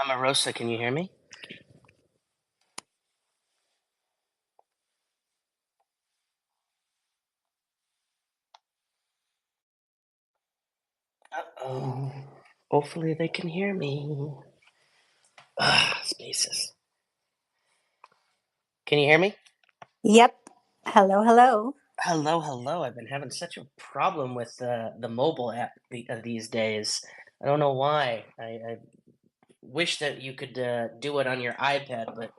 Omarosa, can you hear me? Uh-oh. Hopefully they can hear me. Spaces. Can you hear me? Yep. Hello, hello. Hello, hello. I've been having such a problem with the mobile app these days. I don't know why. I wish that you could do it on your iPad, but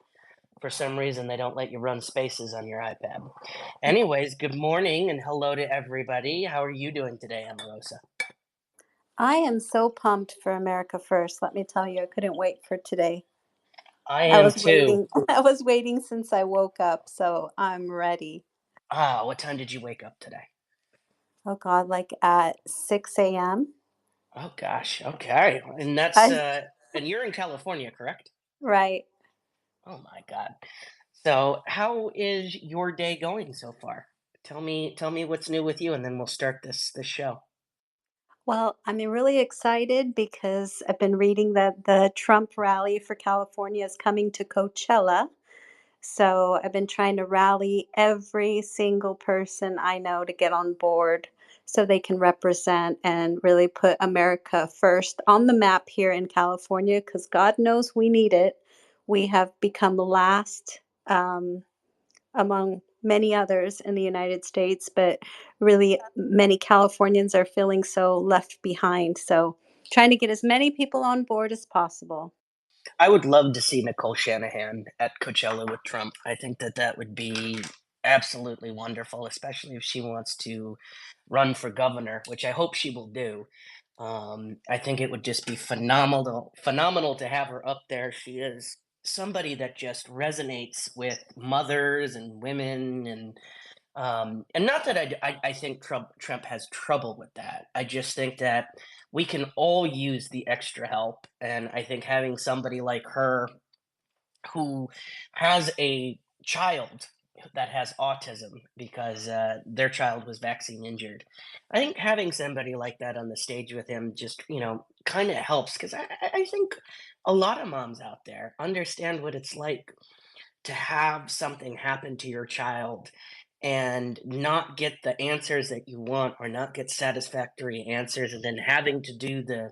for some reason they don't let you run spaces on your iPad. Anyways, good morning and hello to everybody. How are you doing today, Omarosa? I am so pumped for America First. Let me tell you, I couldn't wait for today. I I am was too. waiting. I was waiting since I woke up, so I'm ready. What time did you wake up today? Oh God, like at 6 a.m. Oh gosh, okay. And that's I and you're in California, correct? right. Oh my God. So, how is your day going so far? Tell me what's new with you and then we'll start this show. Well, I'm really excited because I've been reading that the Trump rally for California is coming to Coachella. So I've been trying to rally every single person I know to get on board so they can represent and really put America first on the map here in California because God knows we need it. We have become last among many others in the United States, but really many Californians are feeling so left behind. So trying to get as many people on board as possible. I would love to see Nicole Shanahan at Coachella with Trump. I think that that would be absolutely wonderful, especially if she wants to run for governor, which I hope she will do. I think it would just be phenomenal to have her up there. She is somebody that just resonates with mothers and women, and not that I think Trump has trouble with that. I just think that we can all use the extra help, and I think having somebody like her who has a child that has autism because their child was vaccine injured. I think having somebody like that on the stage with him just, kind of helps because I think a lot of moms out there understand what it's like to have something happen to your child and not get the answers that you want or not get satisfactory answers and then having to do the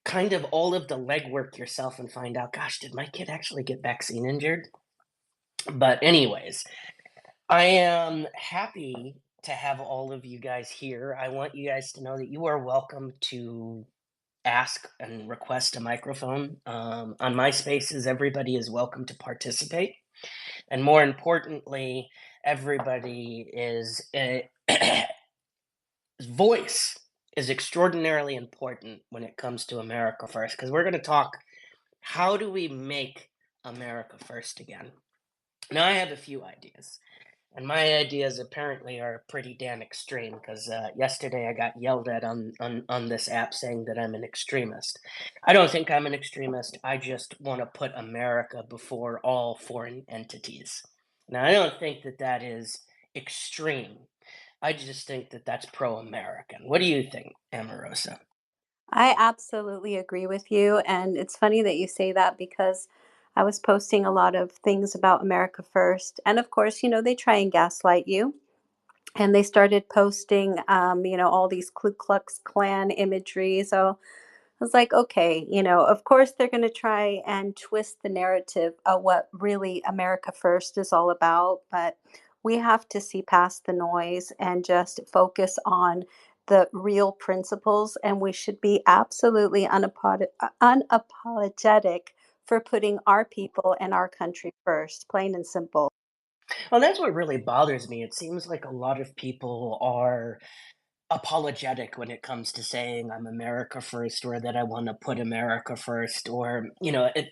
kind of all of the legwork yourself and find out, gosh, did my kid actually get vaccine injured? But, anyways, I am happy to have all of you guys here. I want you guys to know that you are welcome to ask and request a microphone. On my spaces, everybody is welcome to participate. And more importantly, everybody is voice is extraordinarily important when it comes to America First, because we're going to talk how do we make America first again? Now, I have a few ideas, and my ideas apparently are pretty damn extreme because yesterday I got yelled at on this app saying that I'm an extremist. I don't think I'm an extremist. I just want to put America before all foreign entities. Now, I don't think that that is extreme. I just think that that's pro American. What do you think, Amarosa? I absolutely agree with you. And it's funny that you say that because I was posting a lot of things about America First. And of course, they try and gaslight you. And they started posting, all these Ku Klux Klan imagery. So I was like, okay, of course they're going to try and twist the narrative of what really America First is all about. But we have to see past the noise and just focus on the real principles. And we should be absolutely unapologetic for putting our people and our country first, plain and simple. Well, that's what really bothers me. It seems like a lot of people are apologetic when it comes to saying I'm America first or that I want to put America first or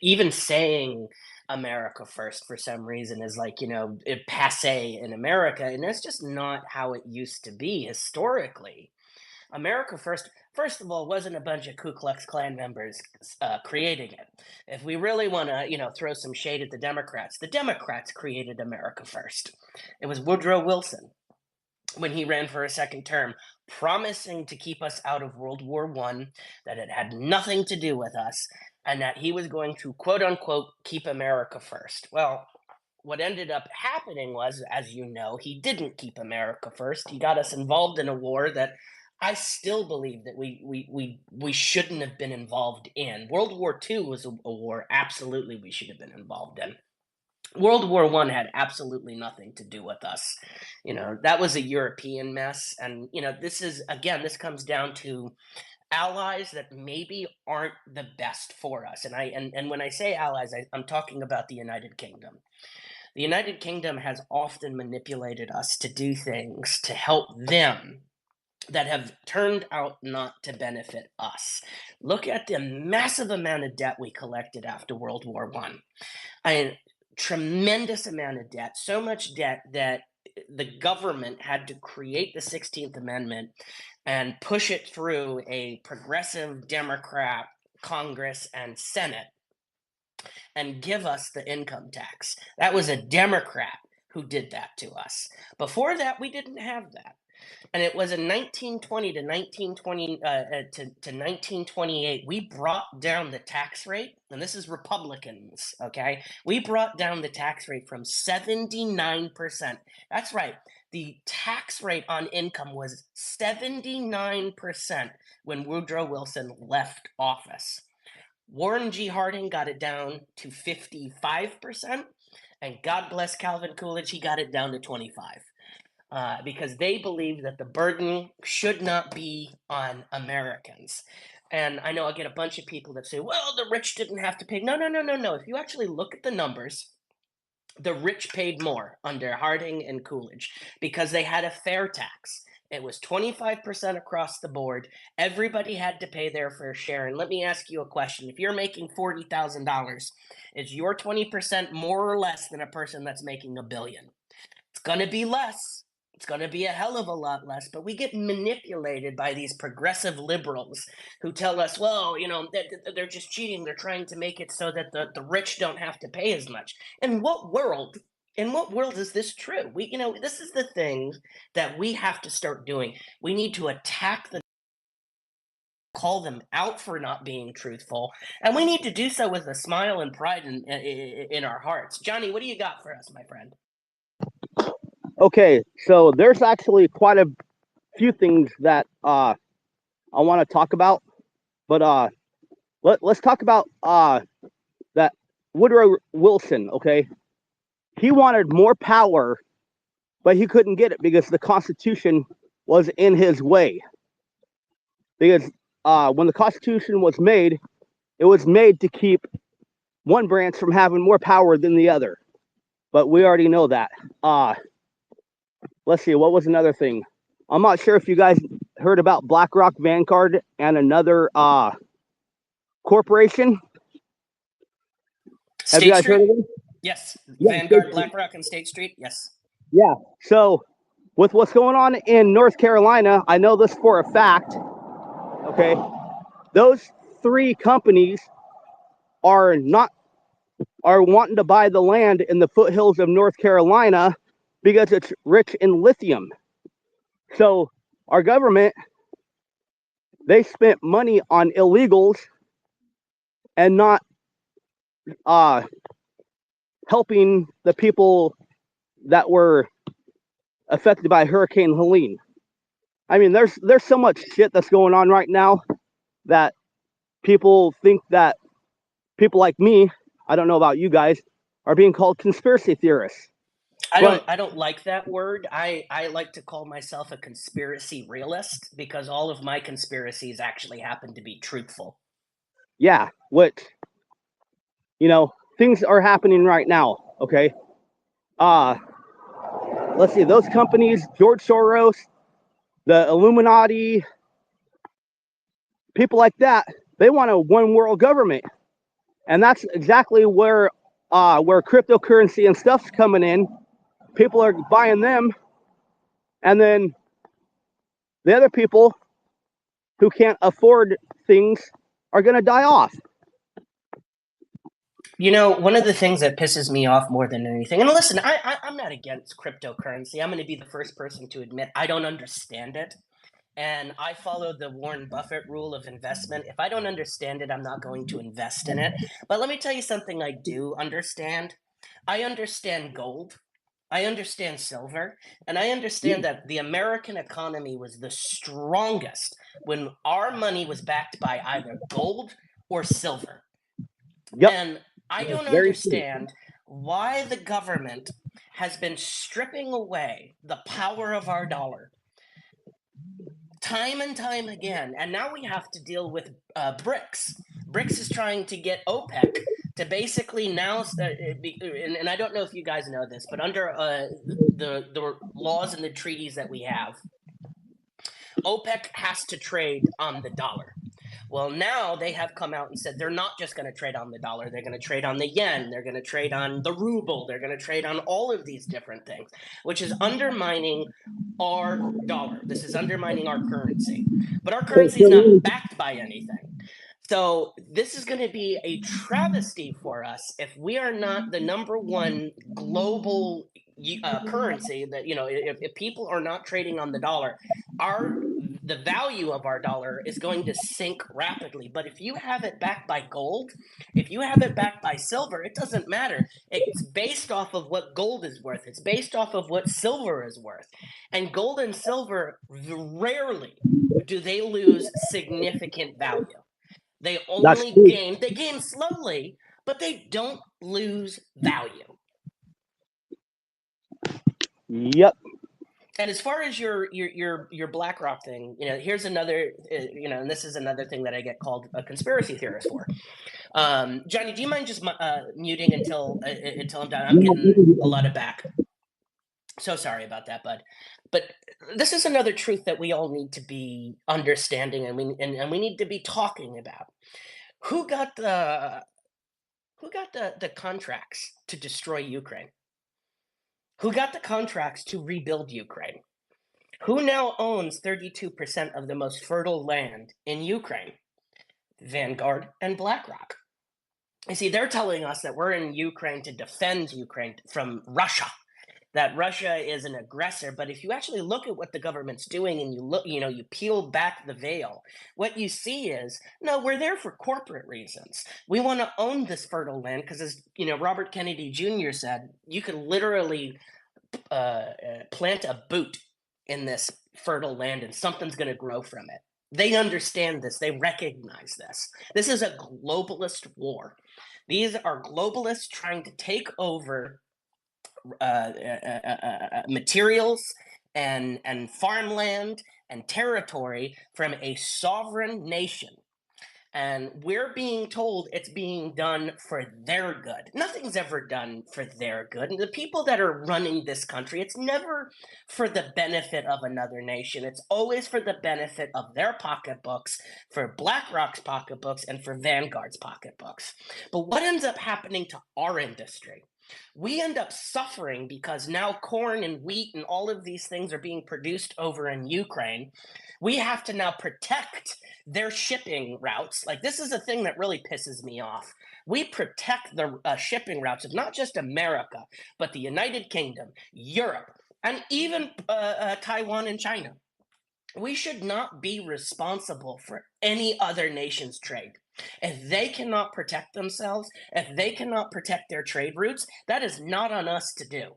even saying America first for some reason is like it passe in America, and that's just not how it used to be historically. America first of all wasn't a bunch of Ku Klux Klan members creating it. If we really want to throw some shade at the Democrats created America first. It was Woodrow Wilson when he ran for a second term, promising to keep us out of World War I, that it had nothing to do with us. and that he was going to quote unquote keep America first. Well, what ended up happening was, as you know, he didn't keep America first. He got us involved in a war that I still believe that we shouldn't have been involved in. World War II was a war absolutely we should have been involved in. World War One had absolutely nothing to do with us. That was a European mess. And this is, again, this comes down to allies that maybe aren't the best for us. And when I say allies, I'm talking about the United Kingdom. The United Kingdom has often manipulated us to do things to help them that have turned out not to benefit us. Look at the massive amount of debt we collected after World War One. I mean, tremendous amount of debt, so much debt that the government had to create the 16th Amendment and push it through a progressive Democrat Congress and Senate and give us the income tax. That was a Democrat who did that to us. Before that, we didn't have that. And it was in 1920 to 1928, we brought down the tax rate, and this is Republicans, okay? We brought down the tax rate from 79%. That's right. The tax rate on income was 79% when Woodrow Wilson left office. Warren G. Harding got it down to 55%, and God bless Calvin Coolidge, he got it down to 25. Because they believe that the burden should not be on Americans. And I know I'll get a bunch of people that say, well, the rich didn't have to pay. No, no, no, no, no. If you actually look at the numbers, the rich paid more under Harding and Coolidge because they had a fair tax. It was 25% across the board. Everybody had to pay their fair share. And let me ask you a question. If you're making $40,000, is your 20% more or less than a person that's making $1 billion? It's going to be less. It's going to be a hell of a lot less, but we get manipulated by these progressive liberals who tell us, well, they're just cheating. They're trying to make it so that the rich don't have to pay as much. In what world? In what world is this true? This is the thing that we have to start doing. We need to attack the call them out for not being truthful, and we need to do so with a smile and pride in our hearts. Johnny, what do you got for us, my friend? Okay, so there's actually quite a few things that I want to talk about, but let's talk about that Woodrow Wilson. Okay, he wanted more power, but he couldn't get it because the Constitution was in his way. Because when the Constitution was made, it was made to keep one branch from having more power than the other. But we already know that. Let's see, what was another thing? I'm not sure if you guys heard about BlackRock, Vanguard, and another corporation. Have you guys heard of them? Yes. Yeah, Vanguard, BlackRock, and State Street. Yes. Yeah. So with what's going on in North Carolina, I know this for a fact. Okay. Those three companies are wanting to buy the land in the foothills of North Carolina because it's rich in lithium. So our government, they spent money on illegals and not helping the people that were affected by Hurricane Helene. I mean, there's so much shit that's going on right now that people think that people like me, I don't know about you guys, are being called conspiracy theorists. I don't like that word. I like to call myself a conspiracy realist because all of my conspiracies actually happen to be truthful. Yeah, which, things are happening right now, okay? Let's see, those companies, George Soros, the Illuminati, people like that, they want a one world government. And that's exactly where cryptocurrency and stuff's coming in. People are buying them, and then the other people who can't afford things are going to die off. One of the things that pisses me off more than anything, and listen, I'm not against cryptocurrency. I'm going to be the first person to admit I don't understand it. and I follow the Warren Buffett rule of investment. If I don't understand it, I'm not going to invest in it. But let me tell you something I do understand. I understand gold. I understand silver, and I understand that the American economy was the strongest when our money was backed by either gold or silver. Yep. And I don't Very true. understand why the government has been stripping away the power of our dollar time and time again. And now we have to deal with BRICS. BRICS is trying to get OPEC to basically now, and I don't know if you guys know this, but under the laws and the treaties that we have, OPEC has to trade on the dollar. Well, now they have come out and said they're not just going to trade on the dollar. They're going to trade on the yen. They're going to trade on the ruble. They're going to trade on all of these different things, which is undermining our dollar. This is undermining our currency. But our currency is not backed by anything. So this is going to be a travesty for us if we are not the number one global currency. That if people are not trading on the dollar, the value of our dollar is going to sink rapidly. But if you have it backed by gold, if you have it backed by silver, it doesn't matter. It's based off of what gold is worth. It's based off of what silver is worth. And gold and silver, rarely do they lose significant value. They only they gain slowly, but they don't lose value. Yep. And as far as your BlackRock thing, here's another, and this is another thing that I get called a conspiracy theorist for. Johnny, do you mind just muting until I'm done? I'm getting a lot of back. So sorry about that, bud. But this is another truth that we all need to be understanding, and we need to be talking about. Who got the contracts to destroy Ukraine? Who got the contracts to rebuild Ukraine? Who now owns 32% of the most fertile land in Ukraine? Vanguard and BlackRock. You see, they're telling us that we're in Ukraine to defend Ukraine from Russia, that Russia is an aggressor. But if you actually look at what the government's doing and you peel back the veil, what you see is, no, we're there for corporate reasons. We want to own this fertile land because, as Robert Kennedy Jr. said, you could literally plant a boot in this fertile land and something's going to grow from it. They understand this. They recognize this. This is a globalist war. These are globalists trying to take over materials and farmland and territory from a sovereign nation. And we're being told it's being done for their good. Nothing's ever done for their good. And the people that are running this country, it's never for the benefit of another nation. It's always for the benefit of their pocketbooks, for BlackRock's pocketbooks, and for Vanguard's pocketbooks. But what ends up happening to our industry? We end up suffering because now corn and wheat and all of these things are being produced over in Ukraine. We have to now protect their shipping routes. Like, this is a thing that really pisses me off. We protect the shipping routes of not just America, but the United Kingdom, Europe, and even Taiwan and China. We should not be responsible for any other nation's trade. If they cannot protect themselves, if they cannot protect their trade routes, that is not on us to do.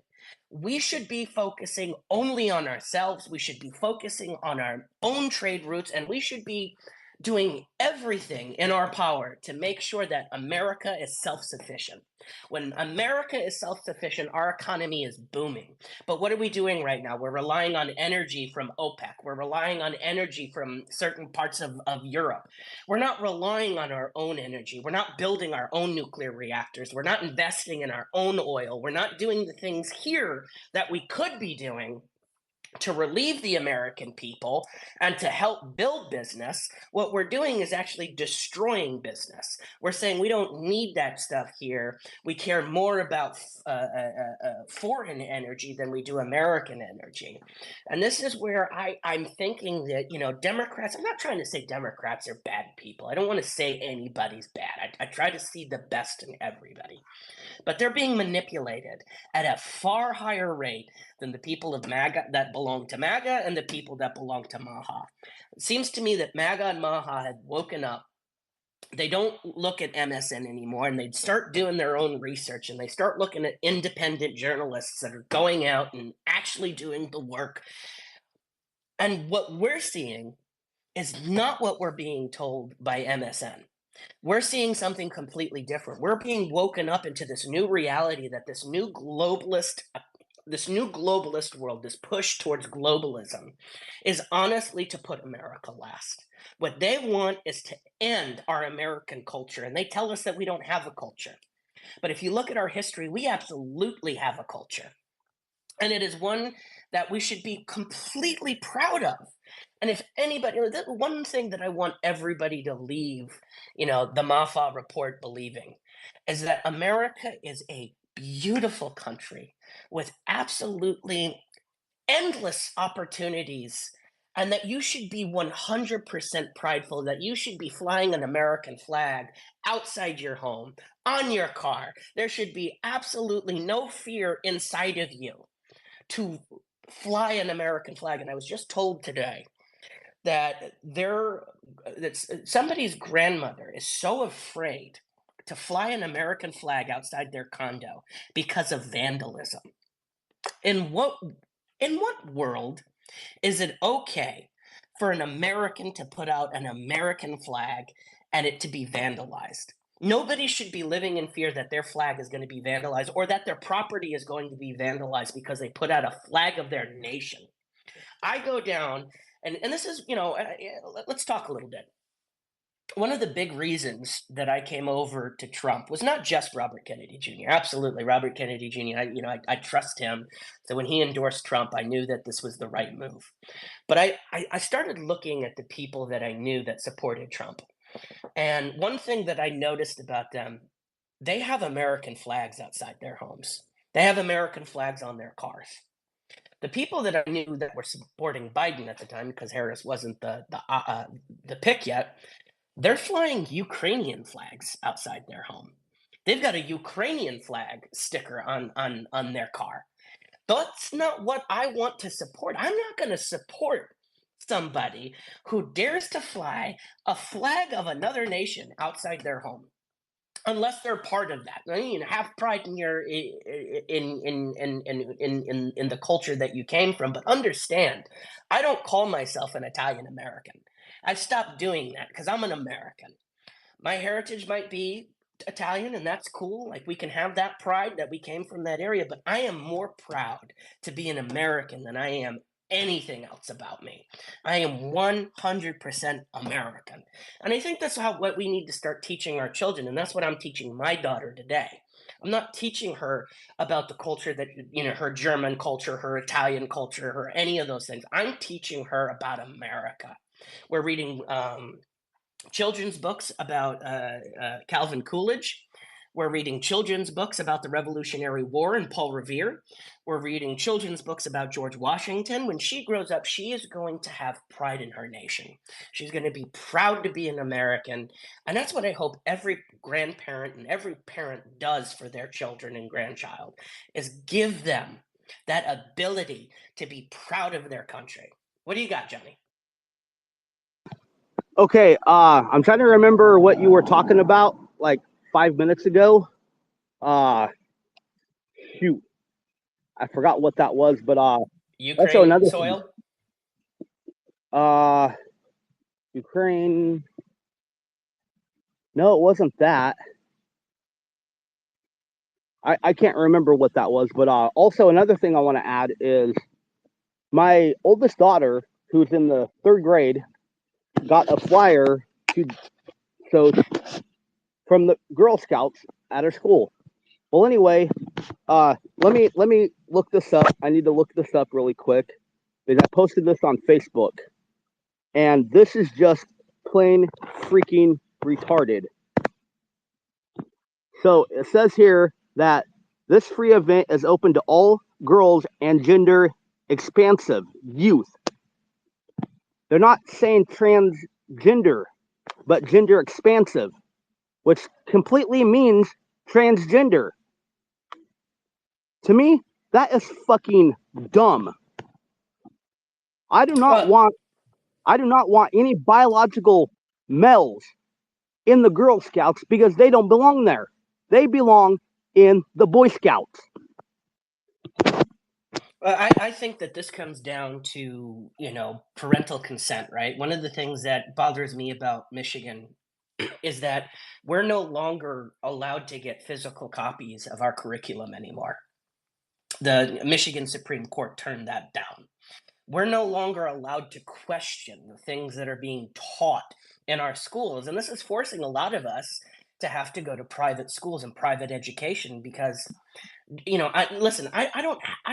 We should be focusing only on ourselves. We should be focusing on our own trade routes, and we should be doing everything in our power to make sure that America is self-sufficient. When America is self-sufficient, our economy is booming. But what are we doing right now? We're relying on energy from OPEC. We're relying on energy from certain parts of Europe. We're not relying on our own energy. We're not building our own nuclear reactors. We're not investing in our own oil. We're not doing the things here that we could be doing to relieve the American people and to help build business. What we're doing is actually destroying business. We're saying we don't need that stuff here. We care more about foreign energy than we do American energy. And this is where I'm thinking that, Democrats, I'm not trying to say Democrats are bad people. I don't want to say anybody's bad. I try to see the best in everybody. But they're being manipulated at a far higher rate than the people of MAGA that belong to MAGA and the people that belong to MAFA. It seems to me that MAGA and MAFA had woken up. They don't look at MSN anymore, and they start doing their own research, and they start looking at independent journalists that are going out and actually doing the work. And what we're seeing is not what we're being told by MSN. We're seeing something completely different. We're being woken up into this new reality that this new globalist world, this push towards globalism, is honestly to put America last. What they want is to end our American culture, and they tell us that we don't have a culture. But if you look at our history, we absolutely have a culture. And it is one that we should be completely proud of. And if anybody, the one thing that I want everybody to leave, the MAFA report believing, is that America is a beautiful country with absolutely endless opportunities, and that you should be 100% prideful, that you should be flying an American flag outside your home, on your car. There should be absolutely no fear inside of you to fly an American flag. And I was just told today that somebody's grandmother is so afraid to fly an American flag outside their condo because of vandalism. In what world is it okay for an American to put out an American flag and it to be vandalized? Nobody should be living in fear that their flag is going to be vandalized or that their property is going to be vandalized because they put out a flag of their nation. I go down, and this is, let's talk a little bit. One of the big reasons that I came over to Trump was not just Robert Kennedy Jr. Absolutely, Robert Kennedy Jr. I trust him. So when he endorsed Trump, I knew that this was the right move. But I started looking at the people that I knew that supported Trump. And one thing that I noticed about them, they have American flags outside their homes. They have American flags on their cars. The people that I knew that were supporting Biden at the time, because Harris wasn't the pick yet, they're flying Ukrainian flags outside their home. They've got a Ukrainian flag sticker on their car. That's not what I want to support. I'm not going to support somebody who dares to fly a flag of another nation outside their home, unless they're part of that. Have pride in your in the culture that you came from, but understand, I don't call myself an Italian American. I've stopped doing that because I'm an American. My heritage might be Italian, and that's cool. Like, we can have that pride that we came from that area, but I am more proud to be an American than I am anything else about me. I am 100% American. And I think that's what we need to start teaching our children, and that's what I'm teaching my daughter today. I'm not teaching her about the culture that, her German culture, her Italian culture, her any of those things. I'm teaching her about America. We're reading children's books about Calvin Coolidge. We're reading children's books about the Revolutionary War and Paul Revere. We're reading children's books about George Washington. When she grows up, she is going to have pride in her nation. She's going to be proud to be an American. And that's what I hope every grandparent and every parent does for their children and grandchild, is give them that ability to be proud of their country. What do you got, Johnny? Okay, I'm trying to remember what you were talking about like 5 minutes ago. Shoot, I forgot what that was, but also Ukraine another soil? thing. Ukraine. No, it wasn't that. I can't remember what that was, but also another thing I want to add is my oldest daughter, who's in the 3rd grade, got a flyer from the Girl Scouts at her school. Well, anyway, let me look this up. I need to look this up really quick because I posted this on Facebook, and this is just plain freaking retarded. So it says here that this free event is open to all girls and gender expansive youth. They're not saying transgender, but gender expansive, which completely means transgender. To me, that is fucking dumb. I do not Well, want I do not want any biological males in the Girl Scouts because they don't belong there. They belong in the Boy Scouts. I think that this comes down to, parental consent, right? One of the things that bothers me about Michigan is that we're no longer allowed to get physical copies of our curriculum anymore. The Michigan Supreme Court turned that down. We're no longer allowed to question the things that are being taught in our schools. And this is forcing a lot of us to have to go to private schools and private education because I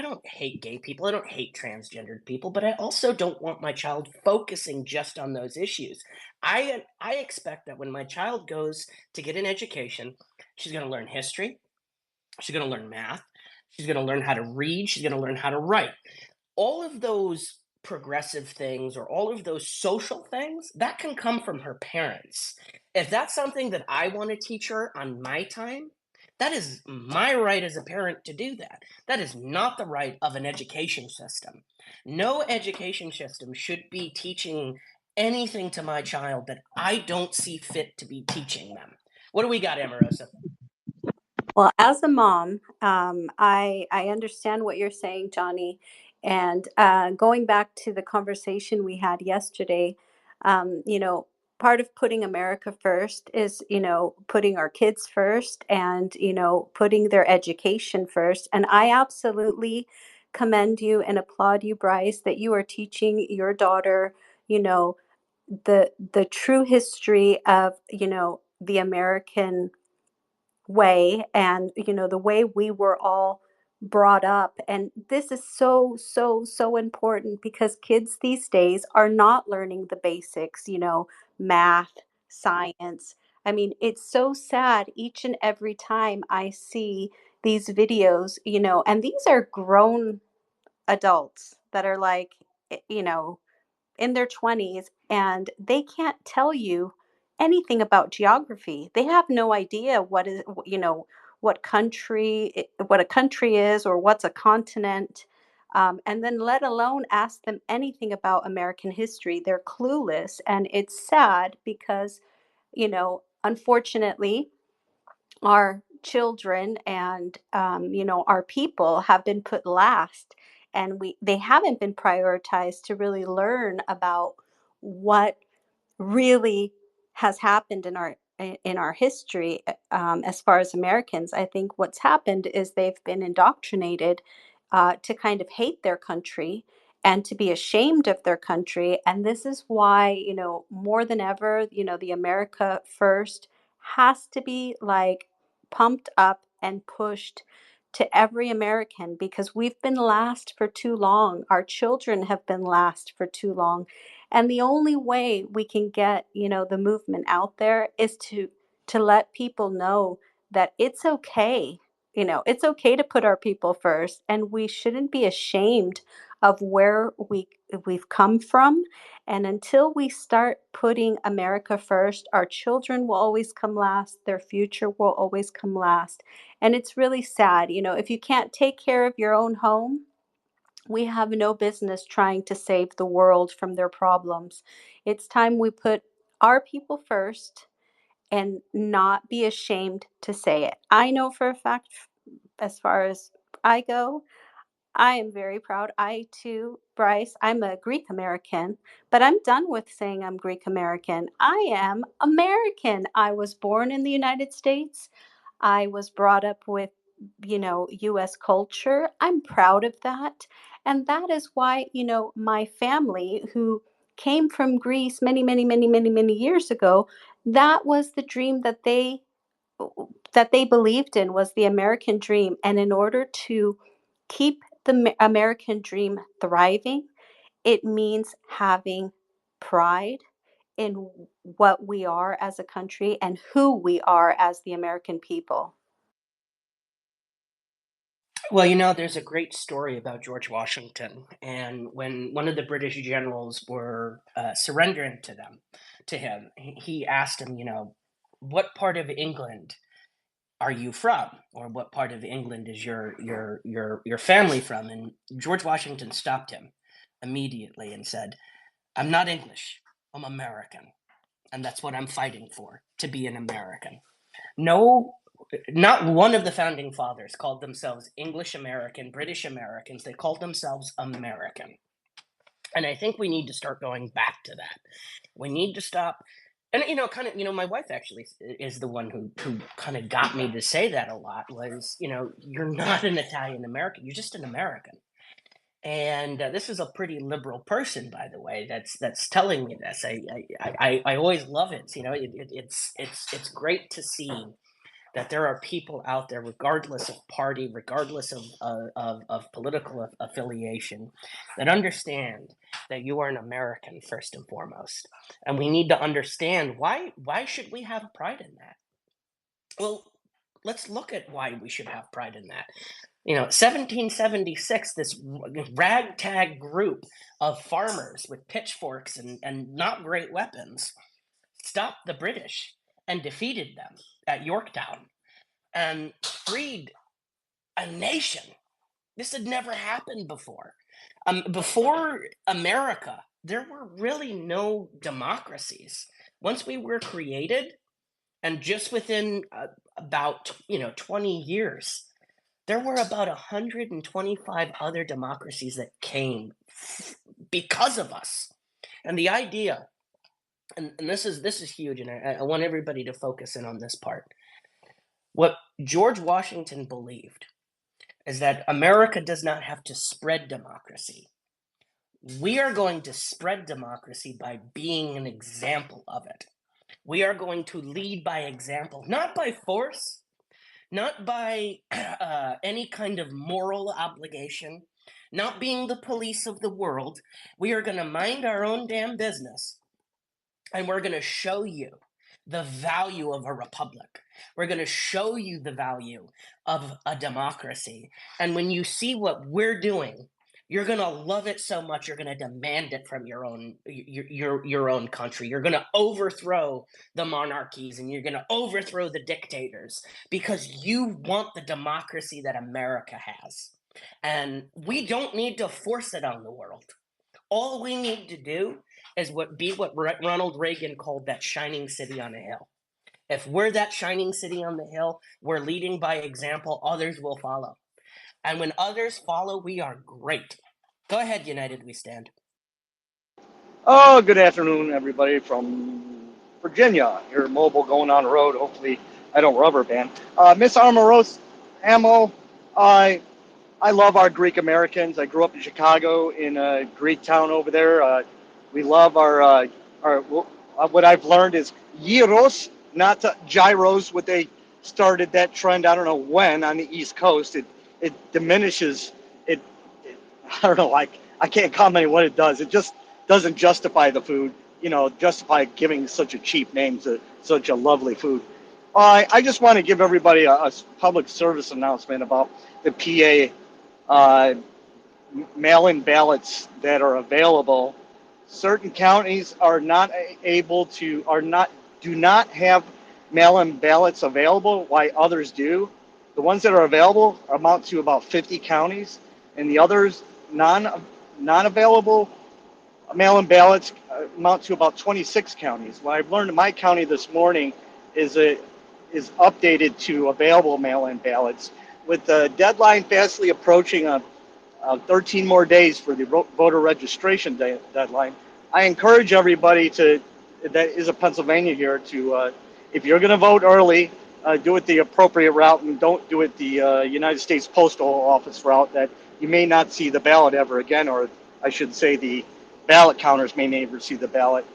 don't hate gay people. I don't hate transgendered people, but I also don't want my child focusing just on those issues. I expect that when my child goes to get an education, she's going to learn history, she's going to learn math, she's going to learn how to read, she's going to learn how to write. All of those progressive things or all of those social things that can come from her parents. If that's something that I want to teach her on my time, that is my right as a parent to do that. That is not the right of an education system. No education system should be teaching anything to my child that I don't see fit to be teaching them. What do we got, Amarosa? Well, as a mom, I understand what you're saying, Johnny. And going back to the conversation we had yesterday, you know, part of putting America first is, putting our kids first and, putting their education first. And I absolutely commend you and applaud you, Bryce, that you are teaching your daughter, you know, the true history of, the American way and the way we were all brought up. And this is so so important because kids these days are not learning the basics, math, science. I mean, it's so sad each and every time I see these videos, and these are grown adults that are like, in their 20s and they can't tell you anything about geography. They have no idea what a country is or what's a continent. And then let alone ask them anything about American history. They're clueless. And it's sad because, unfortunately, our children and our people have been put last, and they haven't been prioritized to really learn about what really has happened in our history. As far as Americans, I think what's happened is they've been indoctrinated to kind of hate their country and to be ashamed of their country. And this is why, more than ever, the America First has to be like pumped up and pushed to every American because we've been last for too long. Our children have been last for too long. And the only way we can get, the movement out there is to let people know that it's okay. It's okay to put our people first, and we shouldn't be ashamed of where we've come from. And until we start putting America first, our children will always come last, their future will always come last. And it's really sad, if you can't take care of your own home, we have no business trying to save the world from their problems. It's time we put our people first and not be ashamed to say it. I know for a fact, as far as I go, I am very proud. I too, Bryce, I'm a Greek American, but I'm done with saying I'm Greek American. I am American. I was born in the United States. I was brought up with, US culture. I'm proud of that. And that is why, my family, who came from Greece many, many, many, many, many years ago, that was the dream that they believed in, was the American dream. And in order to keep the American dream thriving, it means having pride in what we are as a country and who we are as the American people. Well, there's a great story about George Washington, and when one of the British generals were surrendering to him, he asked him, what part of England are you from, or what part of England is your family from? And George Washington stopped him. immediately and said, I'm not English, I'm American. And that's what I'm fighting for, to be an American. No, not one of the founding fathers called themselves English American, British Americans. They called themselves American. And I think we need to start going back to that. We need to stop. And my wife actually is the one who kind of got me to say that a lot. Was you're not an Italian American, you're just an American. And this is a pretty liberal person, by the way, that's telling me this. I always love it. It's great to see that there are people out there, regardless of party, regardless of political affiliation, that understand that you are an American first and foremost. And we need to understand why should we have pride in that? Well, let's look at why we should have pride in that. 1776, this ragtag group of farmers with pitchforks and not great weapons stopped the British and defeated them at Yorktown and freed a nation. This had never happened before. Before America, there were really no democracies. Once we were created, and just within about 20 years, there were about 125 other democracies that came because of us. And the idea, and this is huge, and I want everybody to focus in on this part. What George Washington believed is that America does not have to spread democracy. We are going to spread democracy by being an example of it. We are going to lead by example, not by force, not by any kind of moral obligation, not being the police of the world. We are going to mind our own damn business, and we're going to show you the value of a republic. We're going to show you the value of a democracy. And when you see what we're doing, you're going to love it so much you're going to demand it from your own country. You're going to overthrow the monarchies and you're going to overthrow the dictators because you want the democracy that America has. And we don't need to force it on the world. All we need to do is what Ronald Reagan called that shining city on a hill. If we're that shining city on the hill, we're leading by example, others will follow. And when others follow, we are great. Go ahead, United We Stand. Oh, good afternoon, everybody from Virginia. You're mobile going on the road. Hopefully, I don't rubber band. Miss Armoros, Ammo, I love our Greek Americans. I grew up in Chicago in a Greek town over there. We love our what I've learned is gyros, not gyros. What they started that trend, I don't know when, on the East Coast. It diminishes it. I don't know. I can't comment on what it does. It just doesn't justify the food. Justify giving such a cheap name to such a lovely food. I just want to give everybody a public service announcement about the PA mail-in ballots that are available. Certain counties are not able to, do not have mail-in ballots available, while others do. The ones that are available amount to about 50 counties, and the others non-available mail-in ballots amount to about 26 counties. What I've learned in my county this morning is updated to available mail-in ballots, with the deadline fastly approaching 13 more days for the voter registration deadline. I encourage everybody that is a Pennsylvania here to, if you're going to vote early, do it the appropriate route and don't do it the United States Postal Office route that you may not see the ballot ever again, or I should say the ballot counters may never see the ballot.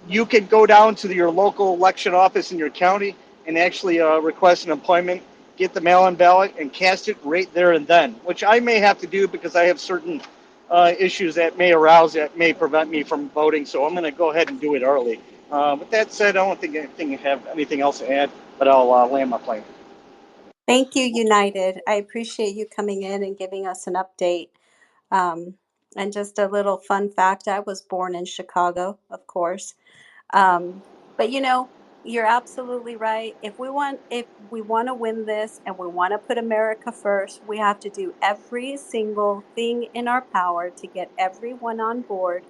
You can go down to your local election office in your county and actually request an appointment, get the mail-in ballot, and cast it right there and then, which I may have to do because I have certain issues that may arouse that may prevent me from voting. So I'm going to go ahead and do it early. With that said, I don't think I have anything else to add, but I'll land my plane. Thank you, United. I appreciate you coming in and giving us an update. Um, and just a little fun fact, I was born in Chicago, of course. But You're absolutely right. If we want to win this and we want to put America first, we have to do every single thing in our power to get everyone on board.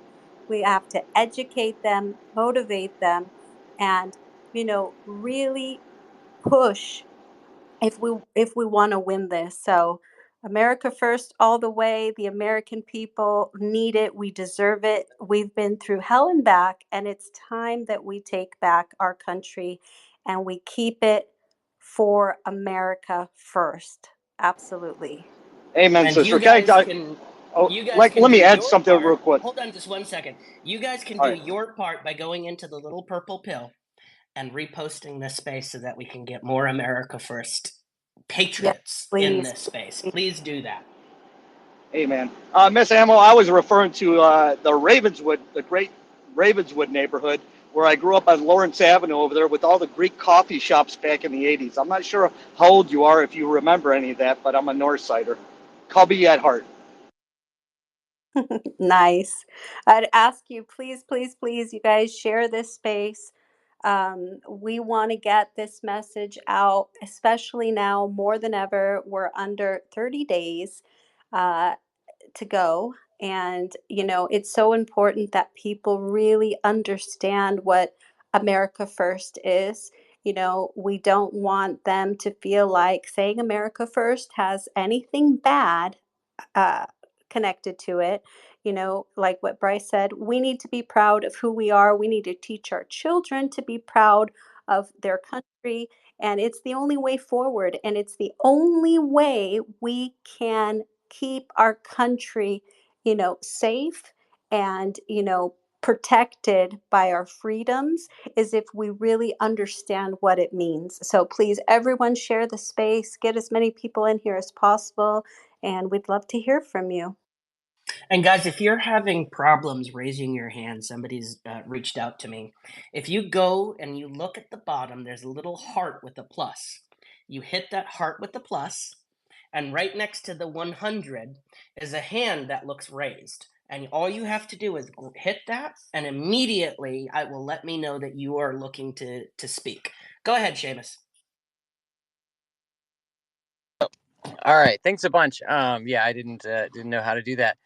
We have to educate them, motivate them, and really push if we want to win this. So America first all the way. The American people need it. We deserve it. We've been through hell and back, and it's time that we take back our country and we keep it for America first. Absolutely. Amen, And sister. Can I? Oh, you guys like, can let do me add your something part. real quick. Hold on just one second. You guys can All do right. your part by going into the little purple pill and reposting this space so that we can get more America First Yes, patriots in please. this space. Please do that. Amen. Miss Ammo, I was referring to the Ravenswood, the great Ravenswood neighborhood where I grew up on Lawrence Avenue over there with all the Greek coffee shops back in the 80s. I'm not sure how old you are if you remember any of that, but I'm a North Sider. Cubby at heart. Nice. I'd ask you, please, please, please, you guys share this space. We want to get this message out, especially now more than ever. We're under 30 days uh, to go. And, it's so important that people really understand what America First is. We don't want them to feel like saying America First has anything bad uh, connected to it. Like what Bryce said, we need to be proud of who we are. We need to teach our children to be proud of their country. And it's the only way forward. And it's the only way we can keep our country, safe and, protected by our freedoms is if we really understand what it means. So please, everyone, share the space, get as many people in here as possible, and we'd love to hear from you. And guys, if you're having problems raising your hand, somebody's reached out to me. If you go and you look at the bottom, there's a little heart with a plus. You hit that heart with the plus, and right next to the 100 is a hand that looks raised. And all you have to do is hit that, and immediately it will let me know that you are looking to speak. Go ahead, Seamus. All right, thanks a bunch. Yeah, I didn't know how to do that.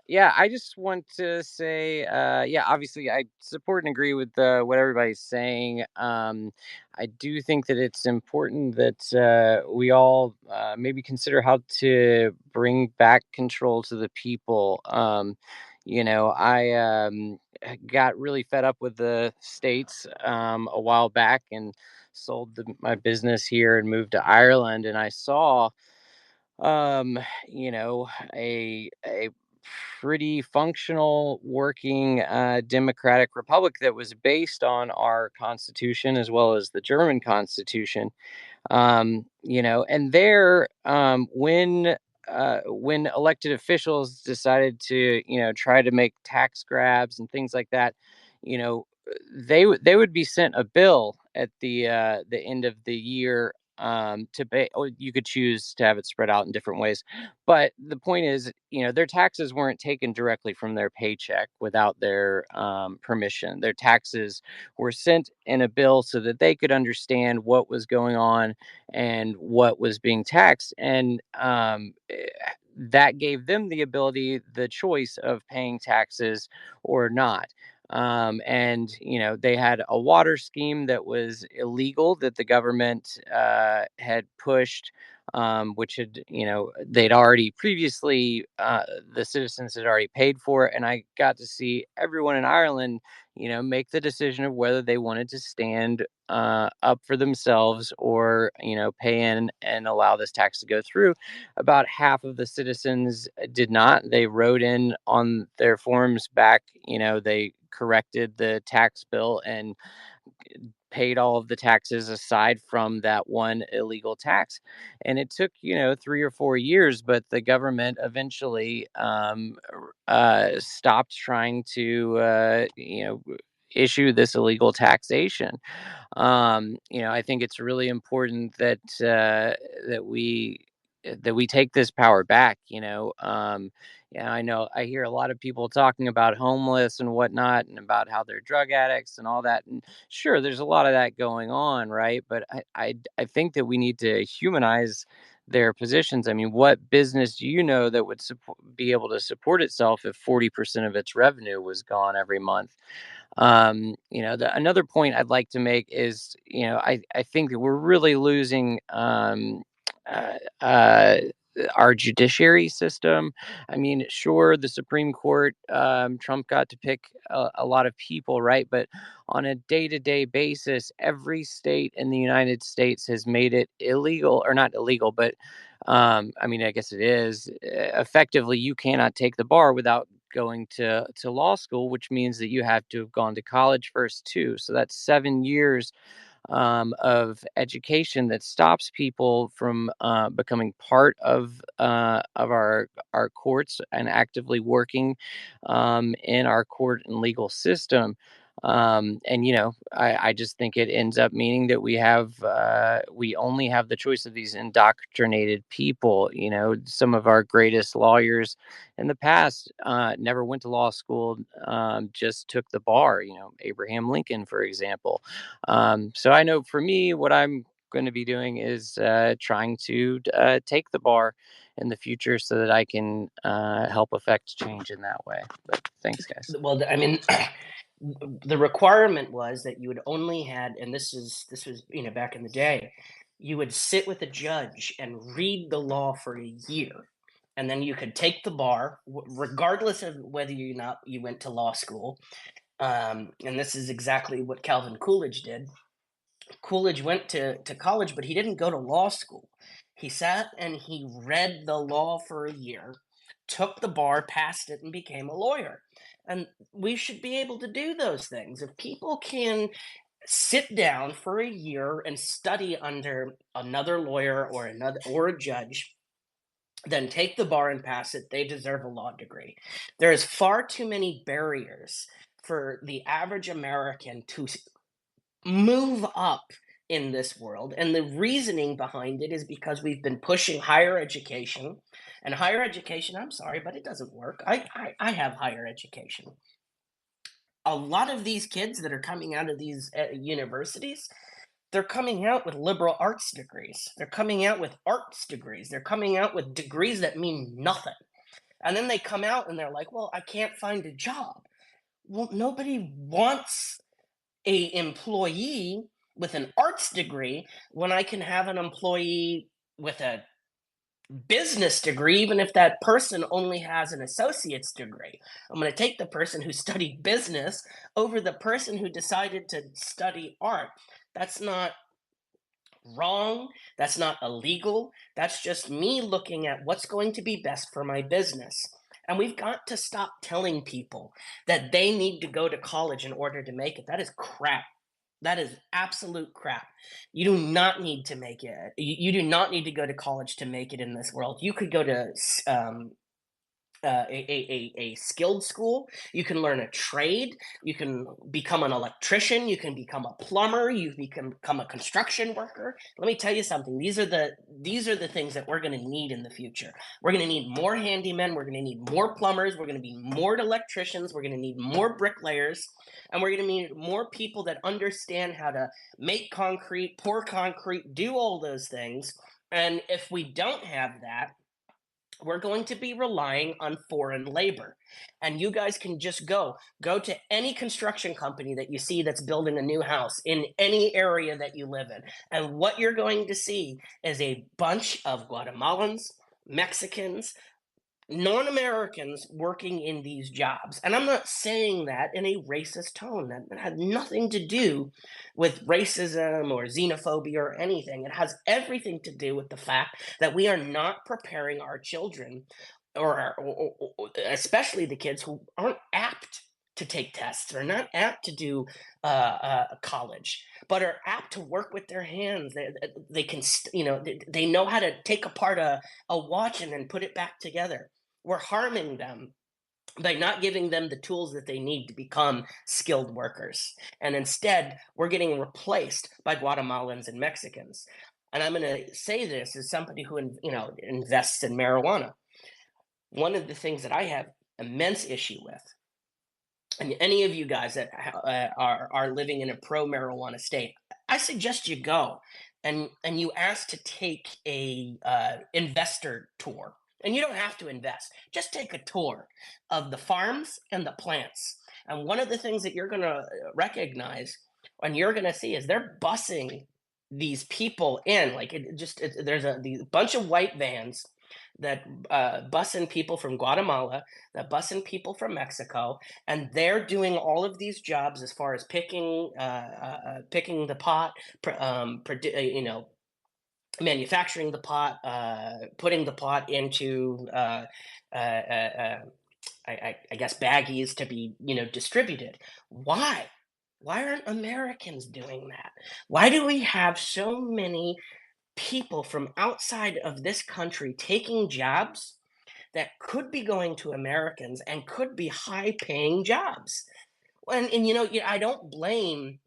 Yeah, I just want to say, yeah, obviously I support and agree with what everybody's saying. I do think that it's important that we all maybe consider how to bring back control to the people. I got really fed up with the states a while back and sold my business here and moved to Ireland, and I saw um you know a pretty functional working democratic republic that was based on our constitution as well as the German constitution. And there, when elected officials decided to, try to make tax grabs and things like that, you know, they would be sent a bill at the end of the year to pay. Or you could choose to have it spread out in different ways, but the point is, their taxes weren't taken directly from their paycheck without their permission. Their taxes were sent in a bill so that they could understand what was going on and what was being taxed. And that gave them the ability, the choice of paying taxes or not. And, they had a water scheme that was illegal that the government had pushed. Which had, they'd already previously, the citizens had already paid for it. And I got to see everyone in Ireland, make the decision of whether they wanted to stand up for themselves or, pay in and allow this tax to go through. About half of the citizens did not. They wrote in on their forms back, they corrected the tax bill and paid all of the taxes aside from that one illegal tax. And it took, 3 or 4 years, but the government eventually stopped trying to, issue this illegal taxation. I think it's really important that we that we take this power back. Yeah, I know I hear a lot of people talking about homeless and whatnot, and about how they're drug addicts and all that. And sure, there's a lot of that going on, right? But I think that we need to humanize their positions. I mean, what business do you know that would be able to support itself if 40% of its revenue was gone every month? Another point I'd like to make is, I think that we're really losing uh, uh, our judiciary system. I mean, sure, the Supreme Court, Trump got to pick a lot of people, right? But on a day-to-day basis, every state in the United States has made it illegal, or not illegal, but I mean, I guess it is. Effectively, you cannot take the bar without going to law school, which means that you have to have gone to college first too. So that's 7 years of education that stops people from becoming part of our courts and actively working in our court and legal system. And I just think it ends up meaning that we only have the choice of these indoctrinated people. Some of our greatest lawyers in the past never went to law school, just took the bar. Abraham Lincoln, for example. So I know for me, what I'm going to be doing is trying to take the bar in the future so that I can help affect change in that way. But thanks, guys. Well, I mean, the requirement was that you would only had, and this was back in the day, you would sit with a judge and read the law for a year, and then you could take the bar, regardless of whether you went to law school. And this is exactly what Calvin Coolidge did. Coolidge went to college, but he didn't go to law school. He sat and he read the law for a year, took the bar, passed it, and became a lawyer. And we should be able to do those things. If people can sit down for a year and study under another lawyer or a judge, then take the bar and pass it, they deserve a law degree. There is far too many barriers for the average American to move up in this world. And the reasoning behind it is because we've been pushing higher education. And higher education, I'm sorry, but it doesn't work. I have higher education. A lot of these kids that are coming out of these universities, they're coming out with liberal arts degrees. They're coming out with arts degrees. They're coming out with degrees that mean nothing. And then they come out and they're like, well, I can't find a job. Well, nobody wants a employee with an arts degree when I can have an employee with a business degree, even if that person only has an associate's degree. I'm going to take the person who studied business over the person who decided to study art. That's not wrong. That's not illegal. That's just me looking at what's going to be best for my business. And we've got to stop telling people that they need to go to college in order to make it. That is crap. That is absolute crap. You do not need to make it. You do not need to go to college to make it in this world. You could go to a skilled school. You can learn a trade. You can become an electrician. You can become a plumber. You can become a construction worker. Let me tell you something. These are the things that we're going to need in the future. We're going to need more handymen. We're going to need more plumbers. We're going to be more electricians. We're going to need more bricklayers, and we're going to need more people that understand how to make concrete, pour concrete, do all those things. And if we don't have that, we're going to be relying on foreign labor. And you guys can just go to any construction company that you see that's building a new house in any area that you live in, and what you're going to see is a bunch of Guatemalans, Mexicans, non-Americans working in these jobs. And I'm not saying that in a racist tone. That had nothing to do with racism or xenophobia or anything. It has everything to do with the fact that we are not preparing our children, or especially the kids who aren't apt to take tests, or not apt to do college, but are apt to work with their hands. They can, they know how to take apart a watch and then put it back together. We're harming them by not giving them the tools that they need to become skilled workers. And instead, we're getting replaced by Guatemalans and Mexicans. And I'm going to say this as somebody who invests in marijuana. One of the things that I have immense issue with, and any of you guys that are living in a pro marijuana state, I suggest you go and you ask to take a investor tour. And you don't have to invest; just take a tour of the farms and the plants. And one of the things that you're going to recognize and you're going to see is they're bussing these people in. Like there's a bunch of white vans that bussing people from Guatemala, that bussing people from Mexico, and they're doing all of these jobs as far as picking the pot, manufacturing the pot, putting the pot into I guess baggies to be distributed. Why? Why aren't Americans doing that? Why do we have so many people from outside of this country taking jobs that could be going to Americans and could be high paying jobs? I don't blame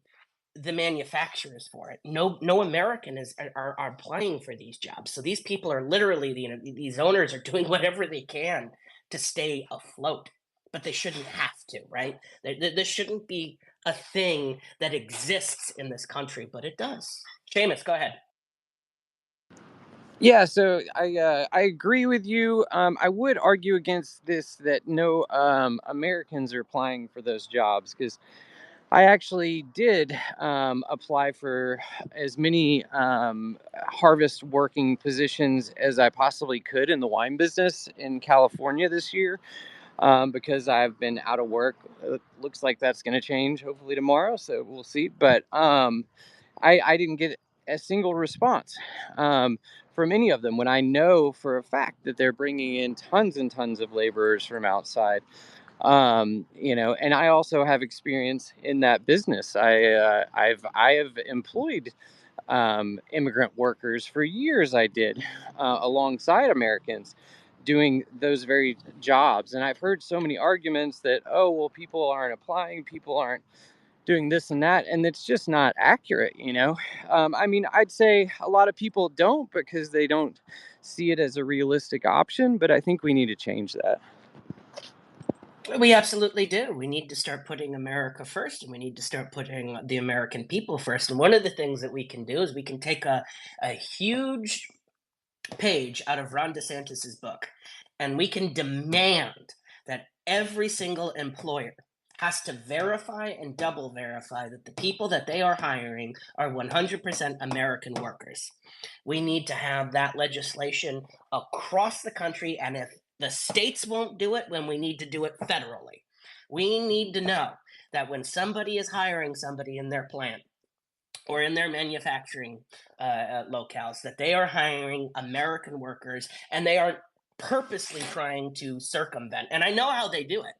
the manufacturers for it. No American are applying for these jobs. So these people are literally, these owners are doing whatever they can to stay afloat, but they shouldn't have to, right? This shouldn't be a thing that exists in this country, but it does. Seamus, go ahead. Yeah, so I agree with you. I would argue against this that no Americans are applying for those jobs, because I actually did apply for as many harvest working positions as I possibly could in the wine business in California this year, because I've been out of work. It looks like that's going to change hopefully tomorrow, so we'll see. But I didn't get a single response from any of them, when I know for a fact that they're bringing in tons and tons of laborers from outside. And I also have experience in that business. I have employed immigrant workers for years. I did alongside Americans doing those very jobs. And I've heard so many arguments that, oh, well, people aren't applying, people aren't doing this and that, and it's just not accurate. I'd say a lot of people don't, because they don't see it as a realistic option, but I think we need to change that. We absolutely do. We need to start putting America first, and we need to start putting the American people first. And one of the things that we can do is we can take a huge page out of Ron DeSantis's book, and we can demand that every single employer has to verify and double verify that the people that they are hiring are 100% American workers. We need to have that legislation across the country, and if the states won't do it, then we need to do it federally. We need to know that when somebody is hiring somebody in their plant or in their manufacturing locales, that they are hiring American workers, and they are purposely trying to circumvent. And I know how they do it.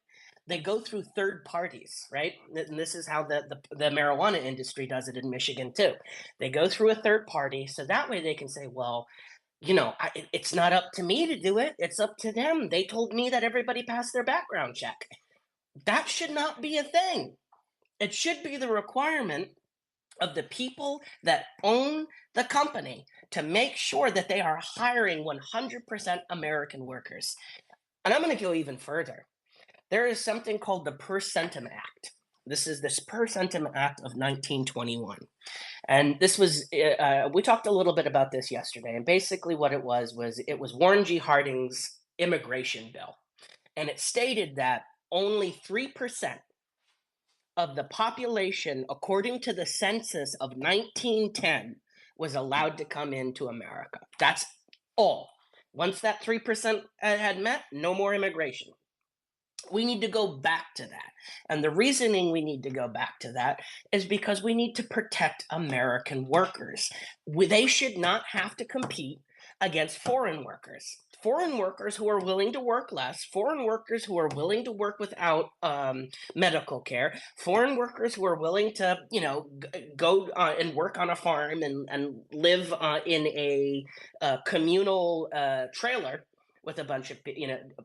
They go through third parties, right? And this is how the marijuana industry does it in Michigan too. They go through a third party, so that way they can say, well, it's not up to me to do it. It's up to them. They told me that everybody passed their background check. That should not be a thing. It should be the requirement of the people that own the company to make sure that they are hiring 100% American workers. And I'm going to go even further. There is something called the Per Centum Act. This is this Per Centum Act of 1921. And this was, we talked a little bit about this yesterday. And basically what it was Warren G. Harding's immigration bill. And it stated that only 3% of the population, according to the census of 1910, was allowed to come into America. That's all. Once that 3% had met, no more immigration. We need to go back to that. And the reasoning we need to go back to that is because we need to protect American workers. They should not have to compete against foreign workers who are willing to work less, foreign workers who are willing to work without medical care, foreign workers who are willing to, go and work on a farm and live in a communal trailer with a bunch of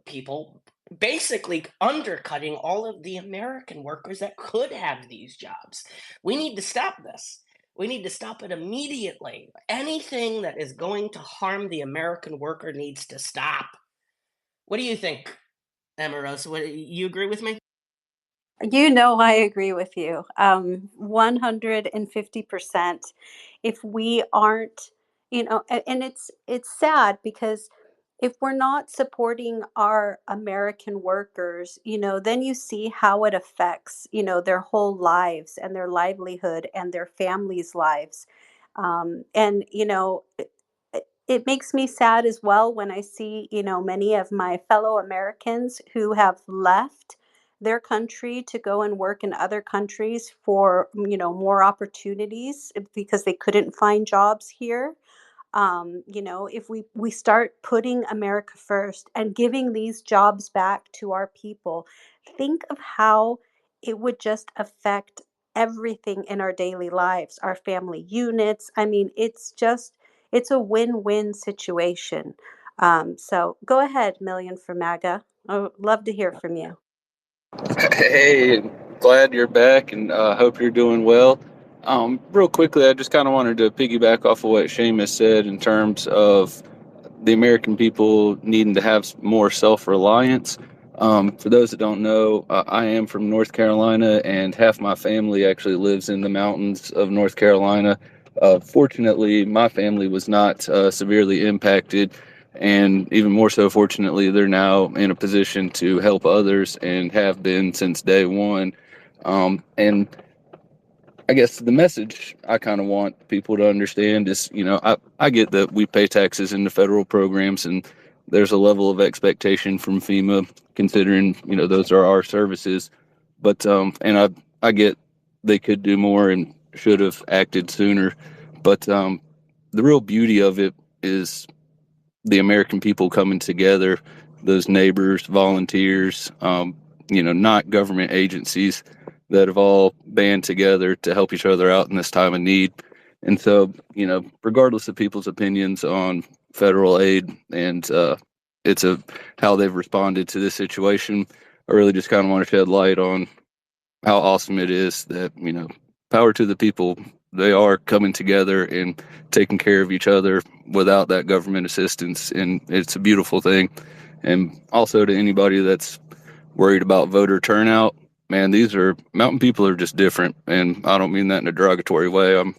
people, basically undercutting all of the American workers that could have these jobs. We need to stop this. We need to stop it immediately. Anything that is going to harm the American worker needs to stop. What do you think, Amarosa? What, you agree with me? You know, I agree with you. 150%. If we aren't, and it's sad because if we're not supporting our American workers, then you see how it affects, their whole lives and their livelihood and their families' lives. And it makes me sad as well when I see, many of my fellow Americans who have left their country to go and work in other countries for, more opportunities because they couldn't find jobs here. If we start putting America first and giving these jobs back to our people, think of how it would just affect everything in our daily lives, our family units. I mean, it's a win-win situation. So go ahead, Million for MAGA. I would love to hear from you. Hey, glad you're back and hope you're doing well. Real quickly, I just kind of wanted to piggyback off of what Seamus said in terms of the American people needing to have more self-reliance. For those that don't know, I am from North Carolina, and half my family actually lives in the mountains of North Carolina. Fortunately, my family was not severely impacted, and even more so, fortunately, they're now in a position to help others and have been since day one. And I guess the message I kind of want people to understand is, I get that we pay taxes into federal programs, and there's a level of expectation from FEMA considering, those are our services. But, and I get they could do more and should have acted sooner. But the real beauty of it is the American people coming together, those neighbors, volunteers, not government agencies that have all band together to help each other out in this time of need. And so, regardless of people's opinions on federal aid and how they've responded to this situation, I really just kind of want to shed light on how awesome it is that, power to the people. They are coming together and taking care of each other without that government assistance. And it's a beautiful thing. And also to anybody that's worried about voter turnout, man, these are mountain people are just different. And I don't mean that in a derogatory way. I'm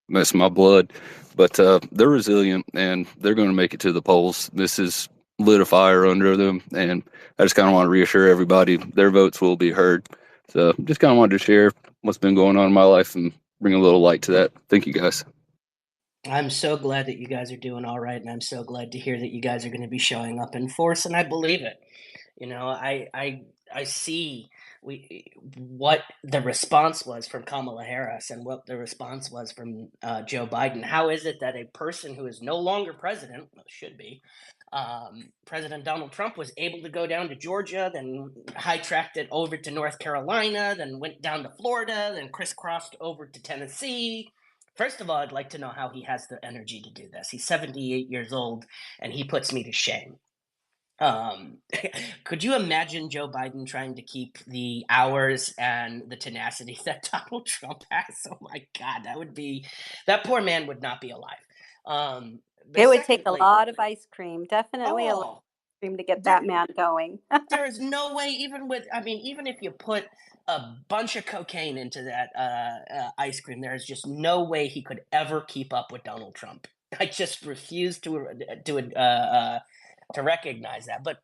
messing my blood, but they're resilient and they're going to make it to the polls. This is lit a fire under them. And I just kind of want to reassure everybody their votes will be heard. So just kind of wanted to share what's been going on in my life and bring a little light to that. Thank you, guys. I'm so glad that you guys are doing all right, and I'm so glad to hear that you guys are going to be showing up in force, and I believe it. I see what the response was from Kamala Harris and what the response was from Joe Biden. How is it that a person who is no longer president, well, should be, President Donald Trump was able to go down to Georgia, then high-tracked it over to North Carolina, then went down to Florida, then crisscrossed over to Tennessee. First of all, I'd like to know how he has the energy to do this. He's 78 years old, and he puts me to shame. Um, could you imagine Joe Biden trying to keep the hours and the tenacity that Donald Trump has? Oh my God, that poor man would not be alive. But It would take a secondly, lot of ice cream, definitely a lot of oh, ice cream to get there, that man going. there is no way, even if you put a bunch of cocaine into that ice cream, there is just no way he could ever keep up with Donald Trump. I just refuse to recognize that. But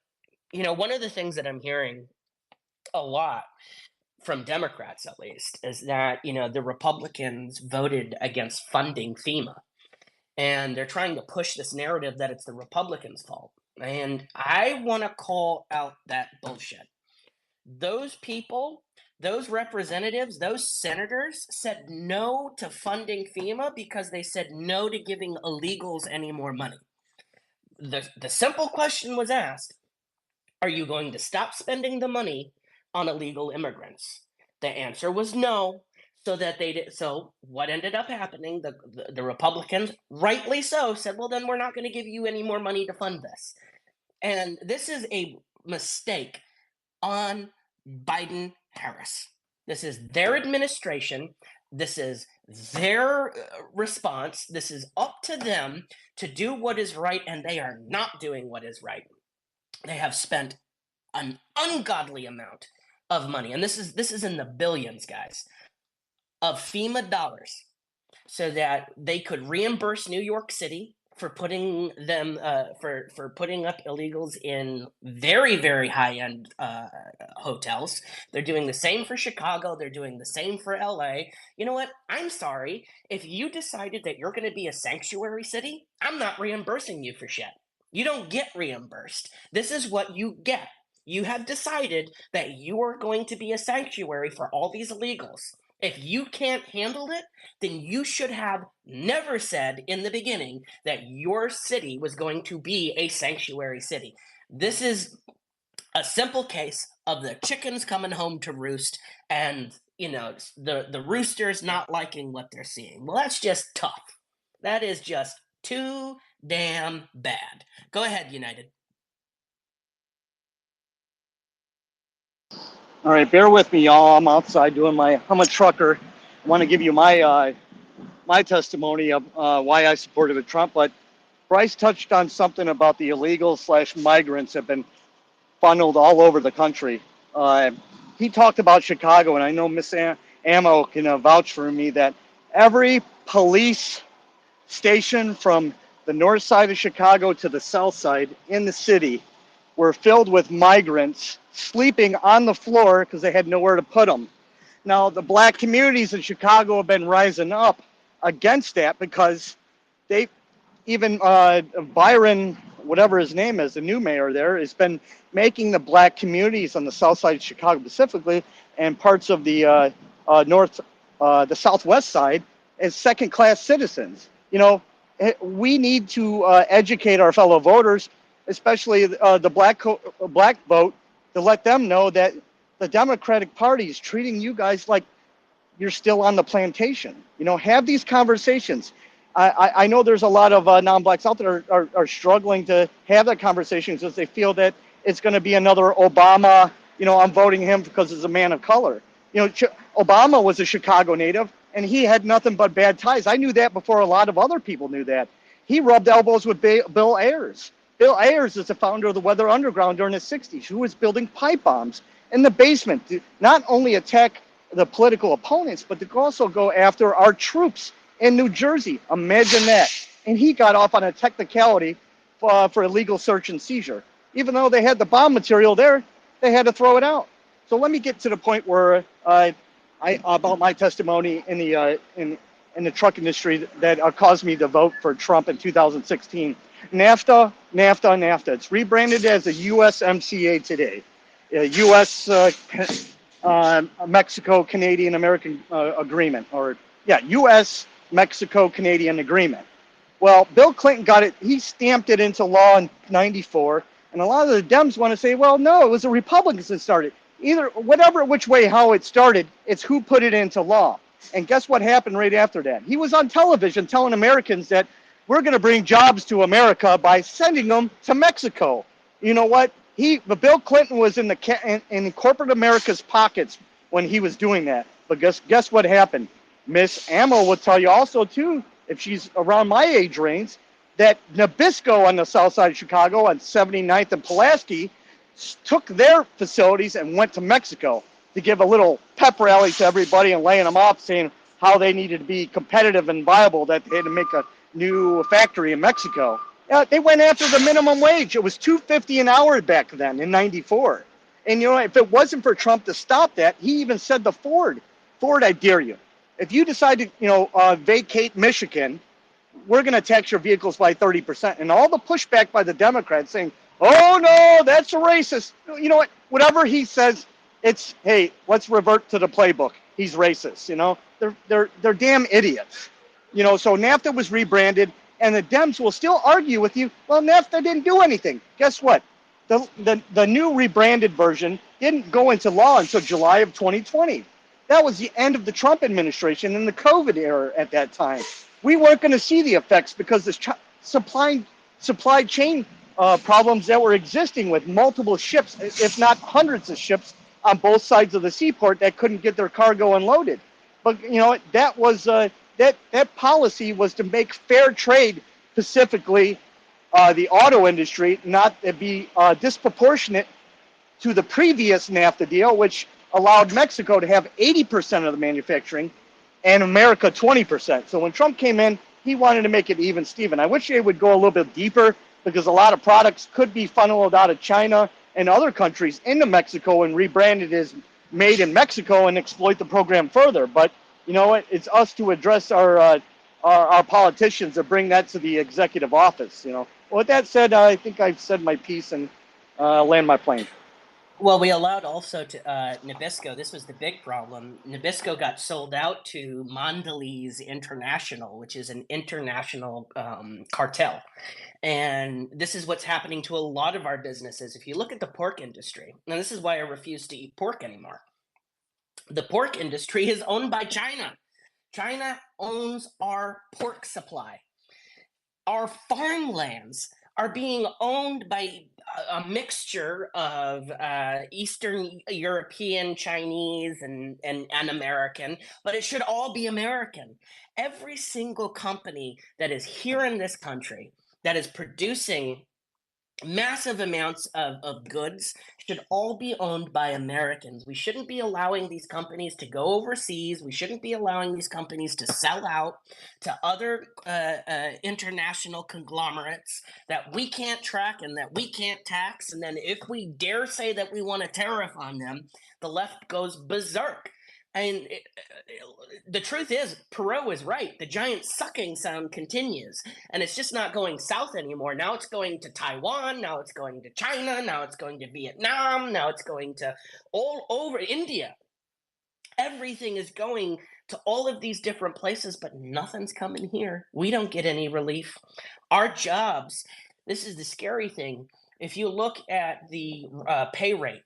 one of the things that I'm hearing a lot from Democrats, at least, is that the Republicans voted against funding FEMA, and they're trying to push this narrative that it's the Republicans' fault. And I want to call out that bullshit. Those people, those representatives, those senators said no to funding FEMA because they said no to giving illegals any more money. The simple question was asked: are you going to stop spending the money on illegal immigrants? The answer was no. So that they did. So what ended up happening? The Republicans, rightly so, said, "Well, then we're not going to give you any more money to fund this." And this is a mistake on Biden Harris. This is their administration. This is their response. This is up to them to do what is right, and they are not doing what is right. They have spent an ungodly amount of money, and this is in the billions, guys, of FEMA dollars so that they could reimburse New York City for putting them for putting up illegals in very very high end hotels. They're doing the same for Chicago. They're doing the same for LA. You know what? I'm sorry if you decided that you're going to be a sanctuary city. I'm not reimbursing you for shit. You don't get reimbursed. This is what you get. You have decided that you are going to be a sanctuary for all these illegals. If you can't handle it, then you should have never said in the beginning that your city was going to be a sanctuary city. This is a simple case of the chickens coming home to roost and, the roosters not liking what they're seeing. Well, that's just tough. That is just too damn bad. Go ahead, United. All right, bear with me, y'all. I'm outside I'm a trucker. I want to give you my testimony of why I supported Trump. But Bryce touched on something about the illegals/migrants have been funneled all over the country. He talked about Chicago, and I know Miss Ammo can vouch for me that every police station from the north side of Chicago to the south side in the city were filled with migrants sleeping on the floor because they had nowhere to put them. Now, the black communities in Chicago have been rising up against that because they, even Byron, whatever his name is, the new mayor there, has been making the black communities on the south side of Chicago specifically and parts of the the southwest side as second-class citizens. We need to educate our fellow voters, especially the black vote, to let them know that the Democratic Party is treating you guys like you're still on the plantation. Have these conversations. I know there's a lot of non-blacks out there are struggling to have that conversation because they feel that it's going to be another Obama. I'm voting him because he's a man of color. Obama was a Chicago native, and he had nothing but bad ties. I knew that before a lot of other people knew that. He rubbed elbows with Bill Ayers. Bill Ayers is the founder of the Weather Underground during the 60s, who was building pipe bombs in the basement to not only attack the political opponents, but to also go after our troops in New Jersey. Imagine that. And he got off on a technicality for illegal search and seizure. Even though they had the bomb material there, they had to throw it out. So let me get to the point where about my testimony in the truck industry that caused me to vote for Trump in 2016. NAFTA. It's rebranded as a USMCA today. U.S. Mexico-Canadian American agreement, or U.S. Mexico-Canadian agreement. Well, Bill Clinton got it. He stamped it into law in '94, and a lot of the Dems want to say, well, no, it was the Republicans that started. Either whatever which way how it started, it's who put it into law. And guess what happened right after that? He was on television telling Americans that we're going to bring jobs to America by sending them to Mexico. You know what? Bill Clinton was in corporate America's pockets when he was doing that. But guess what happened? Miss Ammo will tell you also too, if she's around my age range, that Nabisco on the south side of Chicago on 79th and Pulaski took their facilities and went to Mexico to give a little pep rally to everybody and laying them off, saying how they needed to be competitive and viable, that they had to make a new factory in Mexico. They went after the minimum wage. It was $2.50 an hour back then in '94. And if it wasn't for Trump to stop that, he even said to Ford, I dare you. If you decide to vacate Michigan, we're going to tax your vehicles by 30%. And all the pushback by the Democrats saying, oh, no, that's a racist. You know what? Whatever he says, it's, hey, let's revert to the playbook. He's racist. They're damn idiots. So NAFTA was rebranded, and the Dems will still argue with you, well, NAFTA didn't do anything. Guess what? The new rebranded version didn't go into law until July of 2020. That was the end of the Trump administration and the COVID era at that time. We weren't going to see the effects because the supply chain problems that were existing with multiple ships, if not hundreds of ships on both sides of the seaport that couldn't get their cargo unloaded. But that was that policy was to make fair trade, specifically the auto industry, not be disproportionate to the previous NAFTA deal, which allowed Mexico to have 80% of the manufacturing and America 20%. So when Trump came in, he wanted to make it even Steven. I wish they would go a little bit deeper, because a lot of products could be funneled out of China and other countries into Mexico and rebranded as made in Mexico and exploit the program further. But it's us to address our politicians to bring that to the executive office. With that said, I think I've said my piece and land my plane. Well, we allowed also to Nabisco. This was the big problem. Nabisco got sold out to Mondelez International, which is an international cartel. And this is what's happening to a lot of our businesses. If you look at the pork industry, and this is why I refuse to eat pork anymore. The pork industry is owned by China. China owns our pork supply. Our farmlands are being owned by a mixture of Eastern European, Chinese, and American, but it should all be American. Every single company that is here in this country that is producing massive amounts of goods should all be owned by Americans. We shouldn't be allowing these companies to go overseas. We shouldn't be allowing these companies to sell out to other international conglomerates that we can't track and that we can't tax. And then if we dare say that we want a tariff on them, the left goes berserk. And the truth is, Perot is right. The giant sucking sound continues. And it's just not going south anymore. Now it's going to Taiwan. Now it's going to China. Now it's going to Vietnam. Now it's going to all over India. Everything is going to all of these different places, but nothing's coming here. We don't get any relief. Our jobs, this is the scary thing. If you look at the pay rate,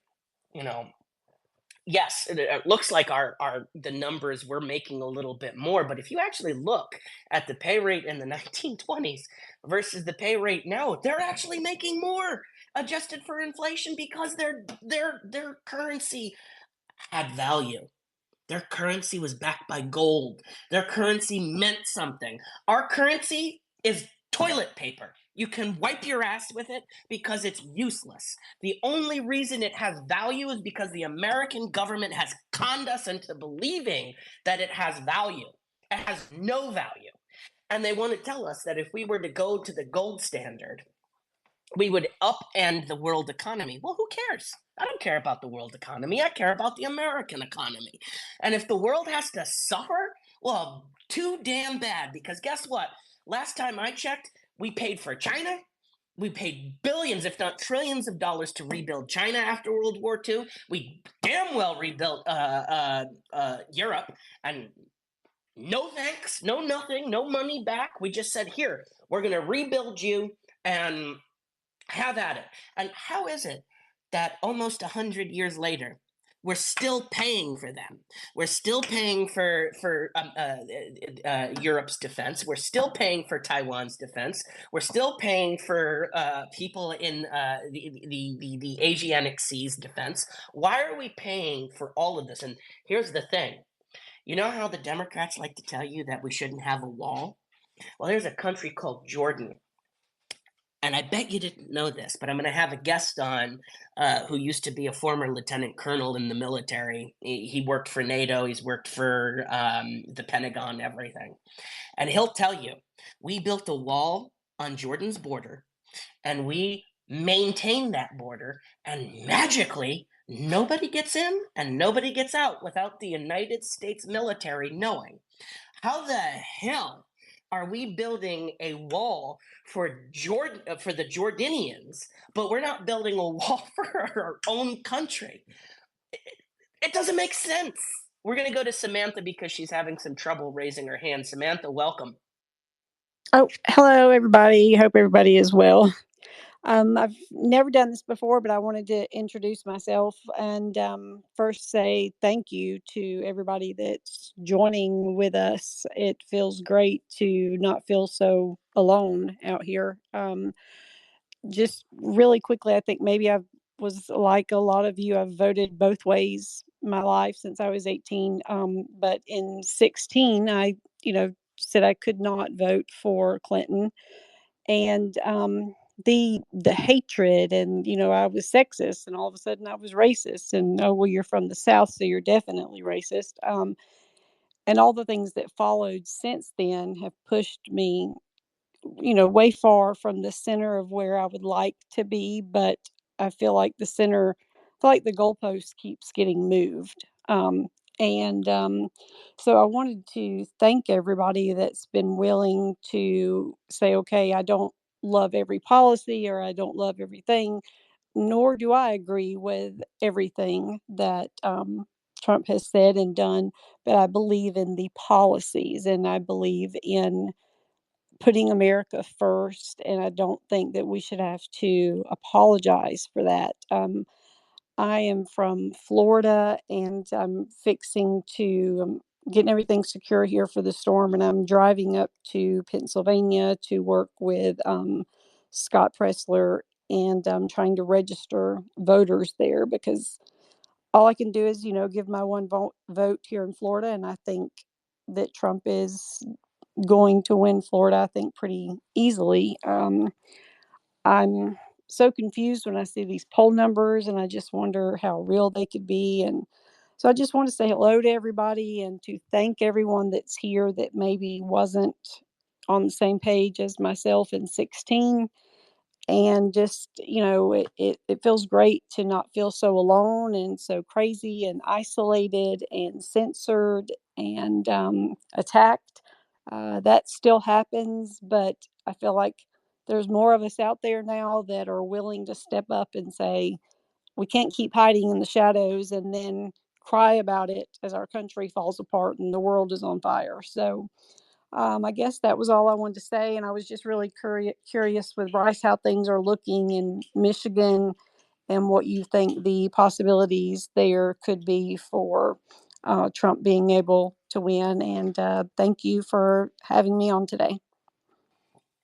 yes, it looks like the numbers we're making a little bit more, but if you actually look at the pay rate in the 1920s versus the pay rate now, they're actually making more adjusted for inflation because their currency had value. Their currency was backed by gold. Their currency meant something. Our currency is toilet paper. You can wipe your ass with it because it's useless. The only reason it has value is because the American government has conned us into believing that it has value. It has no value. And they want to tell us that if we were to go to the gold standard, we would upend the world economy. Well, who cares? I don't care about the world economy. I care about the American economy. And if the world has to suffer, well, too damn bad. Because guess what? Last time I checked, we paid for China. We paid billions, if not trillions of dollars to rebuild China after World War II. We damn well rebuilt Europe. And no thanks, no nothing, no money back. We just said, here, we're going to rebuild you and have at it. And how is it that almost 100 years later, we're still paying for them? We're still paying for Europe's defense. We're still paying for Taiwan's defense. We're still paying for people in the Asiatic Sea's defense. Why are we paying for all of this? And here's the thing. You know how the Democrats like to tell you that we shouldn't have a wall? Well, there's a country called Jordan. And I bet you didn't know this, but I'm going to have a guest on who used to be a former lieutenant colonel in the military. He worked for NATO. He's worked for the Pentagon, everything. And he'll tell you, we built a wall on Jordan's border, and we maintain that border, and magically, nobody gets in and nobody gets out without the United States military knowing. How the hell are we building a wall for the Jordanians, but we're not building a wall for our own country? It doesn't make sense. We're going to go to Samantha because she's having some trouble raising her hand. Samantha, welcome. Oh, hello, everybody. Hope everybody is well. I've never done this before, but I wanted to introduce myself and first say thank you to everybody that's joining with us. It feels great to not feel so alone out here. Just really quickly, I think maybe I was like a lot of you, I've voted both ways my life since I was 18. But in 16, I, said I could not vote for Clinton. And the hatred, and I was sexist, and all of a sudden I was racist, and oh well, you're from the South, so you're definitely racist. And all the things that followed since then have pushed me, way far from the center of where I would like to be. But I feel like I feel like the goalpost keeps getting moved. And So I wanted to thank everybody that's been willing to say, okay, I don't love every policy, or I don't love everything, nor do I agree with everything that Trump has said and done, but I believe in the policies, and I believe in putting America first, and I don't think that we should have to apologize for that. I am from Florida, and I'm fixing to getting everything secure here for the storm, and I'm driving up to Pennsylvania to work with Scott Pressler, and I'm trying to register voters there, because all I can do is, give my one vote here in Florida, and I think that Trump is going to win Florida, I think, pretty easily. I'm so confused when I see these poll numbers, and I just wonder how real they could be. And so I just want to say hello to everybody, and to thank everyone that's here that maybe wasn't on the same page as myself in 16. And just, it feels great to not feel so alone and so crazy and isolated and censored and attacked. That still happens, but I feel like there's more of us out there now that are willing to step up and say, we can't keep hiding in the shadows and then cry about it as our country falls apart and the world is on fire. So I guess that was all I wanted to say. And I was just really curious with Bryce how things are looking in Michigan, and what you think the possibilities there could be for Trump being able to win. And thank you for having me on today.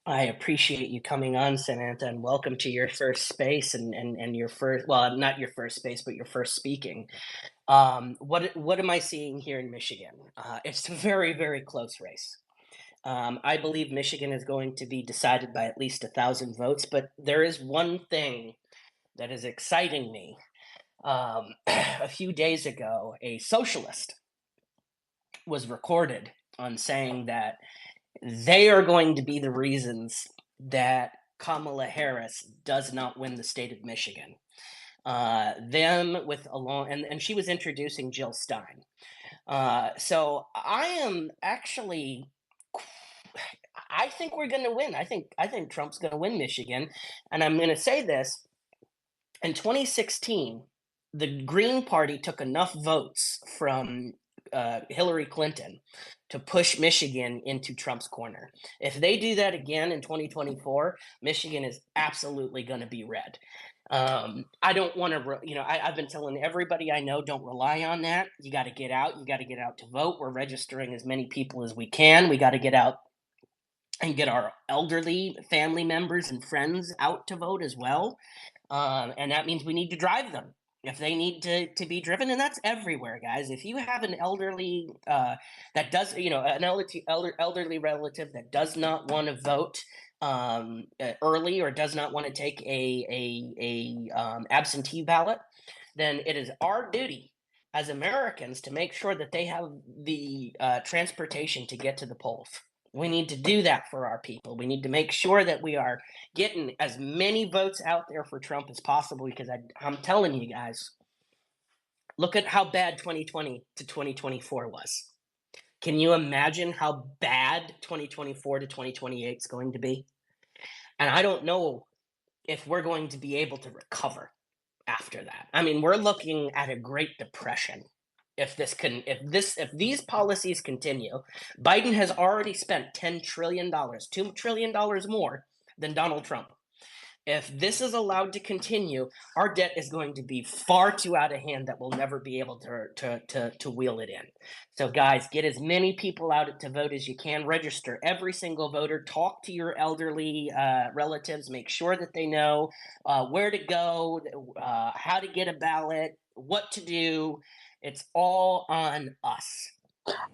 I appreciate you coming on, Samantha, and welcome to your first space and your first, well, not your first space, but your first speaking. What am I seeing here in Michigan? It's a very, very close race. I believe Michigan is going to be decided by at least 1,000 votes, but there is one thing that is exciting me. A few days ago, a socialist was recorded on saying that they are going to be the reasons that Kamala Harris does not win the state of Michigan. Them with along, and she was introducing Jill Stein. So I am actually, I think we're going to win. I think Trump's going to win Michigan, and I'm going to say this: in 2016, the Green Party took enough votes from Hillary Clinton to push Michigan into Trump's corner. If they do that again in 2024, Michigan is absolutely going to be red. I don't want to, I've been telling everybody I know, don't rely on that. You got to get out. You got to get out to vote. We're registering as many people as we can. We got to get out and get our elderly family members and friends out to vote as well. And that means we need to drive them if they need to be driven, and that's everywhere, guys. If you have an elderly that does, an elderly relative that does not want to vote early, or does not want to take a absentee ballot, then it is our duty as Americans to make sure that they have the transportation to get to the polls. We need to do that for our people. We need to make sure that we are getting as many votes out there for Trump as possible, because I'm telling you guys, look at how bad 2020 to 2024 was. Can you imagine how bad 2024 to 2028 is going to be? And I don't know if we're going to be able to recover after that. I mean, we're looking at a Great Depression. If these policies continue, Biden has already spent $10 trillion, $2 trillion more than Donald Trump. If this is allowed to continue, our debt is going to be far too out of hand that we'll never be able to wheel it in. So, guys, get as many people out to vote as you can. Register every single voter. Talk to your elderly relatives. Make sure that they know where to go, how to get a ballot, what to do. It's all on us.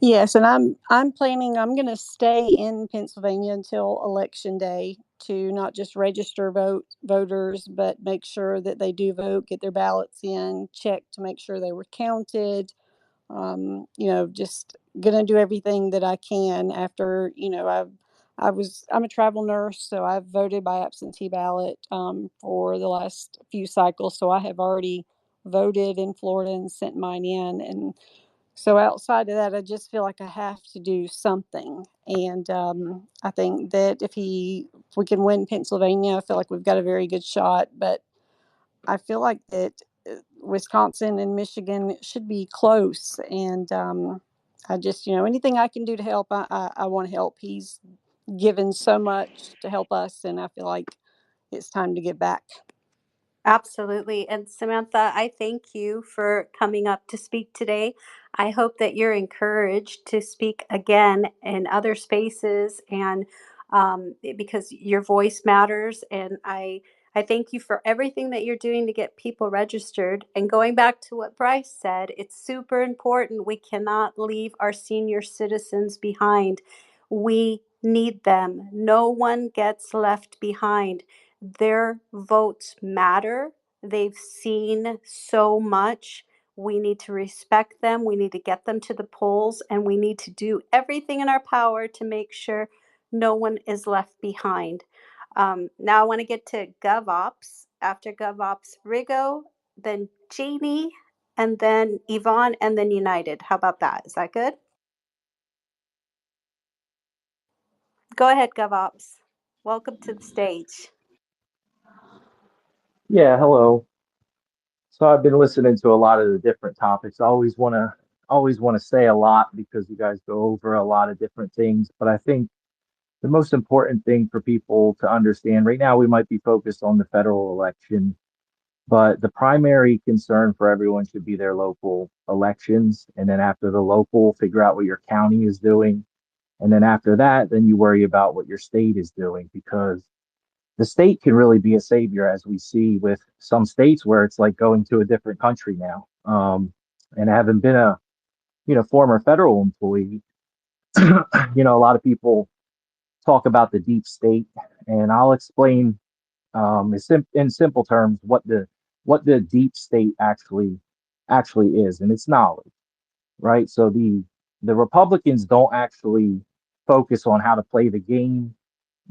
Yes, and I'm planning. I'm going to stay in Pennsylvania until election day to not just register voters, but make sure that they do vote, get their ballots in, check to make sure they were counted. Just going to do everything that I can. After I'm a travel nurse, so I've voted by absentee ballot for the last few cycles. So I have already voted in Florida and sent mine in, and so outside of that, I just feel like I have to do something. And I think that if we can win Pennsylvania, I feel like we've got a very good shot. But I feel like that Wisconsin and Michigan should be close. And I just, anything I can do to help, I want to help. He's given so much to help us, and I feel like it's time to give back. Absolutely. And Samantha, I thank you for coming up to speak today. I hope that you're encouraged to speak again in other spaces, and because your voice matters. And I thank you for everything that you're doing to get people registered. And going back to what Bryce said, it's super important. We cannot leave our senior citizens behind. We need them. No one gets left behind. Their votes matter. They've seen so much. We need to respect them. We need to get them to the polls, and we need to do everything in our power to make sure no one is left behind. Now I want to get to GovOps. After GovOps, Rigo, then Jeannie, and then Yvonne, and then United. How about that? Is that good? Go ahead, GovOps. Welcome to the stage. Yeah, hello. So I've been listening to a lot of the different topics. I always want to say a lot because you guys go over a lot of different things, but I think the most important thing for people to understand right now, we might be focused on the federal election, but the primary concern for everyone should be their local elections. And then after the local, figure out what your county is doing. And then after that, then you worry about what your state is doing because the state can really be a savior, as we see with some states where it's like going to a different country now. And having been a former federal employee, a lot of people talk about the deep state, and I'll explain in simple terms what the deep state actually is, and it's knowledge, right? So the Republicans don't actually focus on how to play the game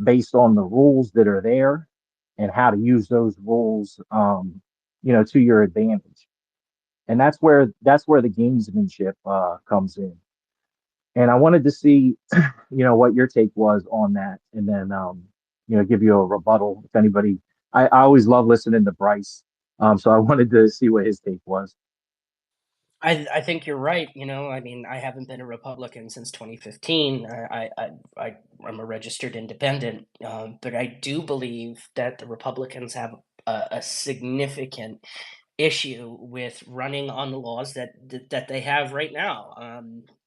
based on the rules that are there and how to use those rules, to your advantage. And that's where the gamesmanship comes in. And I wanted to see, what your take was on that, and then, give you a rebuttal if anybody. I always love listening to Bryce, so I wanted to see what his take was. I think you're right. I mean, I haven't been a Republican since 2015. I'm a registered independent, but I do believe that the Republicans have a significant issue with running on the laws that they have right now.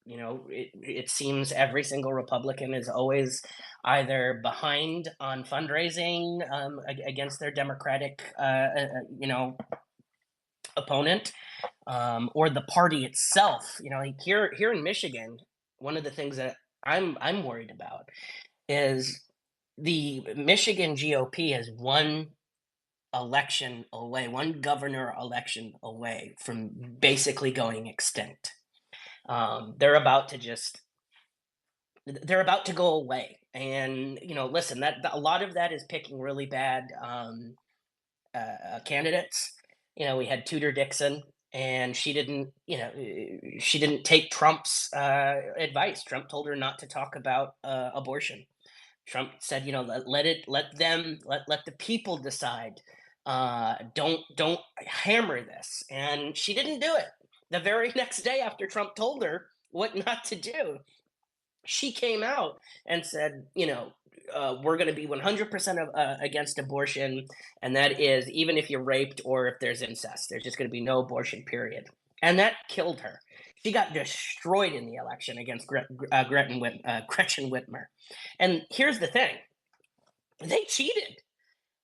It seems every single Republican is always either behind on fundraising against their Democratic, opponent, or the party itself. Like here in Michigan, one of the things that I'm worried about is the Michigan GOP is one election away, one governor election away from basically going extinct. They're about to go away, and listen, that a lot of that is picking really bad candidates. We had Tudor Dixon, and she didn't take Trump's advice. Trump told her not to talk about abortion. Trump said, let the people decide. Don't hammer this, and she didn't do it. The very next day after Trump told her what not to do, she came out and said, we're going to be 100% against abortion, and that is even if you're raped or if there's incest. There's just going to be no abortion, period. And that killed her. She got destroyed in the election against Gretchen Whitmer. And here's the thing: they cheated.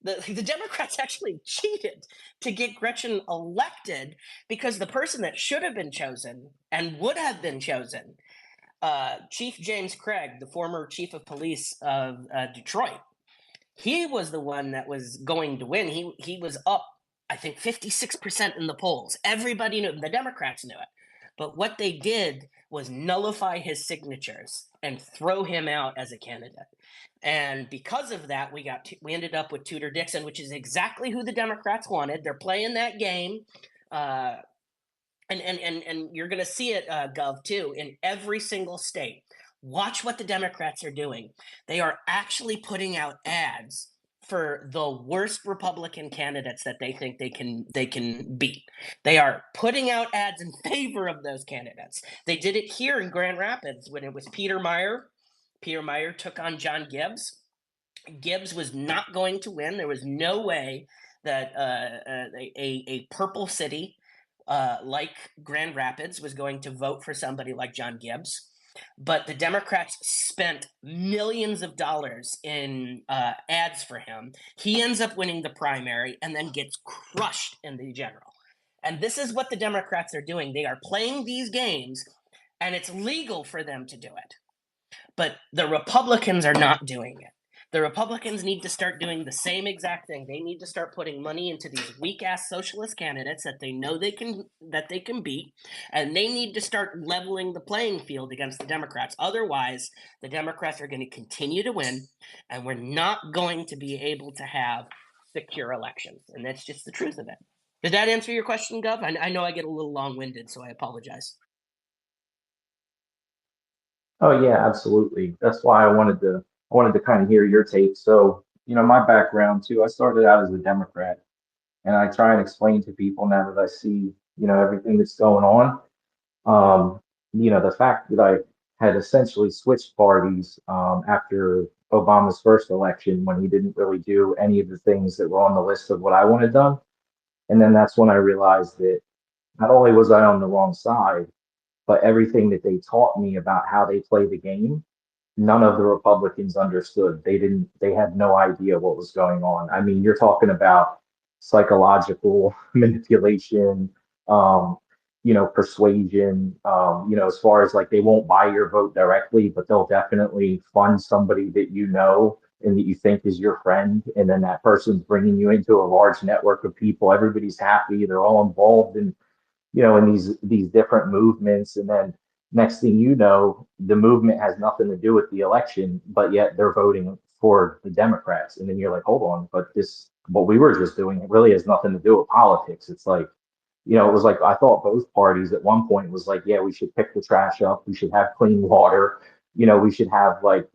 The Democrats actually cheated to get Gretchen elected, because the person that should have been chosen and would have been chosen, Chief James Craig, the former chief of police of Detroit, he was the one that was going to win. He was up, I think, 56% in the polls. Everybody knew, the Democrats knew it. But what they did was nullify his signatures and throw him out as a candidate. And because of that, we ended up with Tudor Dixon, which is exactly who the Democrats wanted. They're playing that game. And you're going to see it, Gov, too, in every single state. Watch what the Democrats are doing. They are actually putting out ads for the worst Republican candidates that they think they can beat. They are putting out ads in favor of those candidates. They did it here in Grand Rapids when it was Peter Meyer. Peter Meyer took on John Gibbs. Gibbs was not going to win. There was no way that a purple city like Grand Rapids was going to vote for somebody like John Gibbs. But the Democrats spent millions of dollars in ads for him. He ends up winning the primary and then gets crushed in the general. And this is what the Democrats are doing. They are playing these games, and it's legal for them to do it. But the Republicans are not doing it. The Republicans need to start doing the same exact thing. They need to start putting money into these weak-ass socialist candidates that they know they can beat, and they need to start leveling the playing field against the Democrats. Otherwise, the Democrats are going to continue to win, and we're not going to be able to have secure elections. And that's just the truth of it. Did that answer your question, Gov? I know I get a little long-winded, so I apologize. Oh yeah, absolutely. That's why I wanted to kind of hear your take. So, my background too, I started out as a Democrat, and I try and explain to people now that I see, everything that's going on. Um, the fact that I had essentially switched parties after Obama's first election when he didn't really do any of the things that were on the list of what I wanted done. And then that's when I realized that not only was I on the wrong side, but everything that they taught me about how they play the game, none of the Republicans understood. They had no idea what was going on. I mean, you're talking about psychological manipulation, um, persuasion, as far as like they won't buy your vote directly, but they'll definitely fund somebody that you know and that you think is your friend. And then that person's bringing you into a large network of people. Everybody's happy. They're all involved in these different movements. And then next thing you know, the movement has nothing to do with the election, but yet they're voting for the Democrats. And then you're like, hold on, but this what we were just doing, it really has nothing to do with politics. It's like, it was like I thought both parties at one point was like, yeah, we should pick the trash up, we should have clean water, we should have like,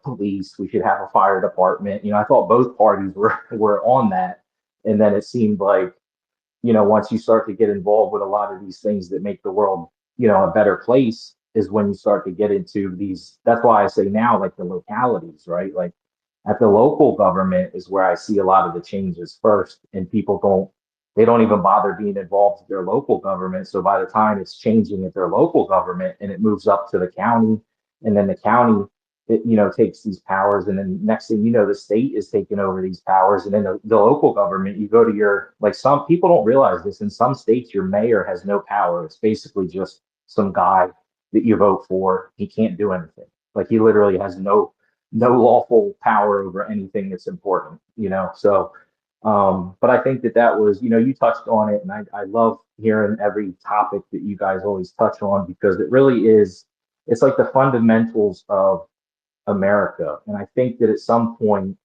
police, we should have a fire department. I thought both parties were on that. And then it seemed like, once you start to get involved with a lot of these things that make the world, a better place is when you start to get into these. That's why I say now, like the localities, right? Like at the local government is where I see a lot of the changes first, and they don't even bother being involved with their local government. So by the time it's changing at their local government and it moves up to the county, and then the county it takes these powers, and then next thing you know the state is taking over these powers, and then the local government, you go to your, like, some people don't realize this, in some states your mayor has no power. It's basically just some guy that you vote for. He can't do anything. Like, he literally has no lawful power over anything that's important. So but I think that was, you touched on it, and I love hearing every topic that you guys always touch on, because it really is, it's like the fundamentals of America. And I think that at some point,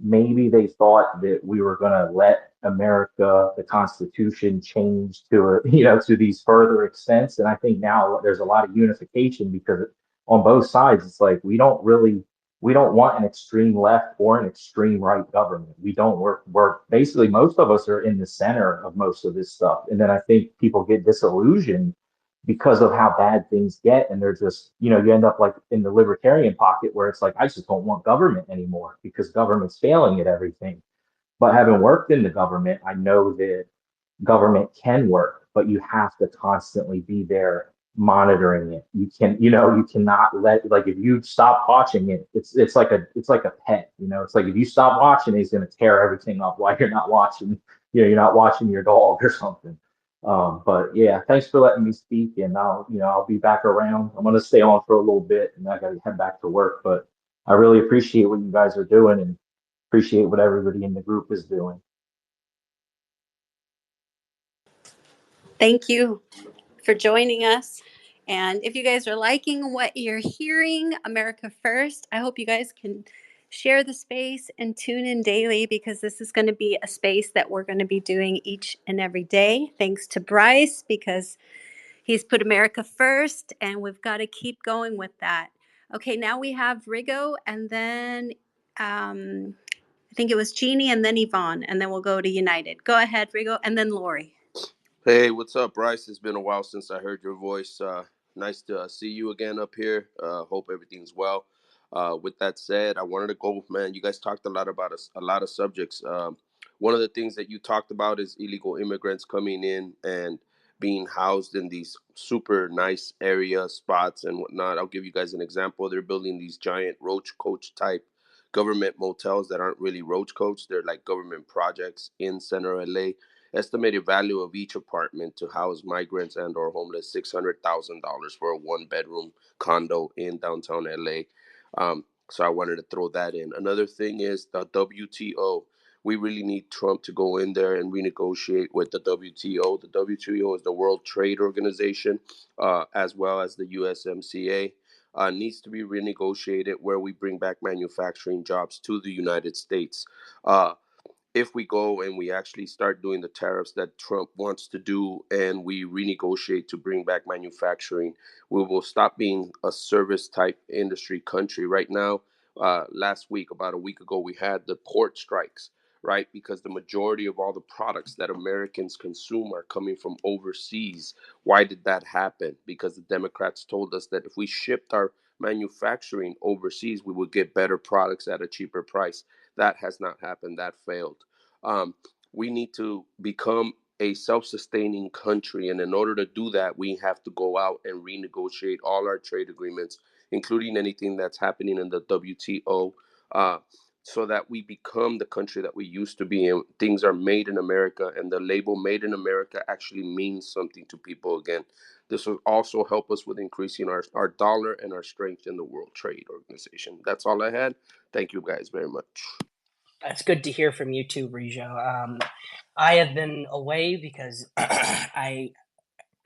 maybe they thought that we were going to let America, the Constitution, change to these further extents. And I think now there's a lot of unification, because on both sides, it's like we don't want an extreme left or an extreme right government. We don't we're basically, most of us are in the center of most of this stuff. And then I think people get disillusioned because of how bad things get. And they're just, you end up like in the libertarian pocket where it's like, I just don't want government anymore because government's failing at everything. But having worked in the government, I know that government can work, but you have to constantly be there monitoring it. You cannot let, like, if you stop watching it, it's like a pet. It's like if you stop watching, he's going to tear everything up while you're not watching. You're not watching your dog or something. But yeah, thanks for letting me speak, and I'll be back around. I'm going to stay on for a little bit, and I got to head back to work. But I really appreciate what you guys are doing, and appreciate what everybody in the group is doing. Thank you for joining us. And if you guys are liking what you're hearing, America First, I hope you guys can share the space and tune in daily, because this is going to be a space that we're going to be doing each and every day. Thanks to Bryce, because he's put America first, and we've got to keep going with that. Okay, now we have Rigo, and then I think it was Jeannie, and then Yvonne, and then we'll go to United. Go ahead, Rigo, and then Lori. Hey, what's up, Bryce? It's been a while since I heard your voice. Nice to see you again up here. Hope everything's well. With that said, I wanted to go, man. You guys talked a lot about a lot of subjects. One of the things that you talked about is illegal immigrants coming in and being housed in these super nice area spots and whatnot. I'll give you guys an example. They're building these giant roach coach type government motels that aren't really roach coach. They're like government projects in center LA. Estimated value of each apartment to house migrants and or homeless, $600,000 for a one-bedroom condo in downtown LA. So I wanted to throw that in. Another thing is the WTO. We really need Trump to go in there and renegotiate with the WTO. The WTO is the World Trade Organization, as well as the USMCA. Needs to be renegotiated where we bring back manufacturing jobs to the United States. If we go and we actually start doing the tariffs that Trump wants to do and we renegotiate to bring back manufacturing, we will stop being a service type industry country. Right now, last week, about a week ago, we had the port strikes, right? Because the majority of all the products that Americans consume are coming from overseas. Why did that happen? Because the Democrats told us that if we shipped our manufacturing overseas, we would get better products at a cheaper price. That has not happened. That failed. Um, we need to become a self-sustaining country, and in order to do that, we have to go out and renegotiate all our trade agreements, including anything that's happening in the WTO, so that we become the country that we used to be. And things are made in America, and the label "Made in America" actually means something to people again. This will also help us with increasing our dollar and our strength in the World Trade Organization. That's all I had. Thank you guys very much. That's good to hear from you too, Rijo. I have been away because I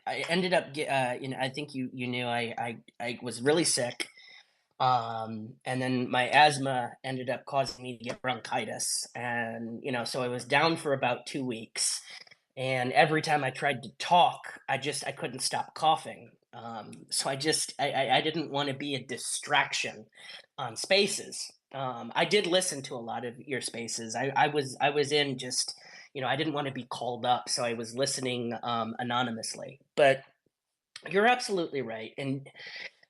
ended up I think you knew I was really sick, and then my asthma ended up causing me to get bronchitis, and so I was down for about 2 weeks, and every time I tried to talk, I couldn't stop coughing. So I didn't want to be a distraction on Spaces. I did listen to a lot of your Spaces. I was in just I didn't want to be called up, so I was listening anonymously. But you're absolutely right, and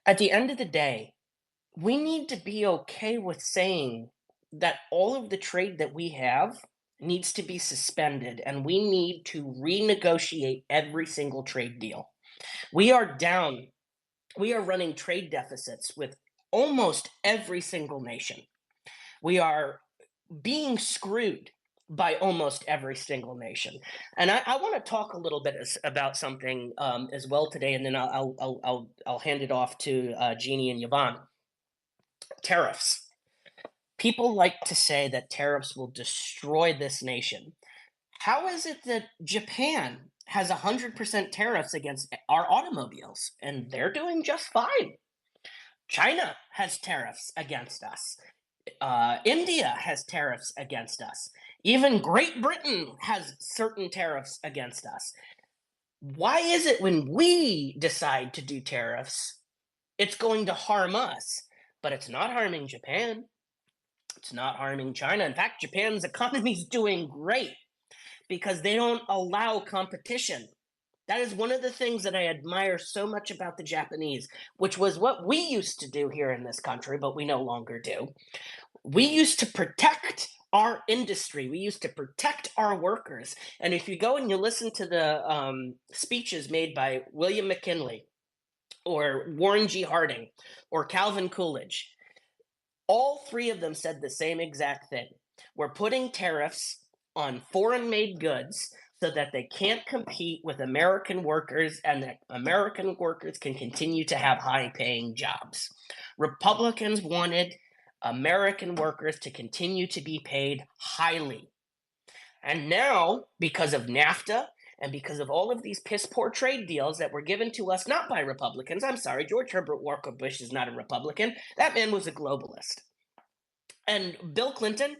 at the end of the day, we need to be okay with saying that all of the trade that we have needs to be suspended, and we need to renegotiate every single trade deal. We are down, we are running trade deficits with almost every single nation. We are being screwed by almost every single nation. And I want to talk a little bit about something as well today, and then I'll hand it off to Jeannie and Yvonne. Tariffs. People like to say that tariffs will destroy this nation. How is it that Japan has 100% tariffs against our automobiles and they're doing just fine? China has tariffs against us. India has tariffs against us. Even Great Britain has certain tariffs against us. Why is it when we decide to do tariffs, it's going to harm us, but it's not harming Japan? It's not harming China. In fact, Japan's economy is doing great because they don't allow competition. That is one of the things that I admire so much about the Japanese, which was what we used to do here in this country, but we no longer do. We used to protect our industry. We used to protect our workers. And if you go and you listen to the speeches made by William McKinley or Warren G. Harding or Calvin Coolidge, all three of them said the same exact thing. We're putting tariffs on foreign made goods so that they can't compete with American workers and that American workers can continue to have high paying jobs. Republicans wanted American workers to continue to be paid highly. And now, because of NAFTA and because of all of these piss poor trade deals that were given to us not by Republicans, I'm sorry, George Herbert Walker Bush is not a Republican. That man was a globalist. And Bill Clinton,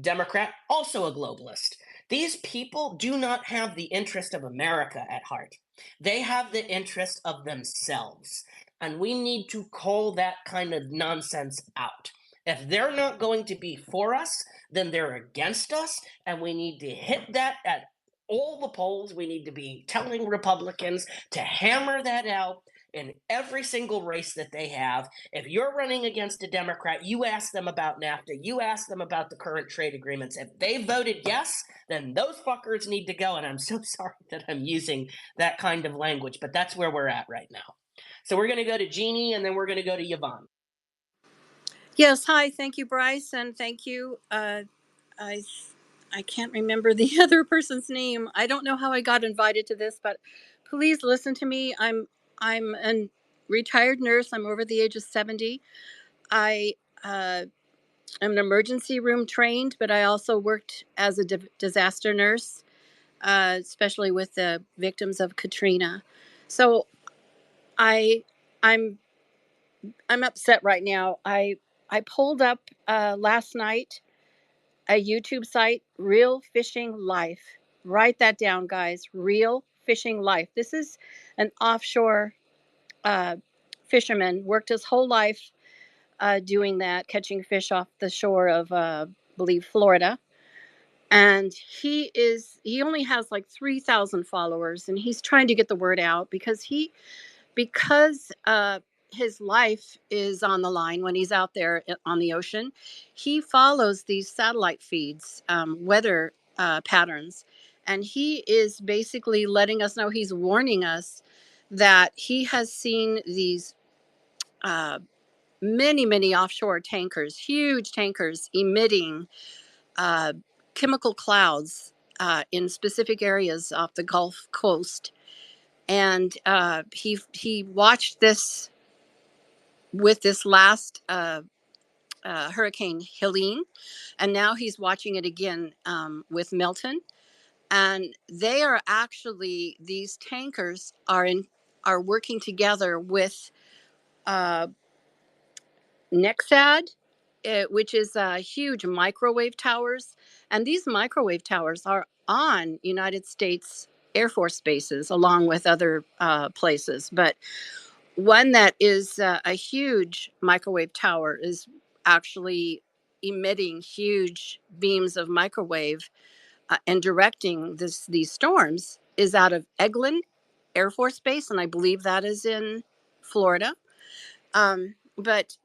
Democrat, also a globalist. These people do not have the interest of America at heart. They have the interest of themselves. And we need to call that kind of nonsense out. If they're not going to be for us, then they're against us. And we need to hit that at all the polls. We need to be telling Republicans to hammer that out in every single race that they have. If you're running against a Democrat, you ask them about NAFTA, you ask them about the current trade agreements. If they voted yes, then those fuckers need to go. And I'm so sorry that I'm using that kind of language, but that's where we're at right now. So we're going to go to Jeannie and then we're going to go to Yvonne. Yes, hi. Thank you, Bryce, and thank you. I I can't remember the other person's name. I don't know how I got invited to this, but please listen to me. I'm a retired nurse. I'm over the age of 70. I am an emergency room trained, but I also worked as a disaster nurse, especially with the victims of Katrina. So I I'm I'm upset right now. I pulled up last night a YouTube site, Real Fishing Life. Write that down, guys. Real Fishing Life. This is an offshore uh, fisherman, worked his whole life doing that, catching fish off the shore of, I believe, Florida. And he only has like 3,000 followers, and he's trying to get the word out because his life is on the line when he's out there on the ocean. He follows these satellite feeds, weather patterns, and he is basically letting us know, he's warning us that he has seen these uh, many offshore tankers, huge tankers, emitting uh, chemical clouds in specific areas off the Gulf Coast. And he watched this with this last Hurricane Helene, and now he's watching it again with Milton. And they are actually, these tankers are working together with uh, Nexad, which is huge microwave towers, and these microwave towers are on United States Air Force bases along with other places, but one that is a huge microwave tower is actually emitting huge beams of microwave and directing these storms is out of Eglin Air Force Base, and I believe that is in Florida. But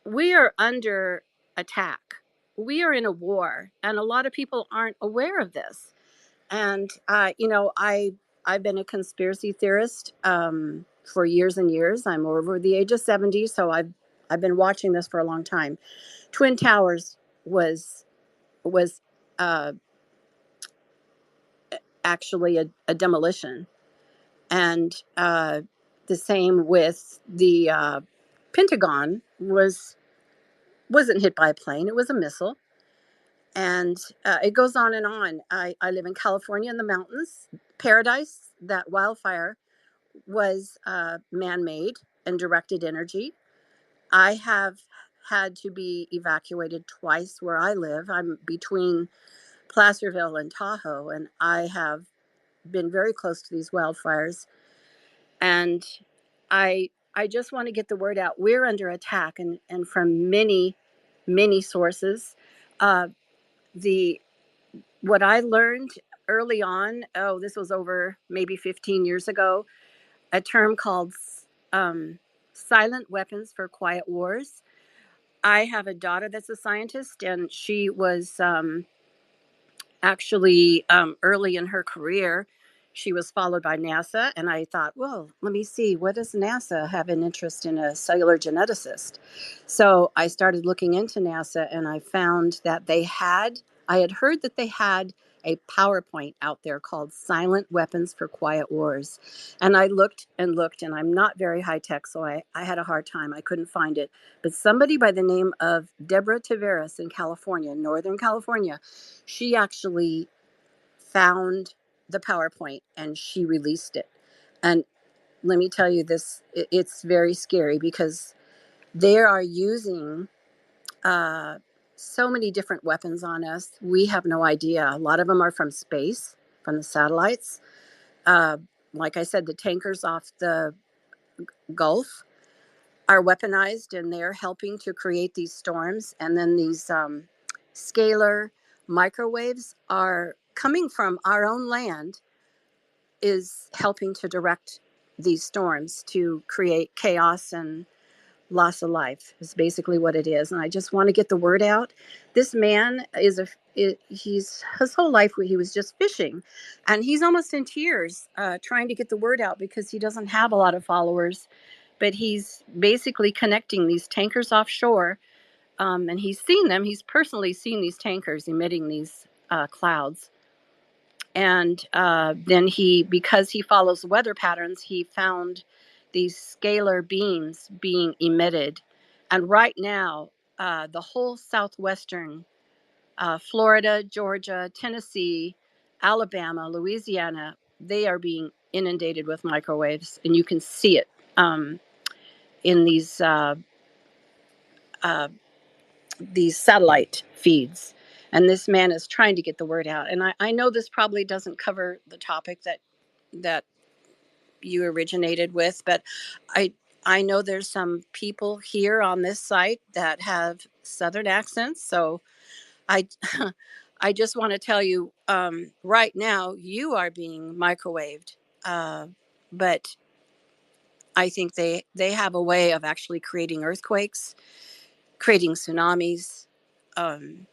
we are under attack. We are in a war, and a lot of people aren't aware of this. And I've been a conspiracy theorist for years and years. I'm over the age of 70, so I've been watching this for a long time. Twin Towers was uh, actually a demolition, and the same with the Pentagon wasn't hit by a plane. It was a missile. And it goes on and on. I live in California in the mountains, Paradise. That wildfire was man-made and directed energy. I have had to be evacuated twice where I live. I'm between Placerville and Tahoe, and I have been very close to these wildfires. And I just want to get the word out. We're under attack, and from many sources. Uh, the What I learned early on, oh, this was over maybe 15 years ago, a term called um, silent weapons for quiet wars. I have a daughter that's a scientist, and she was actually early in her career. She was followed by NASA, and I thought, well, let me see, what does NASA have an interest in a cellular geneticist? So I started looking into NASA, and I found that I had heard that they had a PowerPoint out there called Silent Weapons for Quiet Wars. And I looked and looked, and I'm not very high tech, so I had a hard time. I couldn't find it. But somebody by the name of Deborah Taveras in California, Northern California, she actually found the PowerPoint and she released it. And let me tell you this, it's very scary because they are using uh, so many different weapons on us. We have no idea. A lot of them are from space, from the satellites. Uh, like I said, the tankers off the Gulf are weaponized and they're helping to create these storms. And then these scalar microwaves are coming from our own land, is helping to direct these storms to create chaos and loss of life is basically what it is. And I just want to get the word out. This man he's his whole life he was just fishing, and he's almost in tears trying to get the word out because he doesn't have a lot of followers, but he's basically connecting these tankers offshore. And he's seen them. He's personally seen these tankers emitting these clouds. And then because he follows weather patterns, he found these scalar beams being emitted. And right now, the whole southwestern Florida, Georgia, Tennessee, Alabama, Louisiana, they are being inundated with microwaves. And you can see it in uh, these satellite feeds. And this man is trying to get the word out. And I know this probably doesn't cover the topic that you originated with, but I know there's some people here on this site that have Southern accents. So I I just want to tell you, right now you are being microwaved, but I think they have a way of actually creating earthquakes, creating tsunamis. Um,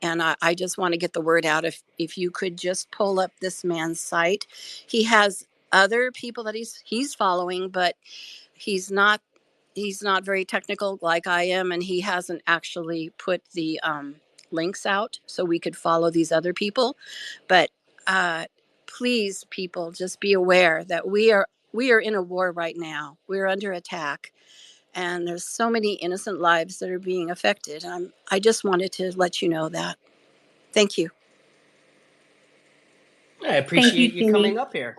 and I just want to get the word out. If you could just pull up this man's site, he has other people that he's following, but he's not very technical like I am, and he hasn't actually put the links out so we could follow these other people. But uh, please, people, just be aware that we are in a war right now. We're under attack, and there's so many innocent lives that are being affected. I just wanted to let you know that. Thank you. I Thank you, appreciate you Jeannie. coming up here.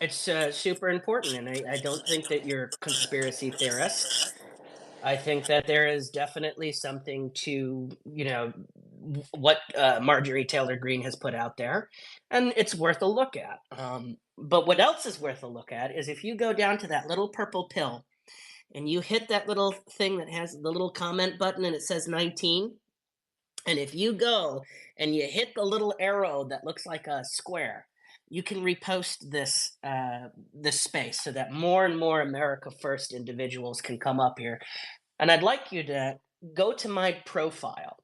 It's super important, and I don't think that you're a conspiracy theorist. I think that there is definitely something to, what Marjorie Taylor Greene has put out there, and it's worth a look at. But what else is worth a look at is if you go down to that little purple pill and you hit that little thing that has the little comment button and it says 19. And if you go and you hit the little arrow that looks like a square, you can repost this space so that more and more America First individuals can come up here. And I'd like you to go to my profile.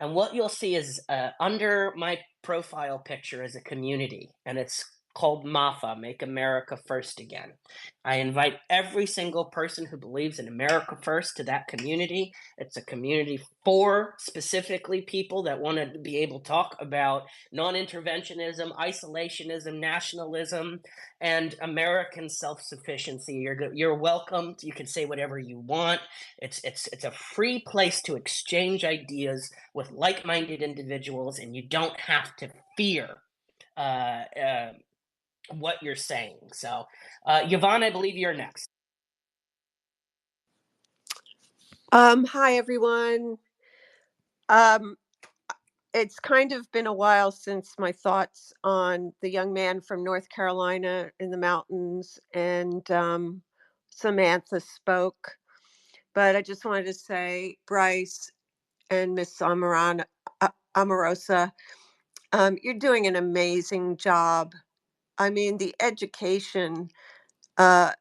And what you'll see is under my profile picture is a community, and it's called MAFA, Make America First Again. I invite every single person who believes in America First to that community. It's a community for specifically people that want to be able to talk about non-interventionism, isolationism, nationalism, and American self-sufficiency. You're welcome. You can say whatever you want. It's a free place to exchange ideas with like-minded individuals, and you don't have to fear uh, uh, what you're saying. So, Yvonne, I believe you're next. Hi, everyone. Um, it's kind of been a while since my thoughts on the young man from North Carolina in the mountains and Samantha spoke. But I just wanted to say, Bryce and Miss Amorosa, You're doing an amazing job. I mean, the education uh,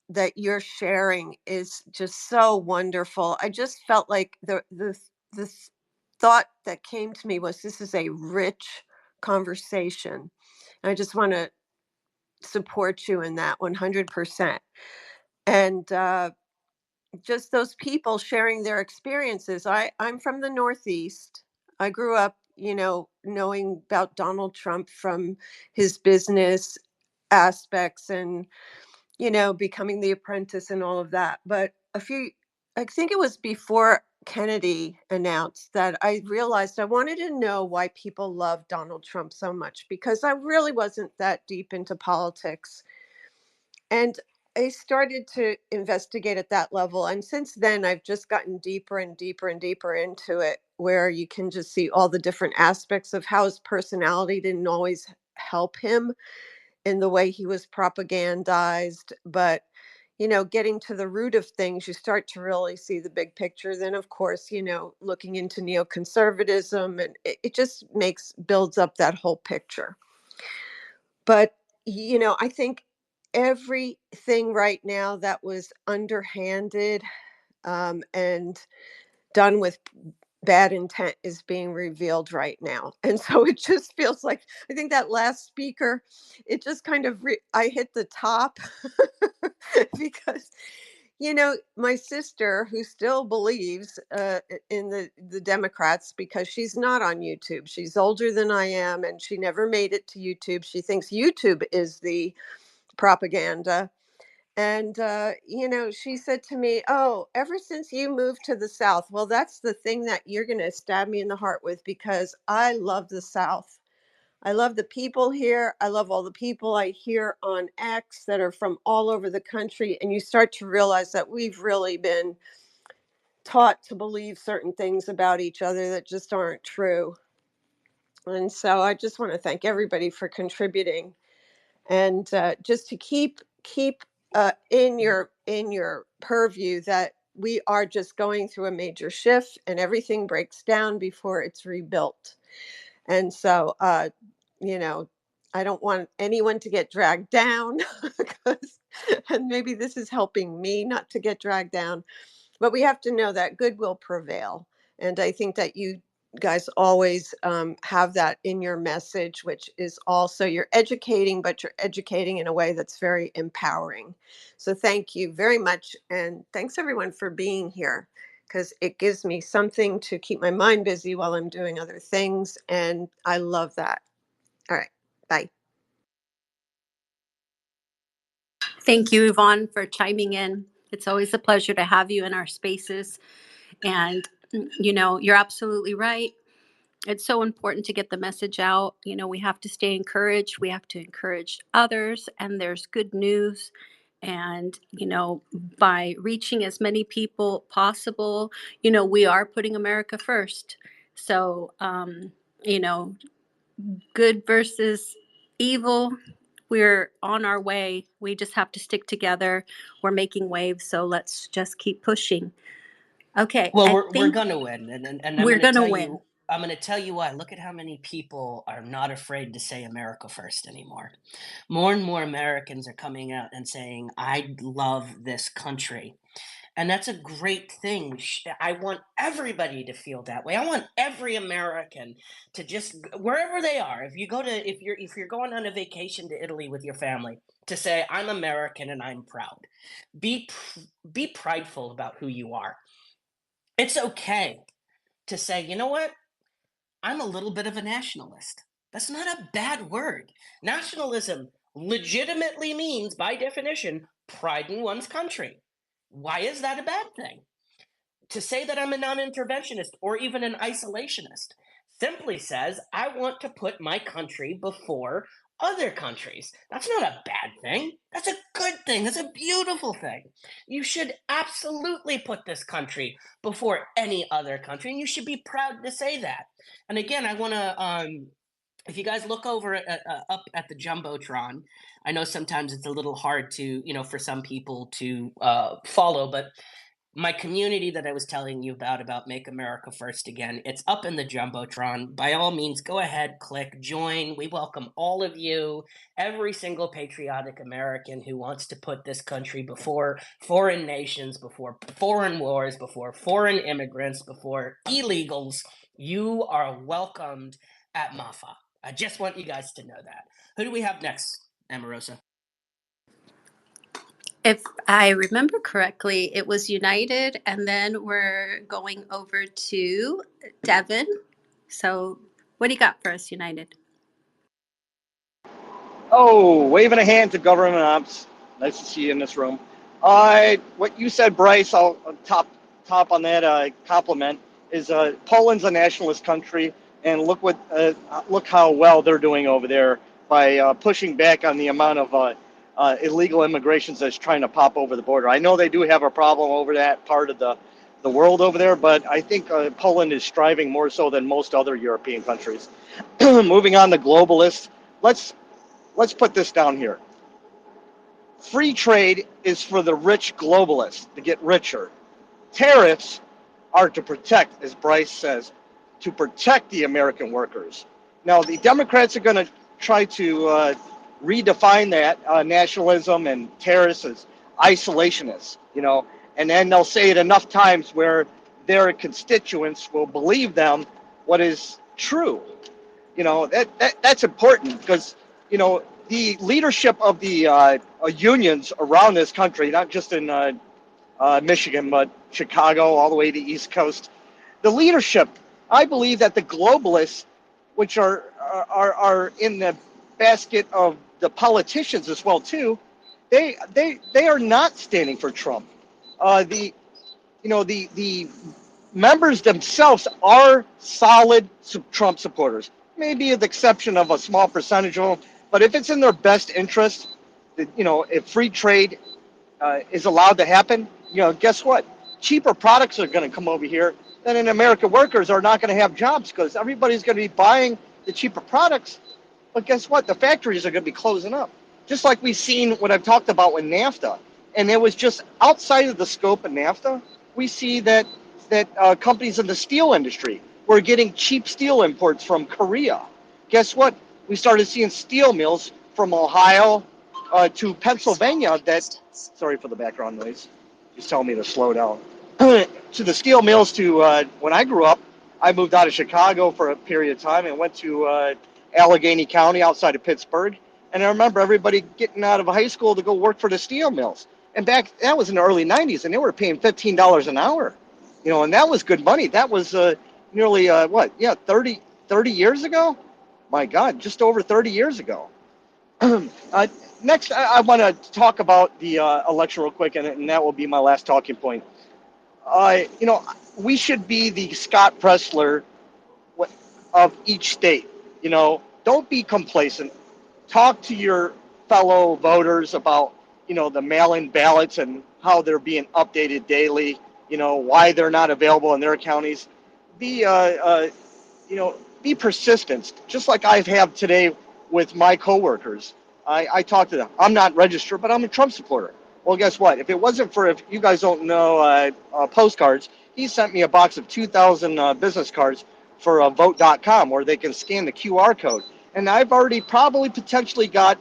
that you're sharing is just so wonderful. I just felt like the thought that came to me was this is a rich conversation. I just want to support you in that 100%. And just those people sharing their experiences. I'm from the Northeast. I grew up, knowing about Donald Trump from his business aspects and, becoming the apprentice and all of that. But I think it was before Kennedy announced that I realized I wanted to know why people love Donald Trump so much because I really wasn't that deep into politics. And I started to investigate at that level. And since then, I've just gotten deeper and deeper and deeper into it, where you can just see all the different aspects of how his personality didn't always help him in the way he was propagandized. But, getting to the root of things, you start to really see the big picture. Then, of course, looking into neoconservatism, and it just builds up that whole picture. But, I think everything right now that was underhanded and done with bad intent is being revealed right now. And so it just feels like, I think that last speaker, it just kind of, I hit the top because, my sister, who still believes in the Democrats, because she's not on YouTube. She's older than I am, and she never made it to YouTube. She thinks YouTube is the propaganda. And, she said to me, "Oh, ever since you moved to the South, well, that's the thing that you're going to stab me in the heart with because I love the South. I love the people here. I love all the people I hear on X that are from all over the country." And you start to realize that we've really been taught to believe certain things about each other that just aren't true. And so I just want to thank everybody for contributing, and just to keep in your purview that we are just going through a major shift and everything breaks down before it's rebuilt. And so you know I don't want anyone to get dragged down because, and maybe this is helping me not to get dragged down, but we have to know that good will prevail. And I think that you guys always have that in your message, which is also you're educating, but you're educating in a way that's very empowering. So thank you very much. And thanks everyone for being here, because it gives me something to keep my mind busy while I'm doing other things. And I love that. All right. Bye. Thank you, Yvonne, for chiming in. It's always a pleasure to have you in our spaces. And, you're absolutely right. It's so important to get the message out. We have to stay encouraged. We have to encourage others. And there's good news. And, by reaching as many people possible, we are putting America first. So, you know, good versus evil, we're on our way. We just have to stick together. We're making waves, so let's just keep pushing. Okay, Well, I we're think gonna win, and we're gonna win. I'm gonna tell you why. Look at how many people are not afraid to say America first anymore. More and more Americans are coming out and saying, "I love this country." And that's a great thing. I want everybody to feel that way. I want every American to just, wherever they are, if you're going on a vacation to Italy with your family, to say, "I'm American and I'm proud." Be be prideful about who you are. It's okay to say, "You know what? I'm a little bit of a nationalist." That's not a bad word. Nationalism legitimately means, by definition, pride in one's country. Why is that a bad thing? To say that I'm a non interventionist or even an isolationist simply says I want to put my country before other countries. That's not a bad thing. That's a good thing. That's a beautiful thing. You should absolutely put this country before any other country, and you should be proud to say that. And again, I want to, if you guys look over up at the jumbotron, I know sometimes it's a little hard to, for some people to follow, but my community that I was telling you about Make America First Again, it's up in the Jumbotron. By all means, go ahead, click, join. We welcome all of you, every single patriotic American who wants to put this country before foreign nations, before foreign wars, before foreign immigrants, before illegals. You are welcomed at MAFA. I just want you guys to know that. Who do we have next, Amarosa? If I remember correctly, it was United, and then we're going over to Devin. So, what do you got for us, United? Oh, waving a hand to government ops. Nice to see you in this room. What you said, Bryce, I'll top on that compliment, is Poland's a nationalist country, and look how well they're doing over there by pushing back on the amount of illegal immigrations that's trying to pop over the border. I know they do have a problem over that part of the world over there, but I think Poland is striving more so than most other European countries. Moving on to globalists, let's put this down here. Free trade is for the rich globalists to get richer. Tariffs are to protect, as Bryce says, to protect the American workers. Now, the Democrats are going to try to redefine that nationalism and tariffs as isolationists, and then they'll say it enough times where their constituents will believe them what is true. That's important because, the leadership of the unions around this country, not just in Michigan, but Chicago, all the way to the East Coast. The leadership, I believe that the globalists, which are in the basket of the politicians as well too, they are not standing for Trump. The members themselves are solid Trump supporters, maybe with the exception of a small percentage of them. But if it's in their best interest, if free trade is allowed to happen, guess what? Cheaper products are going to come over here. Then in American workers are not going to have jobs because everybody's going to be buying the cheaper products. But guess what? The factories are going to be closing up. Just like we've seen what I've talked about with NAFTA. And it was just outside of the scope of NAFTA. We see that companies in the steel industry were getting cheap steel imports from Korea. Guess what? We started seeing steel mills from Ohio to Pennsylvania sorry for the background noise, he's telling me to slow down, to the steel mills when I grew up, I moved out of Chicago for a period of time and went to Allegheny County outside of Pittsburgh. And I remember everybody getting out of high school to go work for the steel mills. And that was in the early 90s, and they were paying $15 an hour. And that was good money. That was nearly, 30 years ago? My God, just over 30 years ago. Next, I want to talk about the election real quick, and that will be my last talking point. We should be the Scott Presler of each state. Don't be complacent. Talk to your fellow voters about, the mail-in ballots and how they're being updated daily, why they're not available in their counties. Be persistent, just like I have today with my coworkers. I talk to them. I'm not registered, but I'm a Trump supporter. Well, guess what? If you guys don't know postcards, he sent me a box of 2,000 business cards for vote.com where they can scan the QR code. And I've already probably potentially got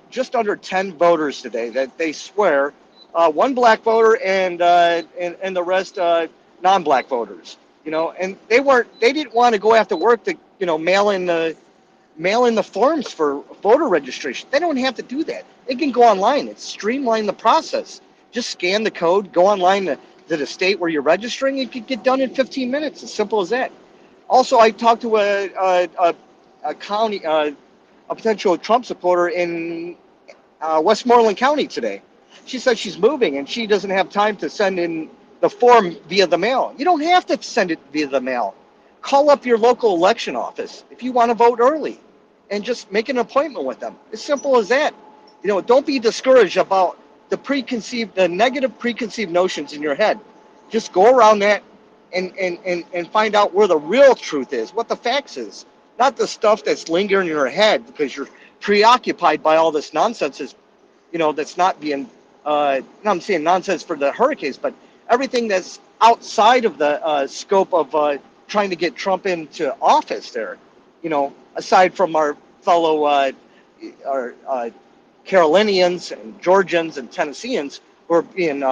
just under 10 voters today that they swear, one black voter and the rest non-black voters. And they didn't want to go after work to mail in the forms for voter registration. They don't have to do that. They can go online. It's streamlined the process. Just scan the code, go online to the state where you're registering. It could get done in 15 minutes. As simple as that. Also, I talked to a potential Trump supporter in Westmoreland County today. She said she's moving and she doesn't have time to send in the form via the mail. You don't have to send it via the mail. Call up your local election office if you want to vote early and just make an appointment with them. As simple as that. Don't be discouraged about the negative preconceived notions in your head. Just go around that and find out where the real truth is, what the facts is. Not the stuff that's lingering in your head because you're preoccupied by all this nonsense that's not being, I'm saying nonsense for the hurricanes, but everything that's outside of the scope of trying to get Trump into office there. Aside from our fellow our Carolinians and Georgians and Tennesseans who are being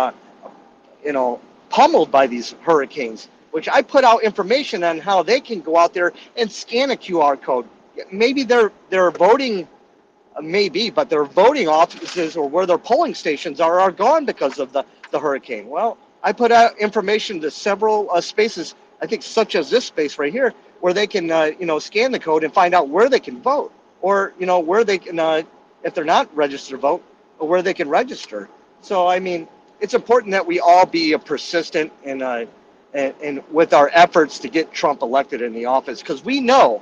pummeled by these hurricanes, which I put out information on how they can go out there and scan a QR code. Maybe their voting, maybe, but their voting offices or where their polling stations are gone because of the hurricane. Well, I put out information to several spaces, I think such as this space right here, where they can scan the code and find out where they can vote, or where they can, if they're not registered to vote, or where they can register. So I mean, it's important that we all be persistent and with our efforts to get Trump elected in the office, because we know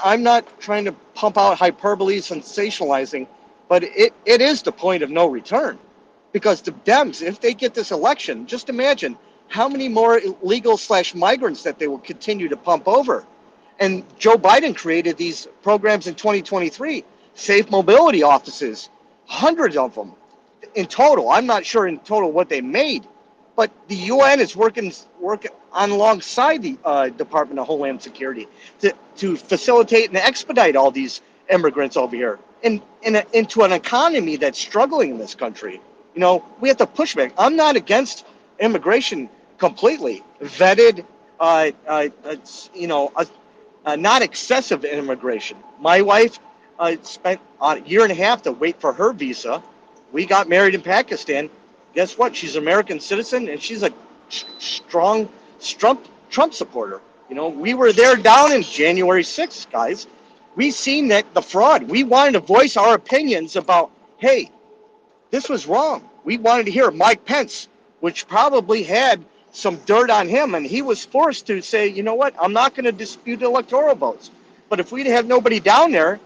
I'm not trying to pump out hyperbole, sensationalizing, but it is the point of no return. Because the Dems, if they get this election, just imagine how many more illegal / migrants that they will continue to pump over. And Joe Biden created these programs in 2023, safe mobility offices, hundreds of them in total. I'm not sure in total what they made, but the UN is working on alongside the Department of Homeland Security to facilitate and expedite all these immigrants over here into an economy that's struggling in this country. We have to push back. I'm not against immigration completely. Vetted, not excessive immigration. My wife spent a year and a half to wait for her visa. We got married in Pakistan. Guess what? She's an American citizen, and she's a strong Trump supporter. We were there down in January 6th, guys. We seen that the fraud. We wanted to voice our opinions about, hey, this was wrong. We wanted to hear Mike Pence, which probably had some dirt on him, and he was forced to say, you know what, I'm not going to dispute electoral votes. But if we'd have nobody down there,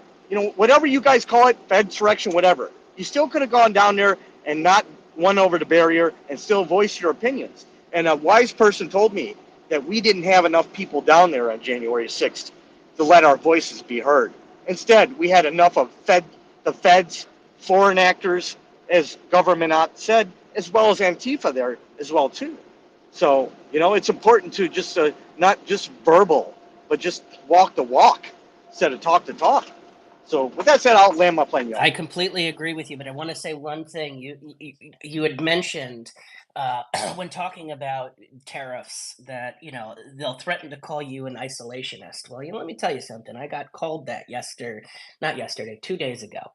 whatever you guys call it, Fedsurrection, whatever, you still could have gone down there and not won over the barrier and still voice your opinions. And a wise person told me that we didn't have enough people down there on January 6th to let our voices be heard. Instead, we had enough of the feds, foreign actors, as government said, as well as Antifa there as well too. So it's important to just not just verbal, but just walk the walk instead of talk the talk. So with that said, I'll land my plane, y'all. I completely agree with you, but I want to say one thing. You had mentioned when talking about tariffs that they'll threaten to call you an isolationist. Well, let me tell you something. I got called that not yesterday, 2 days ago,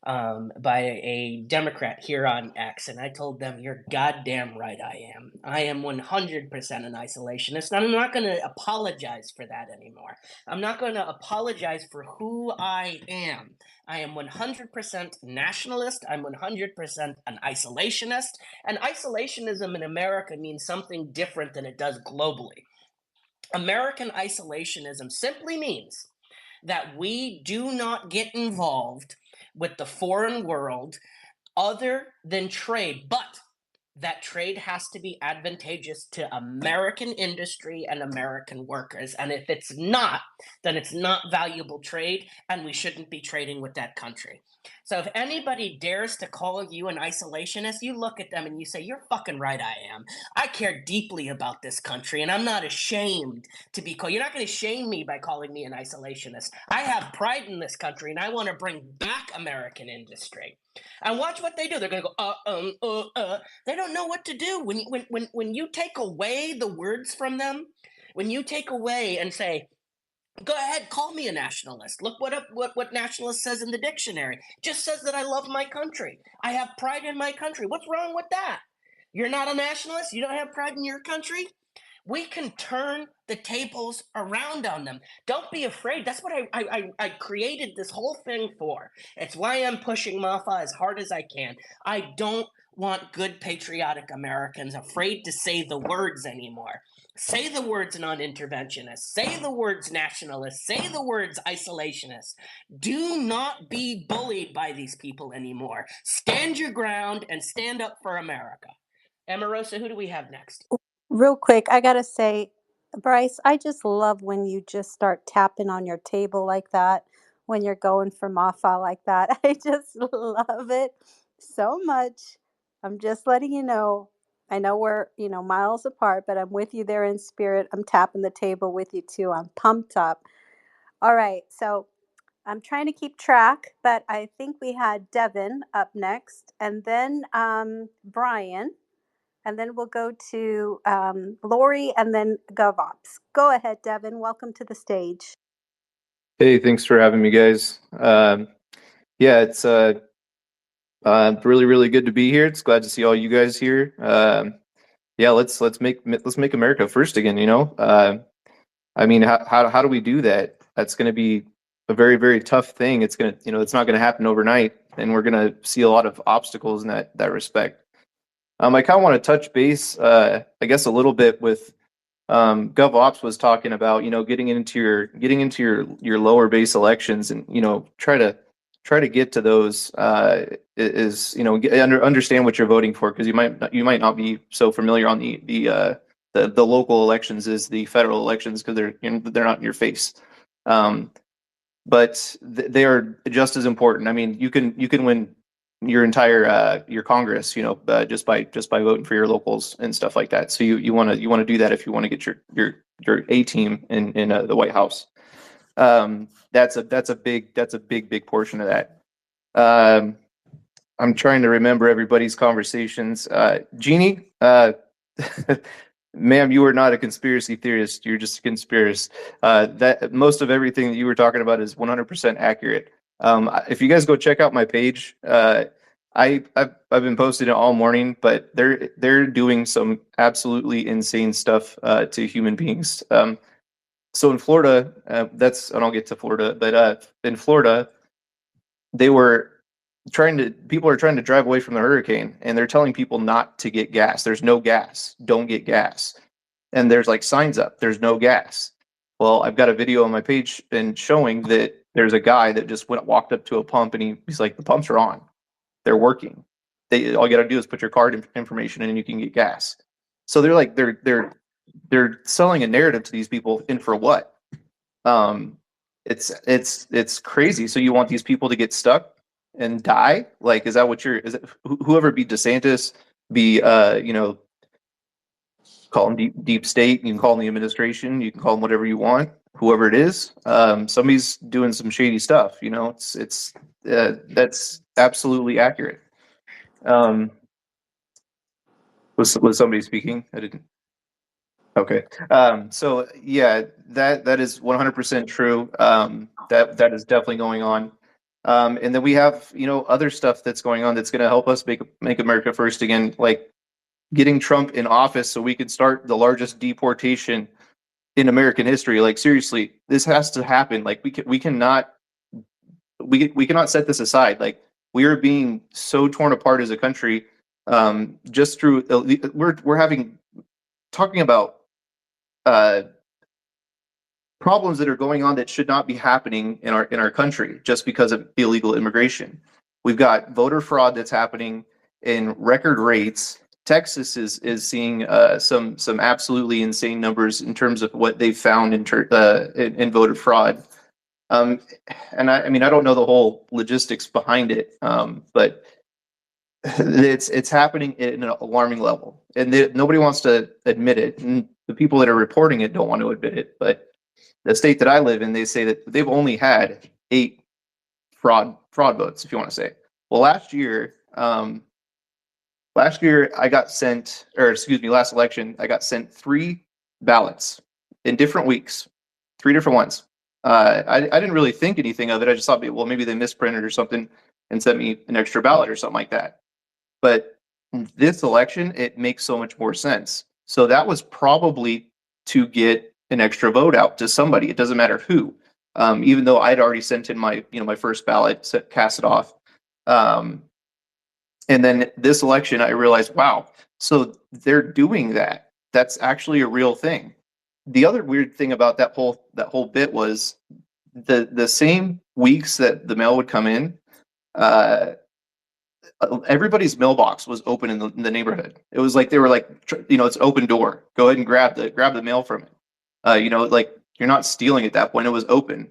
by a Democrat here on X, and I told them, "You're goddamn right I am. I am 100% an isolationist, and I'm not going to apologize for that anymore. I'm not going to apologize for who I am. I am 100% nationalist. I'm 100% an isolationist, and isolationism in America means something different than it does globally. American isolationism simply means that we do not get involved with the foreign world other than trade, but that trade has to be advantageous to American industry and American workers. And if it's not, then it's not valuable trade, and we shouldn't be trading with that country. So if anybody dares to call you an isolationist, you look at them and you say, "You're fucking right I am. I care deeply about this country, and I'm not ashamed to be called." You're not going to shame me by calling me an isolationist. I have pride in this country, and I want to bring back American industry. And watch what they do. They're going to go, They don't know what to do. When you take away the words from them, when you take away and say, "Go ahead, call me a nationalist. Look what nationalist says in the dictionary. It just says that I love my country. I have pride in my country." What's wrong with that? You're not a nationalist? You don't have pride in your country? We can turn the tables around on them. Don't be afraid. That's what I created this whole thing for. It's why I'm pushing MAFA as hard as I can. I don't want good patriotic Americans afraid to say the words anymore. Say the words non-interventionist. Say the words nationalist. Say the words isolationist. Do not be bullied by these people anymore. Stand your ground and stand up for America. Amarosa, who do we have next? Real quick, I gotta say, Bryce, I just love when you just start tapping on your table like that, when you're going for MAFA like that. I just love it so much. I'm just letting you know. I know we're, miles apart, but I'm with you there in spirit. I'm tapping the table with you too. I'm pumped up. All right. So I'm trying to keep track, but I think we had Devin up next, and then Brian, and then we'll go to Lori, and then GovOps. Go ahead, Devin. Welcome to the stage. Hey, thanks for having me, guys. Yeah, it's really really good to be here. It's glad to see all you guys here. Yeah, let's make America first again. I mean, how do we do that? That's going to be a very very tough thing. It's not going to happen overnight, and we're going to see a lot of obstacles in that respect. I kind of want to touch base, I guess, a little bit with GovOps was talking about, getting into your lower base elections, and try to get to those, understand what you're voting for, because you might not be so familiar on the local elections as the federal elections, because they're not in your face. But they are just as important. I mean, you can win your entire your Congress, just by voting for your locals and stuff like that. So you want to do that if you want to get your A team in the White House. That's a big portion of that. I'm trying to remember everybody's conversations. Jeannie, ma'am, you are not a conspiracy theorist. You're just a conspiracist. That most of everything that you were talking about is 100% accurate. If you guys go check out my page, I've been posting it all morning, but they're doing some absolutely insane stuff to human beings. So in Florida, and I'll get to Florida, but in Florida, people are trying to drive away from the hurricane, and they're telling people not to get gas. There's no gas. Don't get gas. And there's like signs up, there's no gas. Well, I've got a video on my page and showing that there's a guy that just walked up to a pump, and he's like, the pumps are on. They're working. All you got to do is put your card information in and you can get gas. So they're selling a narrative to these people, and for what? It's crazy. So you want these people to get stuck and die? Like, is that what is it whoever be DeSantis, be call them deep state, you can call them the administration, you can call them whatever you want, whoever it is, somebody's doing some shady stuff. It's that's absolutely accurate. Was somebody speaking? I didn't. Okay. So yeah, that is 100% true. That is definitely going on. And then we have, other stuff that's going on that's going to help us make America first again, like getting Trump in office so we can start the largest deportation in American history. Like, seriously, this has to happen. Like, we cannot set this aside. Like, we are being so torn apart as a country, just through we're having talking about problems that are going on that should not be happening in our country just because of illegal immigration. We've got voter fraud that's happening in record rates. Texas is seeing some absolutely insane numbers in terms of what they've found in voter fraud. And I mean, I don't know the whole logistics behind it, but it's happening at an alarming level, and nobody wants to admit it. And the people that are reporting it don't want to admit it. But the state that I live in, they say that they've only had 8 fraud votes, if you want to say. Well, last year I got sent, or excuse me, last election, I got sent 3 ballots in different weeks, 3 different ones. I didn't really think anything of it. I just thought, well, maybe they misprinted or something and sent me an extra ballot or something like that. But this election, it makes so much more sense. So that was probably to get an extra vote out to somebody. It doesn't matter who. Even though I'd already sent in my first ballot, cast it off. And then this election, I realized, wow, so they're doing that. That's actually a real thing. The other weird thing about that whole bit was the same weeks that the mail would come in, everybody's mailbox was open in the neighborhood. It was like they were like, it's open door. Go ahead and grab the mail from it. Like, you're not stealing at that point. It was open.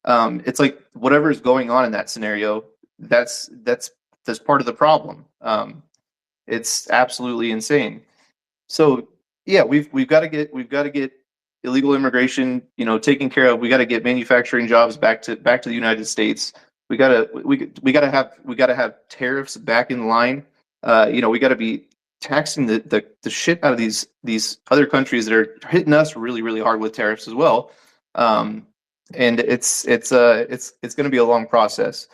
It's like whatever is going on in that scenario, that's part of the problem. It's absolutely insane. So yeah, we've got to get illegal immigration, taken care of. We got to get manufacturing jobs back to the United States. We got to have tariffs back in line. We got to be taxing the shit out of these other countries that are hitting us really really hard with tariffs as well. And it's going to be a long process.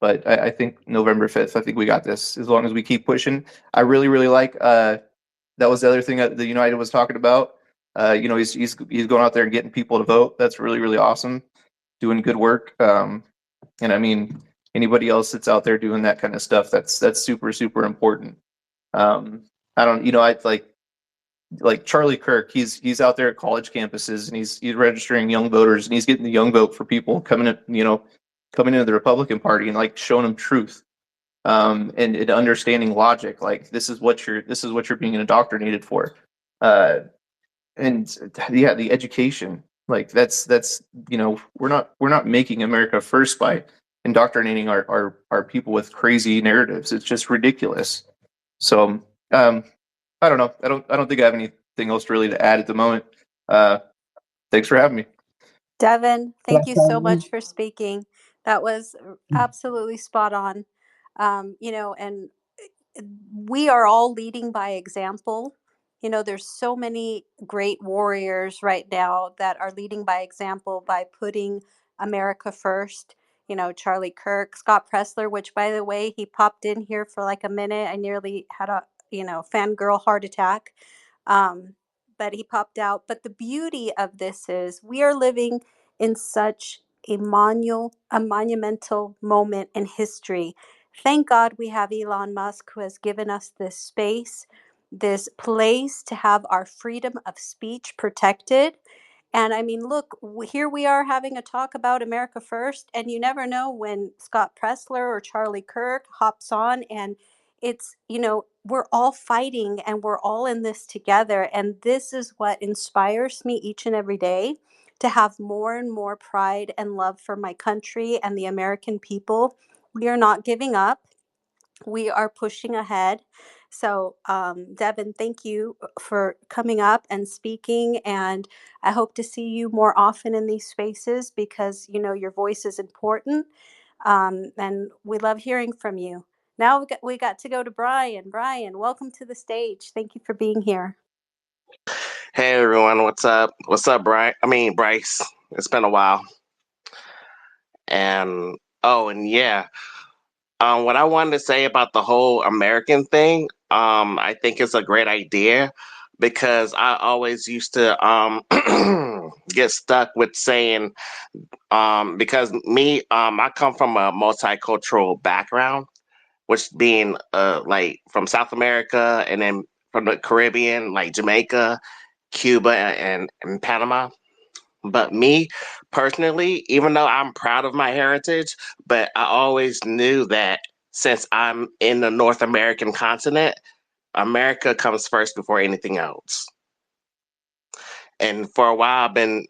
But I think November 5th, I think we got this as long as we keep pushing. I really, really like that was the other thing that the United was talking about. He's going out there and getting people to vote. That's really, really awesome. Doing good work. And I mean, anybody else that's out there doing that kind of stuff, that's super, super important. I don't, I like Charlie Kirk. He's out there at college campuses and he's registering young voters and he's getting the young vote for people coming into the Republican Party and like showing them truth, and understanding logic. Like this is what you're being indoctrinated for, and yeah, the education. Like that's we're not making America first by indoctrinating our people with crazy narratives. It's just ridiculous. So I don't know. I don't think I have anything else really to add at the moment. Thanks for having me. Devin, thank you so much for speaking. That was absolutely spot on. And we are all leading by example. There's so many great warriors right now that are leading by example by putting America first. Charlie Kirk, Scott Pressler, which by the way, he popped in here for like a minute. I nearly had a, fangirl heart attack. But he popped out. But the beauty of this is we are living in such a monumental moment in history. Thank God we have Elon Musk who has given us this space, this place to have our freedom of speech protected. And I mean, look, here we are having a talk about America First, and you never know when Scott Pressler or Charlie Kirk hops on, and it's, we're all fighting and we're all in this together. And this is what inspires me each and every day to have more and more pride and love for my country and the American people. We are not giving up. We are pushing ahead. So, Devin, thank you for coming up and speaking. And I hope to see you more often in these spaces because, your voice is important. And we love hearing from you. Now we got to go to Brian. Brian, welcome to the stage. Thank you for being here. Hey everyone, what's up? What's up, Brian? I mean, Bryce. It's been a while. And yeah, what I wanted to say about the whole American thing, I think it's a great idea because I always used to get stuck with saying, because me, I come from a multicultural background, which being like from South America and then from the Caribbean, like Jamaica, Cuba, and Panama. But me personally, even though I'm proud of my heritage, but I always knew that since I'm in the North American continent, America comes first before anything else. And for a while, I've been,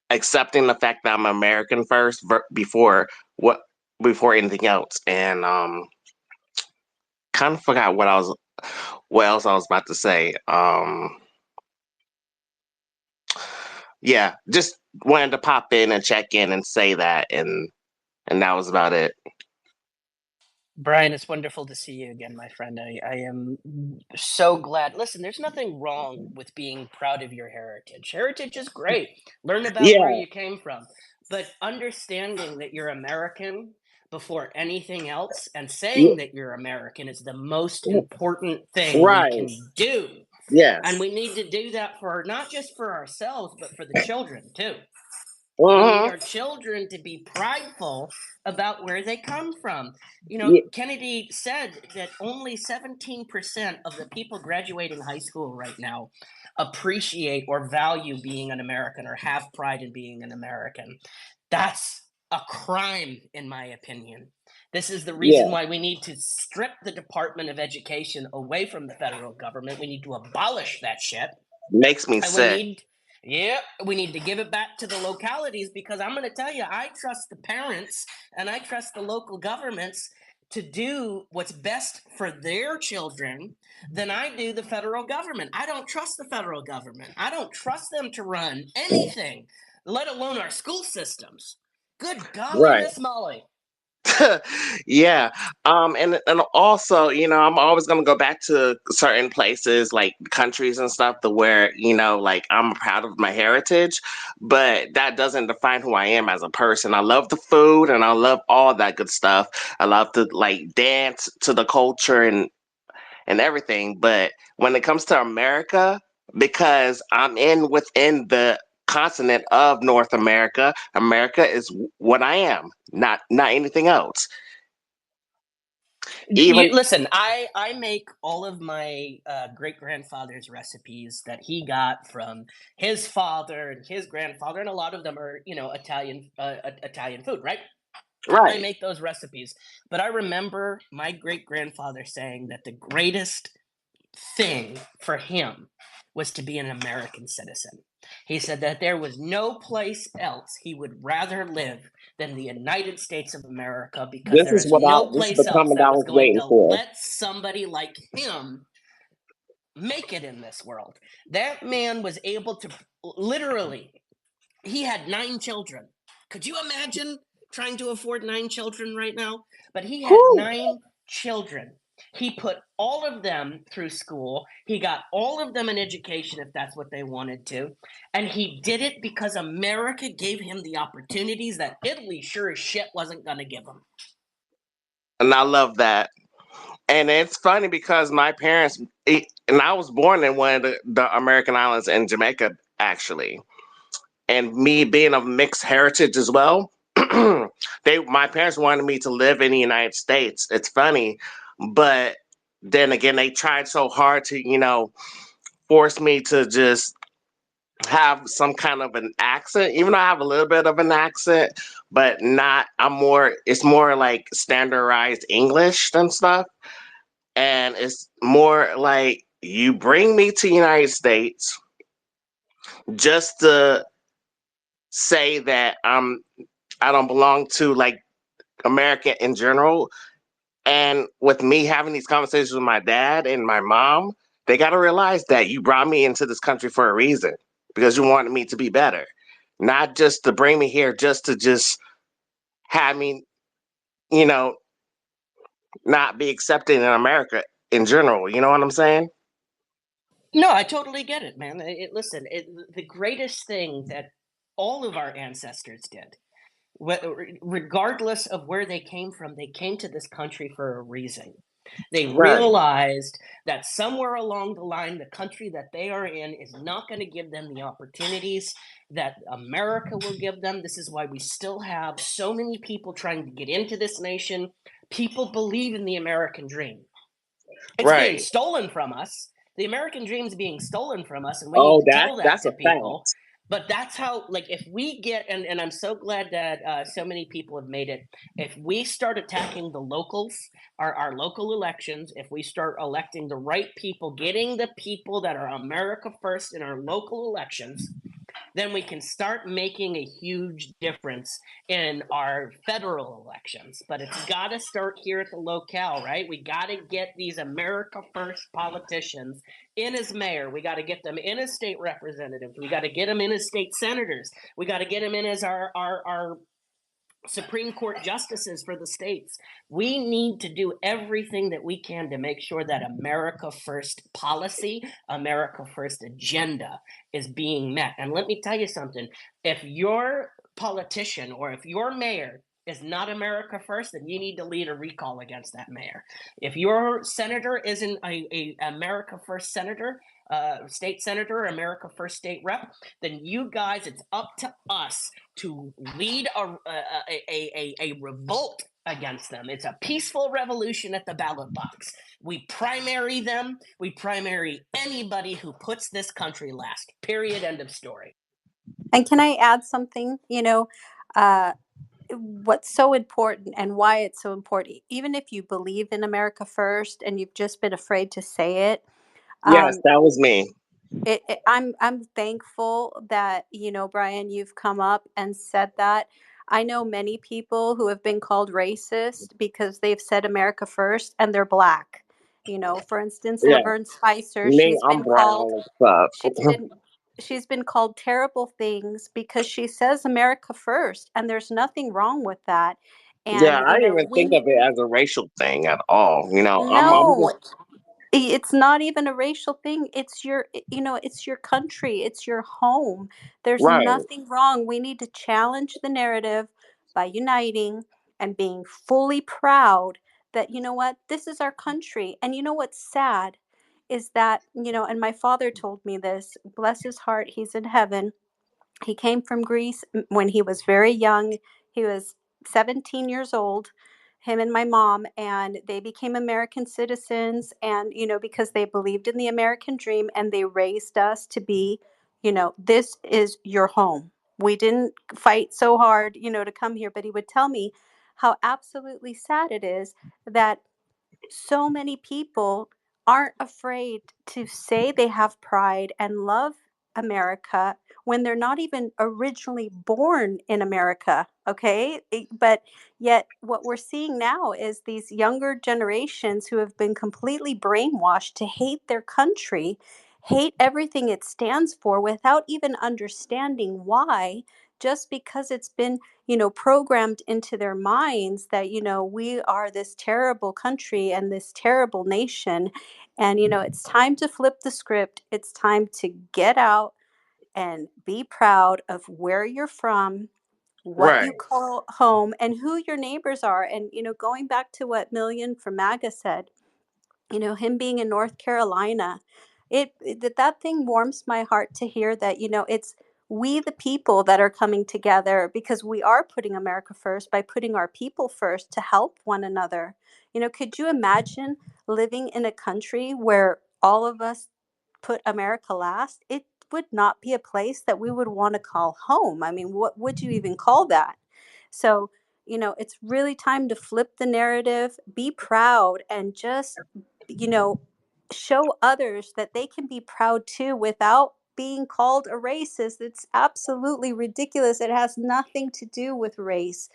accepting the fact that I'm American first before anything else. And kind of forgot what else I was about to say. Yeah, just wanted to pop in and check in and say that, and that was about it. Brian, it's wonderful to see you again, my friend. I am so glad. Listen, there's nothing wrong with being proud of your heritage. Heritage is great. Learn about where Yeah, you came from. But understanding that you're American before anything else and saying that you're American is the most important thing we right. can do. And Yes. we need to do that for not just for ourselves, but for the children too. We need Uh-huh. our children to be prideful about where they come from. Yeah, Kennedy said that only 17% of the people graduating high school right now appreciate or value being an American or have pride in being an American. That's a crime, in my opinion. This is the reason yeah. why we need to strip the Department of Education away from the federal government. We need to abolish that shit. Makes me And sick. we need to give it back to the localities because I'm going to tell you, I trust the parents and I trust the local governments to do what's best for their children than I do the federal government. I don't trust the federal government. I don't trust them to run anything, let alone our school systems. Good golly, Right. Miss Molly. Yeah. And also, I'm always gonna go back to certain places like countries and stuff to where, like I'm proud of my heritage, but that doesn't define who I am as a person. I love the food and I love all that good stuff. I love to like dance to the culture and everything. But when it comes to America, because I'm in within the continent of North America, America is what I am, not anything else. Even You listen. I make all of my great grandfather's recipes that he got from his father and his grandfather, and a lot of them are Italian food, right? I right. make those recipes, but I remember my great grandfather saying that the greatest thing for him was to be an American citizen. He said that there was no place else he would rather live than the United States of America because there is no This is place the else comment that I was was going waiting to for. let somebody like him make it in this world. That man was able to literally, he had 9 children. Could you imagine trying to afford 9 children right now? But he had Whew. 9 children. He put all of them through school. He got all of them an education if that's what they wanted to. And he did it because America gave him the opportunities that Italy sure as shit wasn't going to give him. And I love that. And it's funny because my parents, and I was born in one of the American islands in Jamaica, actually. And me being of mixed heritage as well, my parents wanted me to live in the United States. It's funny, but then again, they tried so hard to, force me to just have some kind of an accent, even though I have a little bit of an accent, but not, it's more like standardized English and stuff. And it's more like you bring me to United States just to say that I don't belong to like America in general. And with me having these conversations with my dad and my mom, they got to realize that you brought me into this country for a reason because you wanted me to be better, not just to bring me here just to just have me, you know, not be accepted in America in general. You know what I'm saying? No, I totally get it, man. Listen, the greatest thing that all of our ancestors did, regardless of where they came to this country for a reason. They Right, realized that somewhere along the line, the country that they are in is not going to give them the opportunities that America will give them. This is why we still have so many people trying to get into this nation. People believe in the American dream. It's being right. stolen from us. The American dream is being stolen from us, and we need Oh, to tell that that's to a people. fact. But that's how, like, if we get, and I'm so glad that so many people have made it. If we start attacking the locals, our local elections, if we start electing the right people, getting the people that are America first in our local elections, then we can start making a huge difference in our federal elections. But it's got to start here at the locale, right? We got to get these America First politicians in as mayor. We got to get them in as state representatives. We got to get them in as state senators. We got to get them in as our Supreme Court justices for the states. We need to do everything that we can to make sure that America First policy, America First agenda is being met. And let me tell you something, if your politician or if your mayor is not America First, then you need to lead a recall against that mayor. If your senator isn't a America First senator, state senator, America First state rep, then you guys, it's up to us to lead a revolt against them. It's a peaceful revolution at the ballot box. We primary them. We primary anybody who puts this country last. Period. End of story. And can I add something? Uh, what's so important and why it's so important, even if you believe in America First and you've just been afraid to say it, Yes, um, that was me. I'm thankful that Brian, you've come up and said that. I know many people who have been called racist because they've said America first and they're black. For instance, Yeah, Laverne Spicer, me, I'm brown and she's stuff. been she's been called terrible things because she says America first, and there's nothing wrong with that. Yeah, And I didn't even think we of it as a racial thing at all. I'm no, just it's not even a racial thing. It's your country, it's your home. There's right, nothing wrong. We need to challenge the narrative by uniting and being fully proud that, what, this is our country. And what's sad is that, and my father told me this, bless his heart, he's in heaven. He came from Greece when he was very young. He was 17 years old, him and my mom, and they became American citizens. And, because they believed in the American dream and they raised us to be, this is your home. We didn't fight so hard, to come here. But he would tell me how absolutely sad it is that so many people aren't afraid to say they have pride and love America when they're not even originally born in America. Okay. But yet, what we're seeing now is these younger generations who have been completely brainwashed to hate their country, hate everything it stands for without even understanding why, just because it's been programmed into their minds that, we are this terrible country and this terrible nation. And, it's time to flip the script. It's time to get out and be proud of where you're from, what right. you call home, and who your neighbors are. And, going back to what Million from MAGA said, him being in North Carolina, that thing warms my heart to hear that, it's we the people that are coming together because we are putting America first by putting our people first to help one another. Could you imagine living in a country where all of us put America last? It would not be a place that we would want to call home. I mean, what would you even call that? So, it's really time to flip the narrative, be proud, and just, you know, show others that they can be proud too without being called a racist. It's absolutely ridiculous. It has nothing to do with race.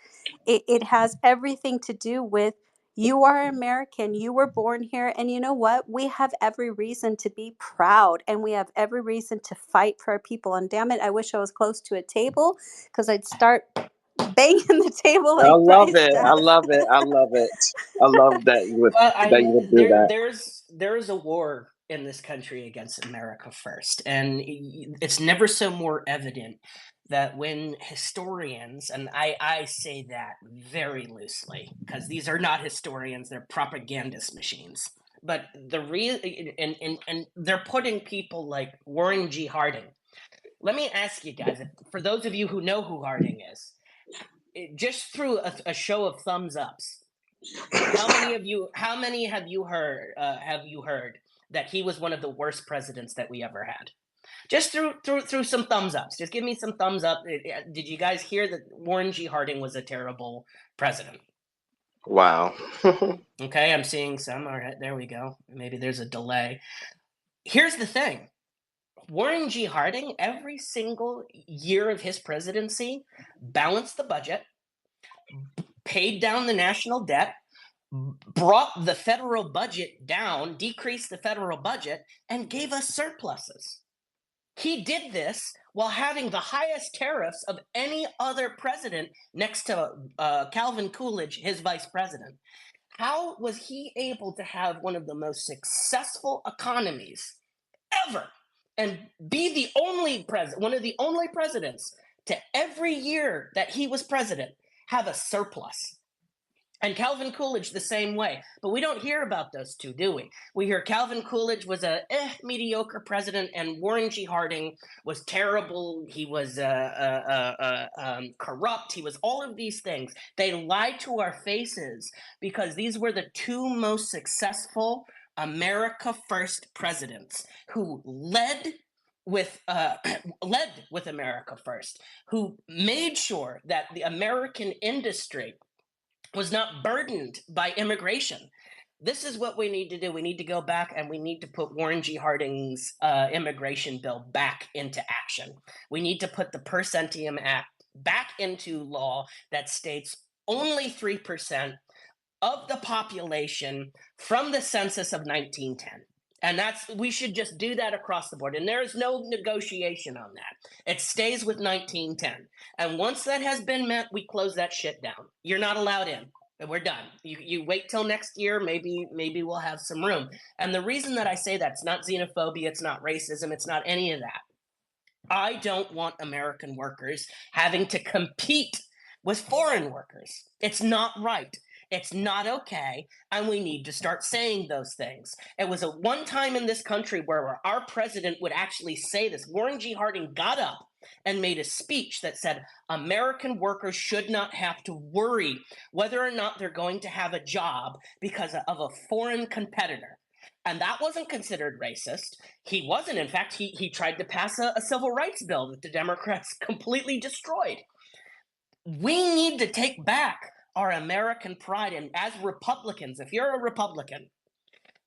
It has everything to do with you are American, you were born here, and you know what? We have every reason to be proud and we have every reason to fight for our people. And damn it, I wish I was close to a table because I'd start banging the table I like love Bryce it. I does. love it. I love it. I love Well, that you would do that. there's a war in this country against America first, and it's never so more evident that when historians, and I say that very loosely because these are not historians, they're propagandist machines. But the real and they're putting people like Warren G. Harding. Let me ask you guys, for those of you who know who Harding is, just through a show of thumbs ups, how many have you heard that he was one of the worst presidents that we ever had? Just through some thumbs ups. Just give me some thumbs up. Did you guys hear that Warren G. Harding was a terrible president? Wow. Okay, I'm seeing some. All right, there we go. Maybe there's a delay. Here's the thing. Warren G. Harding, every single year of his presidency, balanced the budget, paid down the national debt, brought the federal budget down, decreased the federal budget, and gave us surpluses. He did this while having the highest tariffs of any other president next to Calvin Coolidge, his vice president. How was he able to have one of the most successful economies ever and be the only president, one of the only presidents to every year that he was president have a surplus? And Calvin Coolidge the same way. But we don't hear about those two, do we? We hear Calvin Coolidge was a mediocre president, and Warren G. Harding was terrible. He was corrupt. He was all of these things. They lied to our faces because these were the two most successful America First presidents who led with America First, who made sure that the American industry was not burdened by immigration. This is what we need to do. We need to go back and we need to put Warren G. Harding's immigration bill back into action. We need to put the Per Centium Act back into law that states only 3% of the population from the census of 1910. And we should just do that across the board. And there is no negotiation on that. It stays with 1910. And once that has been met, we close that shit down. You're not allowed in. And we're done. You wait till next year, maybe we'll have some room. And the reason that I say that, it's not xenophobia, it's not racism, it's not any of that. I don't want American workers having to compete with foreign workers. It's not right. It's not okay, and we need to start saying those things. It was a one time in this country where our president would actually say this. Warren G. Harding got up and made a speech that said American workers should not have to worry whether or not they're going to have a job because of a foreign competitor. And that wasn't considered racist. He wasn't. In fact, he tried to pass a civil rights bill that the Democrats completely destroyed. We need to take back our American pride. And as Republicans, if you're a Republican,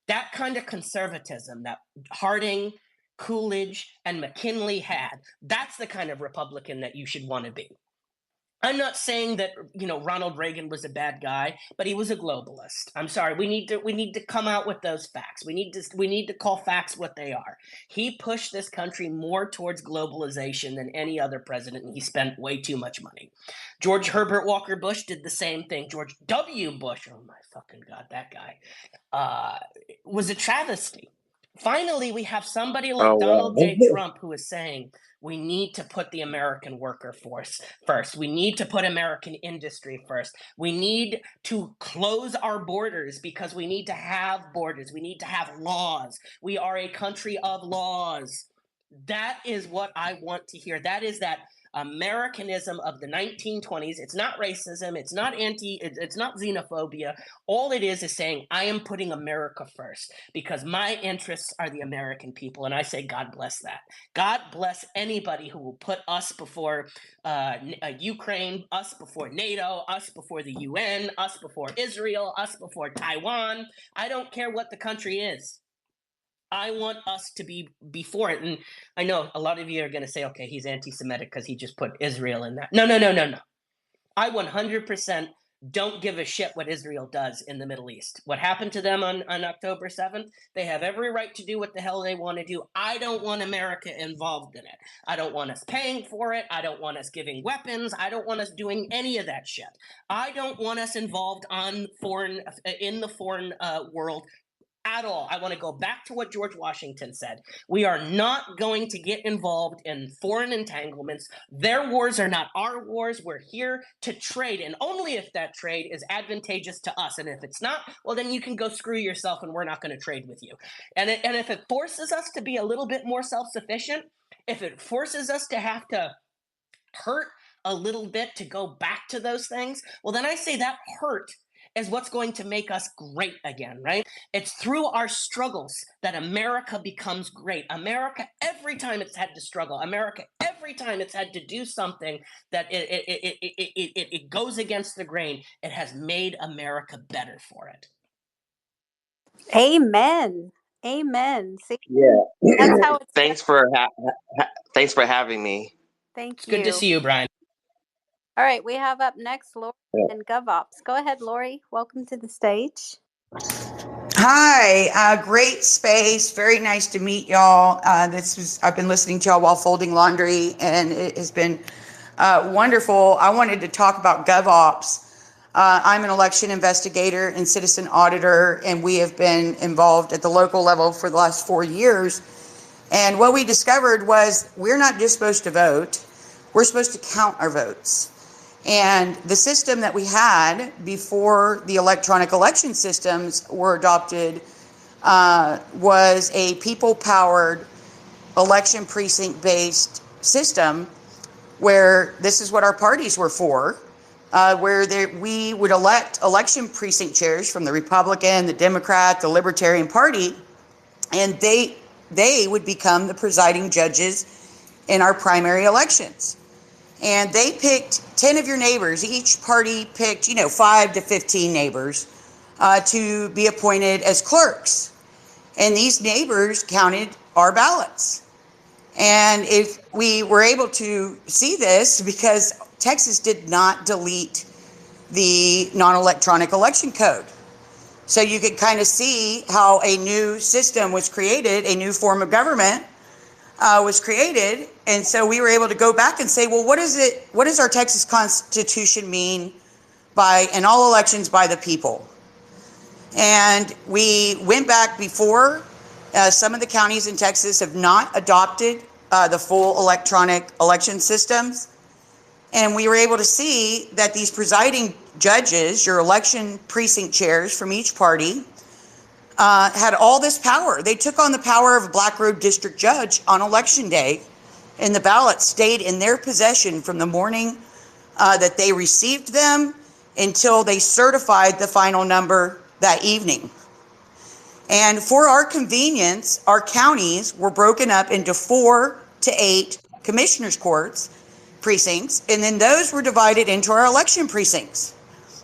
that kind of conservatism that Harding, Coolidge, and McKinley had, that's the kind of Republican that you should want to be. I'm not saying that, Ronald Reagan was a bad guy, but he was a globalist. I'm sorry. We need to come out with those facts. We need to call facts what they are. He pushed this country more towards globalization than any other president, and he spent way too much money. George Herbert Walker Bush did the same thing. George W. Bush, oh my fucking God, that guy, was a travesty. Finally, we have somebody like Donald J. Trump who is saying we need to put the American worker force first. We need to put American industry first. We need to close our borders because we need to have borders. We need to have laws. We are a country of laws. That is what I want to hear. That is that Americanism of the 1920s. It's not racism. It's not it's not xenophobia. All it is saying, I am putting America first because my interests are the American people. And I say, God bless that. God bless anybody who will put us before Ukraine, us before NATO, us before the UN, us before Israel, us before Taiwan. I don't care what the country is. I want us to be before it. And I know a lot of you are going to say, okay, he's anti-Semitic because he just put Israel in that. No. I 100% don't give a shit what Israel does in the Middle East. What happened to them on October 7th, they have every right to do what the hell they want to do. I don't want America involved in it. I don't want us paying for it. I don't want us giving weapons. I don't want us doing any of that shit. I don't want us involved in the foreign world at all. I want to go back to what George Washington said. We are not going to get involved in foreign entanglements. Their wars are not our wars. We're here to trade, and only if that trade is advantageous to us. And if it's not, well, then you can go screw yourself, and we're not going to trade with you. And if it forces us to be a little bit more self-sufficient, if it forces us to have to hurt a little bit to go back to those things, well, then I say that hurt is what's going to make us great again, right? It's through our struggles that America becomes great. America, every time it's had to struggle, America, every time it's had to do something that it goes against the grain, it has made America better for it. Amen. Amen. See, Yeah. that's how it's done. Thanks for having me. Thank It's good to you. see you, Brian. All right, we have up next Lori and GovOps. Go ahead, Lori. Welcome to the stage. Hi, great space. Very nice to meet y'all. I've been listening to y'all while folding laundry, and it has been wonderful. I wanted to talk about GovOps. I'm an election investigator and citizen auditor, and we have been involved at the local level for the last 4 years. And what we discovered was we're not just supposed to vote, we're supposed to count our votes. And the system that we had before the electronic election systems were adopted was a people-powered election precinct-based system where this is what our parties were for, where we would elect election precinct chairs from the Republican, the Democrat, the Libertarian Party, and they would become the presiding judges in our primary elections. And they picked 10 of your neighbors. Each party picked, 5 to 15 neighbors to be appointed as clerks. And these neighbors counted our ballots. And if we were able to see this, because Texas did not delete the non-electronic election code. So you could kind of see how a new system was created, a new form of government was created. And so we were able to go back and say, well, what does our Texas Constitution mean by in all elections by the people? And we went back before. Some of the counties in Texas have not adopted the full electronic election systems. And we were able to see that these presiding judges, your election precinct chairs from each party, had all this power. They took on the power of a Black Road District judge on election day, and the ballots stayed in their possession from the morning that they received them until they certified the final number that evening. And for our convenience, our counties were broken up into 4 to 8 commissioners' courts, precincts, and then those were divided into our election precincts.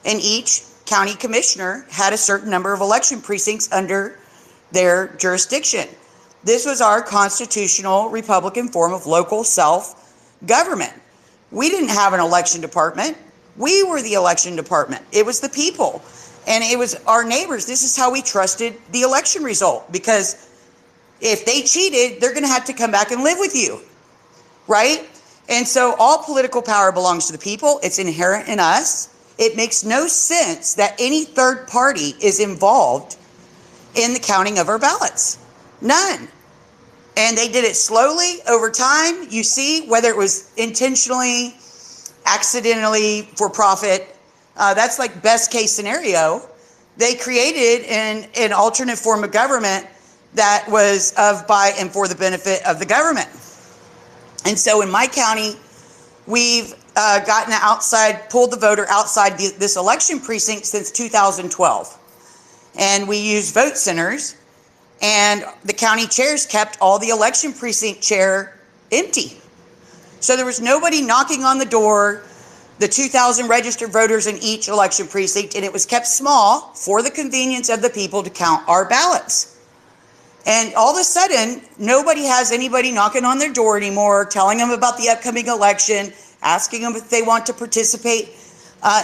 And each county commissioner had a certain number of election precincts under their jurisdiction. This was our constitutional Republican form of local self-government. We didn't have an election department. We were the election department. It was the people. And it was our neighbors. This is how we trusted the election result, because if they cheated, they're going to have to come back and live with you, right? And so all political power belongs to the people. It's inherent in us. It makes no sense that any third party is involved in the counting of our ballots. None. And they did it slowly over time. You see, whether it was intentionally, accidentally, for profit, that's like best case scenario. They created an alternate form of government that was of, by, and for the benefit of the government. And so in my county, we've gotten outside, pulled the voter outside this election precinct since 2012. And we use vote centers, and the county chairs kept all the election precinct chair empty. So there was nobody knocking on the door, the 2,000 registered voters in each election precinct, and it was kept small for the convenience of the people to count our ballots. And all of a sudden, nobody has anybody knocking on their door anymore, telling them about the upcoming election, asking them if they want to participate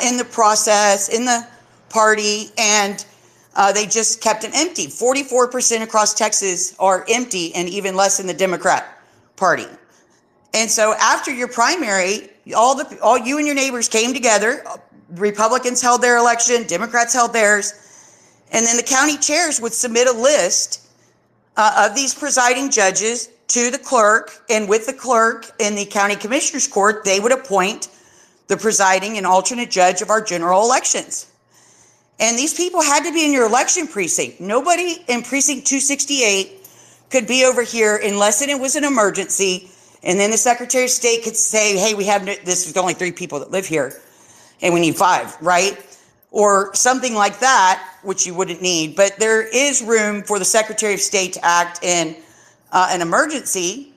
in the process, in the party, and they just kept them empty. 44% across Texas are empty, and even less in the Democrat Party. And so after your primary, all you and your neighbors came together. Republicans held their election, Democrats held theirs, and then the county chairs would submit a list of these presiding judges to the clerk, and with the clerk in the county commissioner's court, they would appoint the presiding and alternate judge of our general elections. And these people had to be in your election precinct. Nobody in precinct 268 could be over here unless it was an emergency. And then the Secretary of State could say, hey, we have this is only 3 people that live here, and we need 5, right? Or something like that, which you wouldn't need. But there is room for the Secretary of State to act in an emergency.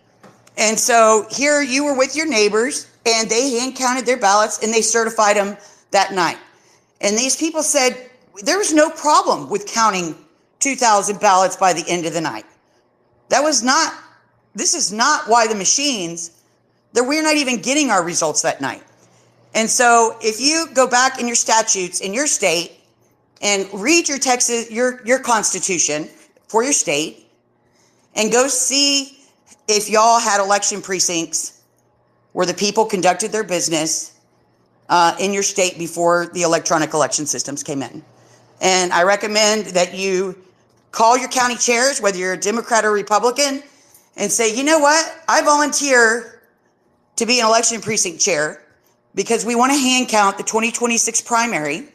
And so here you were with your neighbors, and they hand counted their ballots, and they certified them that night. And these people said there was no problem with counting 2,000 ballots by the end of the night. This is not why the machines, that we're not even getting our results that night. And so if you go back in your statutes in your state and read your Texas, your constitution for your state, and go see if y'all had election precincts where the people conducted their business in your state before the electronic election systems came in. And I recommend that you call your county chairs, whether you're a Democrat or Republican, and say, you know what, I volunteer to be an election precinct chair because we want to hand count the 2026 primary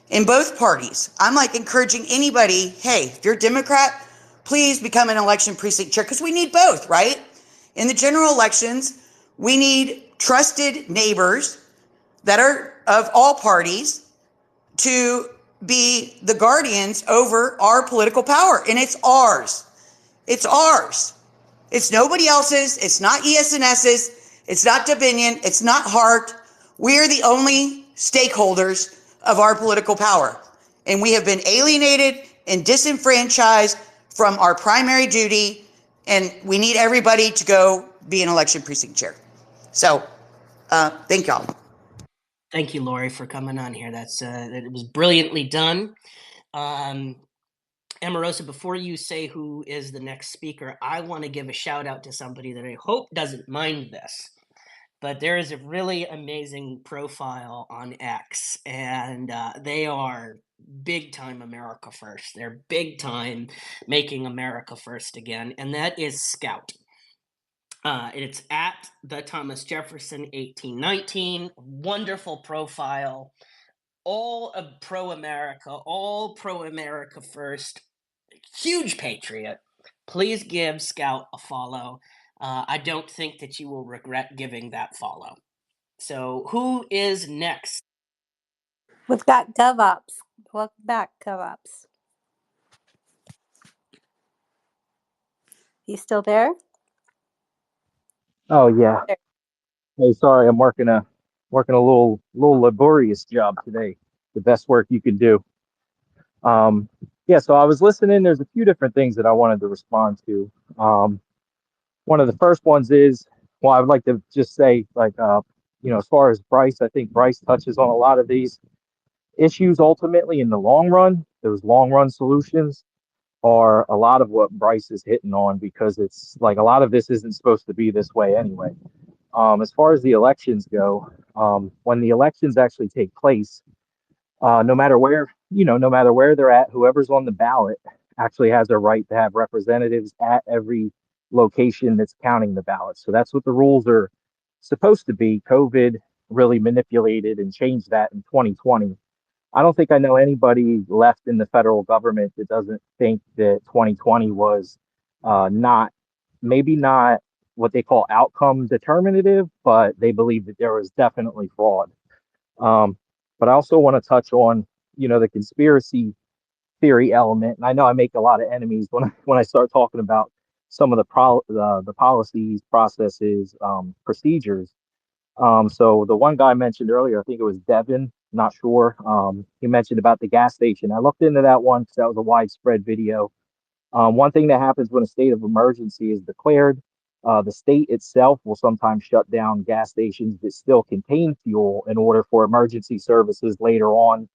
in both parties. I'm like encouraging anybody, hey, if you're a Democrat, please become an election precinct chair, because we need both, right? In the general elections, we need trusted neighbors that are of all parties to be the guardians over our political power. And it's ours. It's ours. It's nobody else's. It's not ES&S's. It's not Dominion. It's not Hart. We are the only stakeholders of our political power. And we have been alienated and disenfranchised from our primary duty. And we need everybody to go be an election precinct chair. So Thank y'all. Thank you, Lori, for coming on here. It was brilliantly done. Amarosa, before you say who is the next speaker, I want to give a shout out to somebody that I hope doesn't mind this. But there is a really amazing profile on X, and they are big time America First. They're big time making America First again, and that is Scout. It's at the Thomas Jefferson 1819. Wonderful profile. All pro America First. Huge patriot. Please give Scout a follow. I don't think that you will regret giving that follow. So, who is next? We've got GovOps. Welcome back, GovOps. You still there? Oh yeah. Hey, sorry, I'm working a little laborious job today. The best work you can do. Yeah, so I was listening. There's a few different things that I wanted to respond to. One of the first ones is, well, I would like to just say, like, as far as Bryce, I think Bryce touches on a lot of these issues ultimately in the long run. Those long run solutions are a lot of what Bryce is hitting on, because it's like a lot of this isn't supposed to be this way anyway. As far as the elections go, when the elections actually take place, no matter where they're at, whoever's on the ballot actually has a right to have representatives at every location that's counting the ballots. So that's what the rules are supposed to be. COVID really manipulated and changed that in 2020. I don't think I know anybody left in the federal government that doesn't think that 2020 was not what they call outcome determinative, but they believe that there was definitely fraud. But I also want to touch on, the conspiracy theory element. And I know I make a lot of enemies when I start talking about some of the policies, processes, procedures. So the one guy mentioned earlier, I think it was Devin, not sure. He mentioned about the gas station. I looked into that one because that was a widespread video. One thing that happens when a state of emergency is declared, the state itself will sometimes shut down gas stations that still contain fuel in order for emergency services later on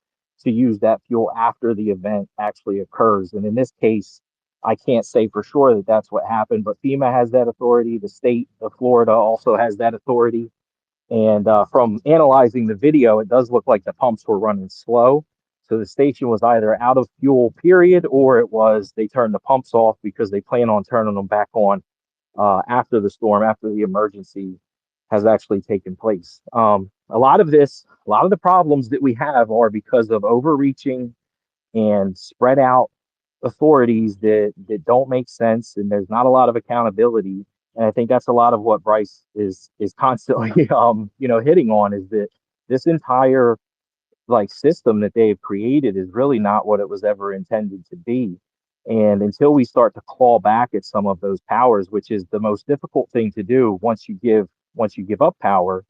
to use that fuel after the event actually occurs. And in this case, I can't say for sure that that's what happened, but FEMA has that authority. The state of Florida also has that authority. And from analyzing the video, it does look like the pumps were running slow. So the station was either out of fuel, period, or it was they turned the pumps off because they plan on turning them back on after the storm, after the emergency has actually taken place. A lot of the problems that we have are because of overreaching and spread out authorities that don't make sense, and there's not a lot of accountability. And I think that's a lot of what Bryce is constantly hitting on, is that this entire like system that they've created is really not what it was ever intended to be. And until we start to claw back at some of those powers, which is the most difficult thing to do once you give up power,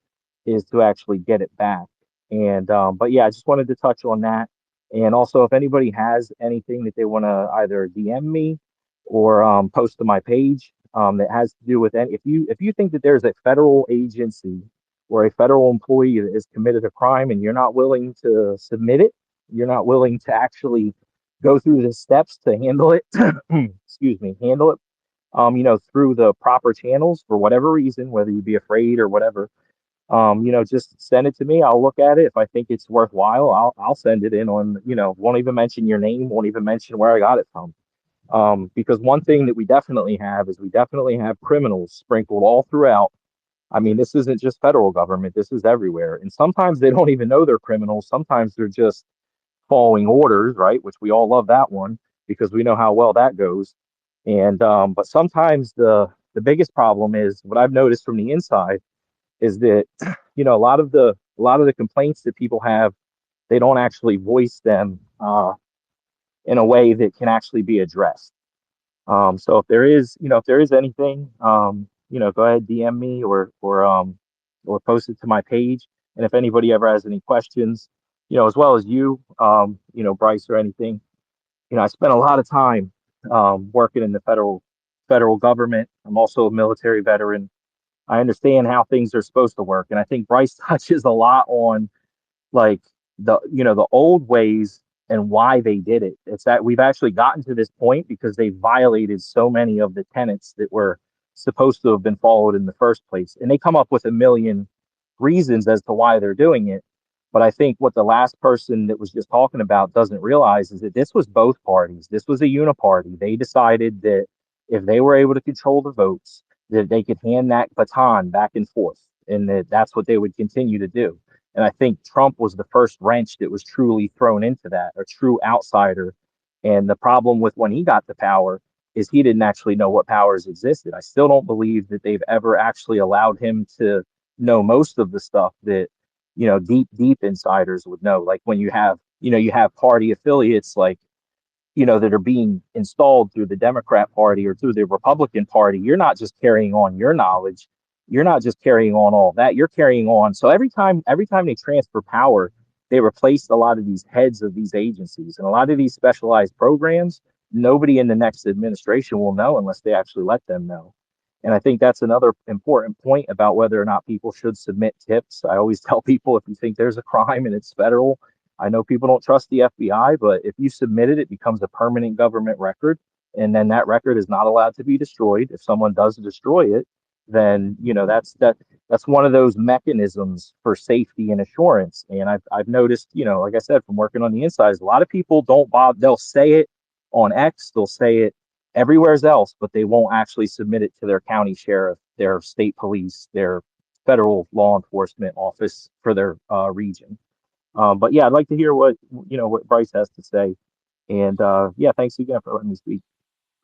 is to actually get it back. And but yeah, I just wanted to touch on that. And also, if anybody has anything that they want to either DM me or post to my page that has to do with any, if you think that there's a federal agency or a federal employee that has committed a crime and you're not willing to submit it, you're not willing to actually go through the steps to handle it, handle it, through the proper channels for whatever reason, whether you be afraid or whatever, just send it to me. I'll look at it. If I think it's worthwhile, I'll send it in on, won't even mention your name, won't even mention where I got it from. Because one thing that we definitely have is we definitely have criminals sprinkled all throughout. I mean, this isn't just federal government, this is everywhere. And sometimes they don't even know they're criminals. Sometimes they're just following orders, right? Which we all love that one because we know how well that goes. And but sometimes the biggest problem is what I've noticed from the inside is that a lot of the complaints that people have, they don't actually voice them in a way that can actually be addressed. So if there is anything, go ahead, DM me or post it to my page. And if anybody ever has any questions, as well as Bryce or anything, I spent a lot of time working in the federal government. I'm also a military veteran. I understand how things are supposed to work. And I think Bryce touches a lot on like the old ways and why they did it. It's that we've actually gotten to this point because they violated so many of the tenets that were supposed to have been followed in the first place. And they come up with a million reasons as to why they're doing it. But I think what the last person that was just talking about doesn't realize is that this was both parties. This was a uniparty. They decided that if they were able to control the votes, that they could hand that baton back and forth, and that that's what they would continue to do. And I think Trump was the first wrench that was truly thrown into that, a true outsider. And the problem with when he got the power is he didn't actually know what powers existed. I still don't believe that they've ever actually allowed him to know most of the stuff that, deep insiders would know. Like when you have party affiliates like that are being installed through the Democrat Party or through the Republican Party, you're not just carrying on your knowledge, you're not just carrying on all that, you're carrying on. So every time they transfer power, they replace a lot of these heads of these agencies and a lot of these specialized programs. Nobody in the next administration will know unless they actually let them know. And I think that's another important point about whether or not people should submit tips. I always tell people if you think there's a crime and it's federal, I know people don't trust the FBI, but if you submit it, it becomes a permanent government record. And then that record is not allowed to be destroyed. If someone does destroy it, then that's one of those mechanisms for safety and assurance. And I've noticed, like I said, from working on the insides, a lot of people don't bother. They'll say it on X, they'll say it everywhere else, but they won't actually submit it to their county sheriff, their state police, their federal law enforcement office for their region. But yeah, I'd like to hear what Bryce has to say. And yeah, thanks again for letting me speak.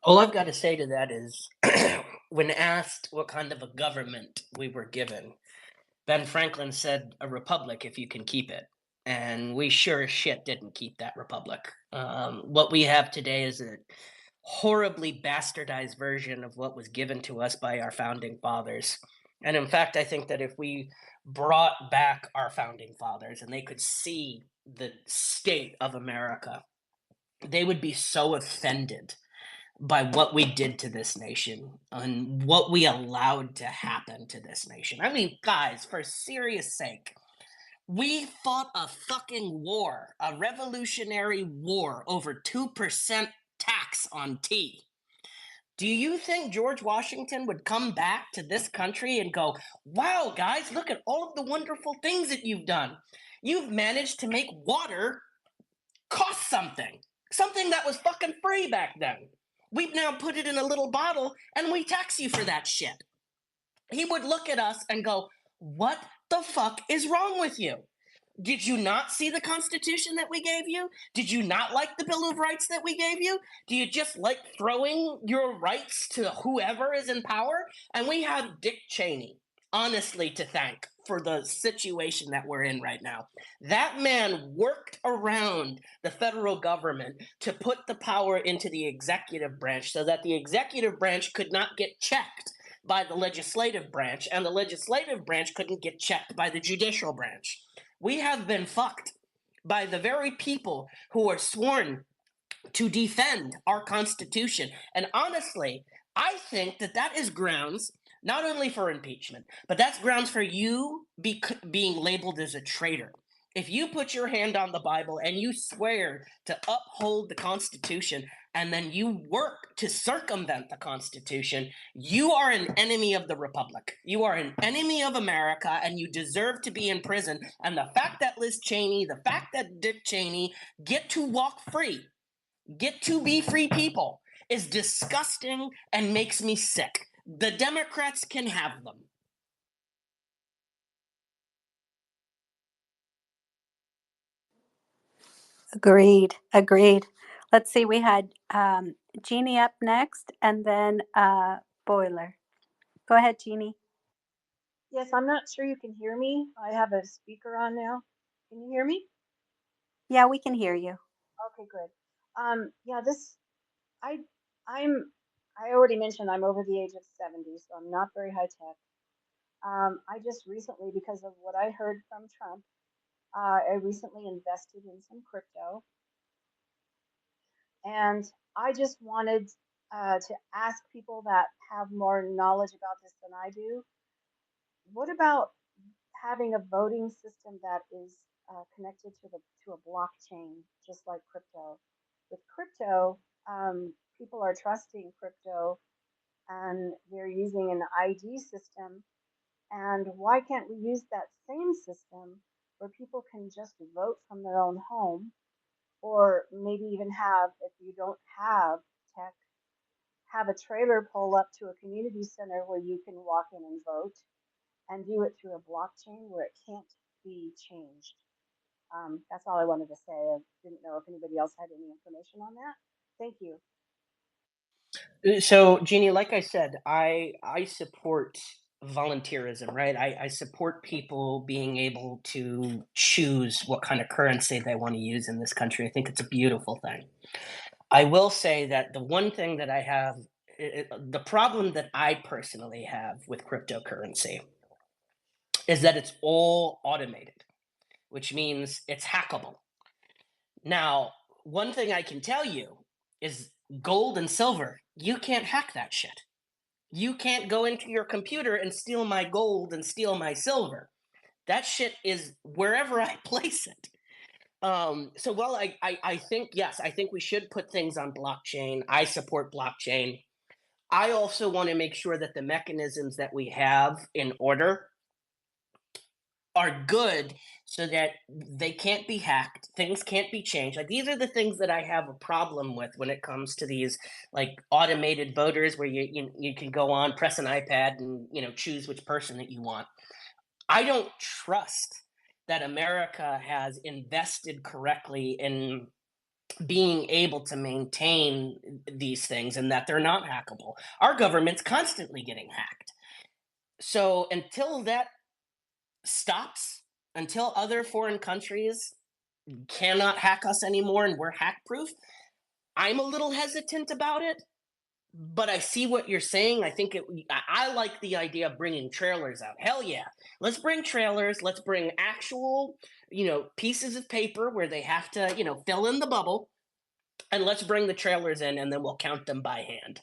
All I've got to say to that is when asked what kind of a government we were given, Ben Franklin said, a republic if you can keep it. And we sure as shit didn't keep that republic. What we have today is a horribly bastardized version of what was given to us by our founding fathers. And in fact, I think that if we brought back our founding fathers and they could see the state of America, they would be so offended by what we did to this nation and what we allowed to happen to this nation. I mean, guys, for serious sake, we fought a fucking war, a revolutionary war over 2% tax on tea. Do you think George Washington would come back to this country and go, wow, guys, look at all of the wonderful things that you've done? You've managed to make water cost something that was fucking free back then. We've now put it in a little bottle and we tax you for that shit. He would look at us and go, what the fuck is wrong with you? Did you not see the Constitution that we gave you? Did you not like the Bill of Rights that we gave you? Do you just like throwing your rights to whoever is in power? And we have Dick Cheney, honestly, to thank for the situation that we're in right now. That man worked around the federal government to put the power into the executive branch so that the executive branch could not get checked by the legislative branch, and the legislative branch couldn't get checked by the judicial branch. We have been fucked by the very people who are sworn to defend our Constitution. And honestly, I think that that is grounds not only for impeachment, but that's grounds for you being labeled as a traitor. If you put your hand on the Bible and you swear to uphold the Constitution and then you work to circumvent the Constitution, you are an enemy of the Republic. You are an enemy of America and you deserve to be in prison. And the fact that Liz Cheney, the fact that Dick Cheney get to walk free, get to be free people, is disgusting and makes me sick. The Democrats can have them. Agreed. Let's see, we had Jeannie up next and then Boiler. Go ahead, Jeannie. Yes, I'm not sure you can hear me. I have a speaker on now. Can you hear me? Yeah, we can hear you. Okay, good. Yeah, I, I'm, I already mentioned I'm over the age of 70, so I'm not very high tech. I just recently, because of what I heard from Trump, I recently invested in some crypto, and I just wanted to ask people that have more knowledge about this than I do. what about having a voting system that is connected to a blockchain, just like crypto? With crypto, people are trusting crypto and they're using an ID system. And why can't we use that same system where people can just vote from their own home, or maybe even have, if you don't have tech, have a trailer pull up to a community center where you can walk in and vote and do it through a blockchain where it can't be changed. That's all I wanted to say. I didn't know if anybody else had any information on that. Thank you. So, Jeannie, like I said, I support volunteerism, right? I support people being able to choose what kind of currency they want to use in this country. I think it's a beautiful thing. I will say that the one thing that I have, the problem that I personally have with cryptocurrency is that it's all automated, which means it's hackable. Now, one thing I can tell you is gold and silver, you can't hack that shit. You can't go into your computer and steal my gold and steal my silver. That shit is wherever I place it. So while I think, yes, I think we should put things on blockchain. I support blockchain. I also want to make sure that the mechanisms that we have in order are good so that they can't be hacked, things can't be changed. Like, these are the things that I have a problem with when it comes to these like automated voters where you can go on, press an iPad and choose which person that you want. I don't trust that America has invested correctly in being able to maintain these things and that they're not hackable. Our government's constantly getting hacked. So until that stops, until other foreign countries cannot hack us anymore and we're hack proof, I'm a little hesitant about it. But I see what you're saying. I think I like the idea of bringing trailers out. Hell yeah. Let's bring trailers. Let's bring actual, pieces of paper where they have to, fill in the bubble. And let's bring the trailers in and then we'll count them by hand.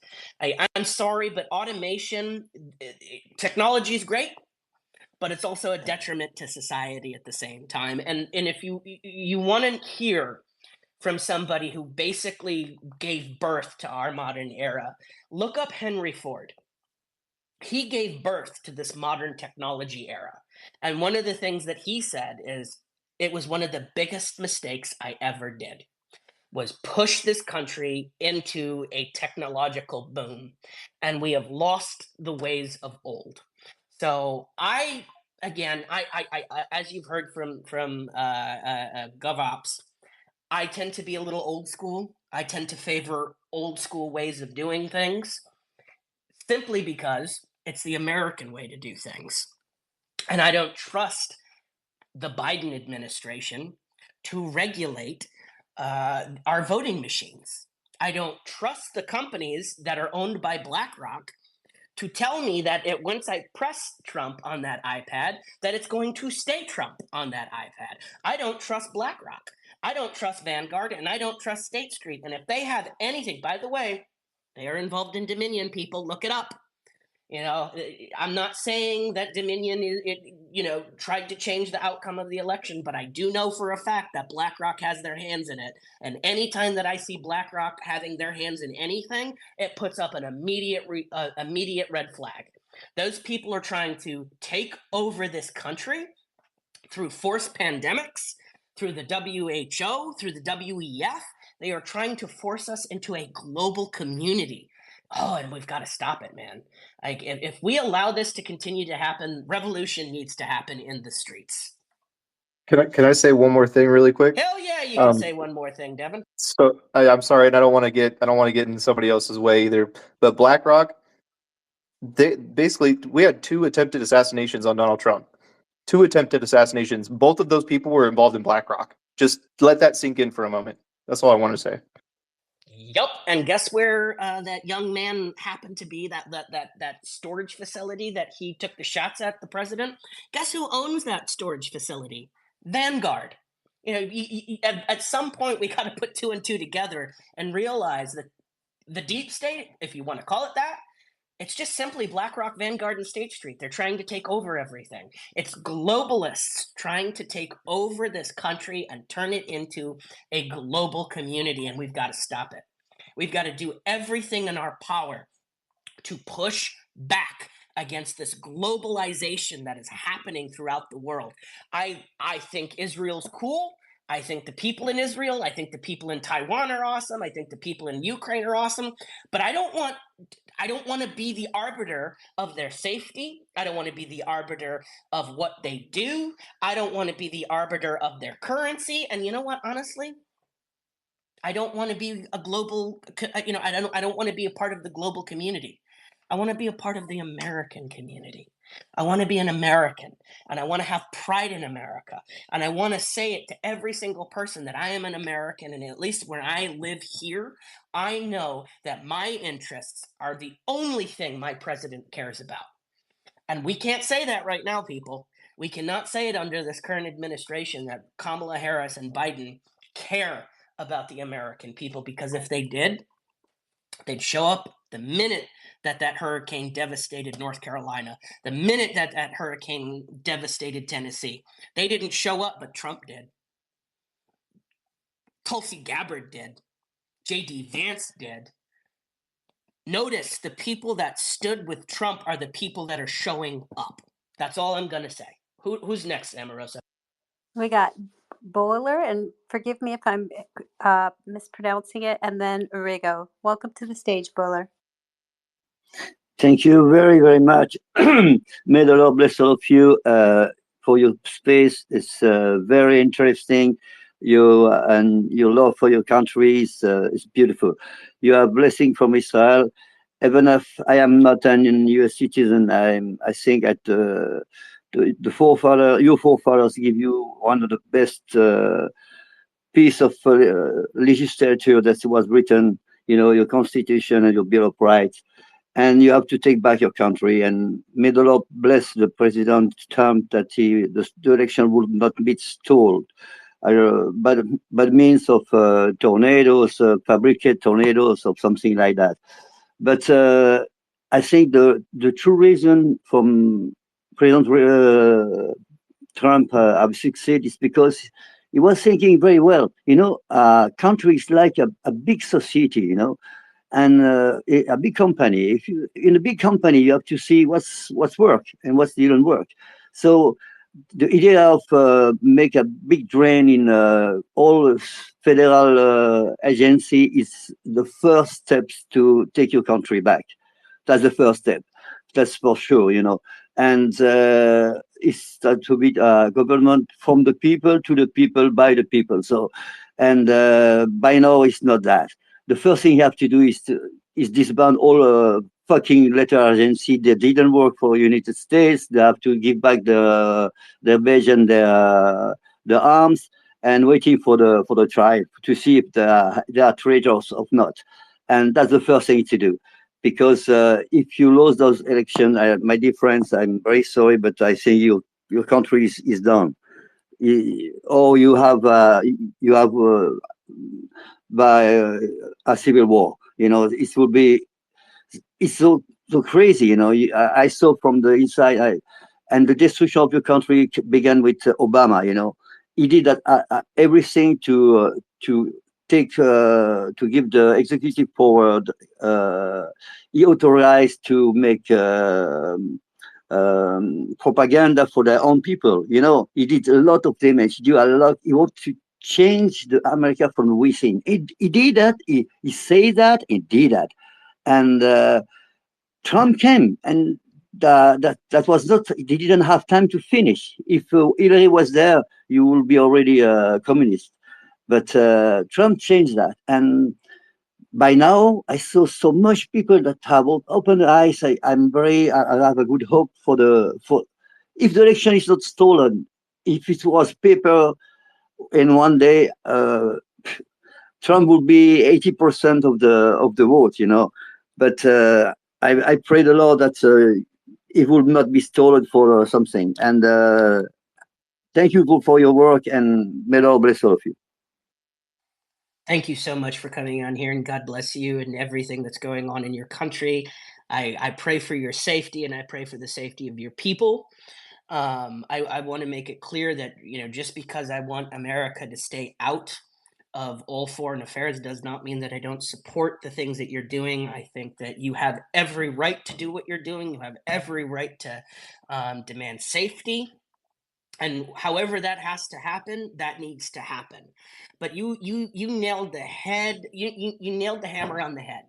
I'm sorry, but automation, technology is great, but it's also a detriment to society at the same time. And if you want to hear from somebody who basically gave birth to our modern era, look up Henry Ford. He gave birth to this modern technology era. And one of the things that he said is, it was one of the biggest mistakes I ever did, was push this country into a technological boom, and we have lost the ways of old. So again, as you've heard from GovOps, I tend to be a little old school. I tend to favor old school ways of doing things, simply because it's the American way to do things, and I don't trust the Biden administration to regulate our voting machines. I don't trust the companies that are owned by BlackRock to tell me that once I press Trump on that iPad, that it's going to stay Trump on that iPad. I don't trust BlackRock. I don't trust Vanguard, and I don't trust State Street. And if they have anything, by the way, they are involved in Dominion, people, look it up. I'm not saying that Dominion tried to change the outcome of the election, but I do know for a fact that BlackRock has their hands in it. And anytime that I see BlackRock having their hands in anything, it puts up an immediate red flag. Those people are trying to take over this country through forced pandemics, through the WHO, through the WEF. They are trying to force us into a global community. Oh, and we've got to stop it, man. Like, if we allow this to continue to happen, revolution needs to happen in the streets. Can I say one more thing really quick? Hell yeah, you can say one more thing, Devin. So I'm sorry, and I don't want to get in somebody else's way either. But BlackRock, we had 2 attempted assassinations on Donald Trump. 2 attempted assassinations. Both of those people were involved in BlackRock. Just let that sink in for a moment. That's all I want to say. Yup, and guess where that young man happened to be? That storage facility that he took the shots at the president. Guess who owns that storage facility? Vanguard. At some point we got to put 2 and 2 together and realize that the deep state, if you want to call it that, It's just simply BlackRock, Vanguard, and State Street. They're trying to take over everything. It's globalists trying to take over this country and turn it into a global community, and we've got to stop it. We've got to do everything in our power to push back against this globalization that is happening throughout the world. I think Israel's cool. I think the people in Israel, I think the people in Taiwan are awesome. I think the people in Ukraine are awesome. But I don't want to be the arbiter of their safety. I don't want to be the arbiter of what they do. I don't want to be the arbiter of their currency. And you know what, honestly? I don't want to be a global, I don't want to be a part of the global community. I want to be a part of the American community. I want to be an American, and I want to have pride in America. And I want to say it to every single person that I am an American, and at least when I live here, I know that my interests are the only thing my president cares about. And we can't say that right now, people. We cannot say it under this current administration that Kamala Harris and Biden care about the American people, because if they did, they'd show up the minute that hurricane devastated North Carolina, the minute that hurricane devastated Tennessee. They didn't show up, but Trump did. Tulsi Gabbard did. J.D. Vance did. Notice the people that stood with Trump are the people that are showing up. That's all I'm going to say. Who's next, Amorosa? We got Bowler, and forgive me if I'm mispronouncing it, and then Urigo. Welcome to the stage, Bowler. Thank you very, very much. May the Lord bless all of you for your space. It's very interesting. And your love for your country is beautiful. You are a blessing from Israel. Even if I am not an U.S. citizen, I think that your forefathers give you one of the best piece of legislature that was written. Your Constitution and your Bill of Rights. And you have to take back your country. And may the Lord bless the President Trump that the election would not be stalled, by means of tornadoes, fabricated tornadoes, or something like that. But I think the true reason from President Trump have succeeded is because he was thinking very well. Country is like a big society, and a big company. If you in a big company, you have to see what's work and what's didn't work. So the idea of make a big drain in all federal agency is the first steps to take your country back. That's the first step. That's for sure, And it's to be government from the people to the people by the people. So, and by now it's not that. The first thing you have to do is disband all fucking letter agency that didn't work for United States. They have to give back their badge and their arms, and waiting for the trial to see if they are traitors or not. And that's the first thing to do. Because if you lose those elections, my dear friends, I'm very sorry, but I think your country is done. Or you have by a civil war. It will be. It's so crazy. I saw from the inside, and the destruction of your country began with Obama. He did that everything to take to give the executive power. He authorized to make propaganda for their own people. He did a lot of damage. He wanted to change the America from within. He did that. He said that. He did that, and Trump came, and that was not. He didn't have time to finish. If Hillary was there, you will be already a communist. But Trump changed that, and by now I saw so much people that have opened their eyes. I have a good hope for if the election is not stolen, if it was paper in one day, Trump will be 80% of the vote, But I pray the Lord that it will not be stolen for something. And thank you for your work, and may the Lord bless all of you. Thank you so much for coming on here, and God bless you and everything that's going on in your country. I pray for your safety, and I pray for the safety of your people. I want to make it clear that, just because I want America to stay out of all foreign affairs does not mean that I don't support the things that you're doing. I think that you have every right to do what you're doing. You have every right to demand safety. And however that has to happen, that needs to happen. But you nailed the head. You nailed the hammer on the head.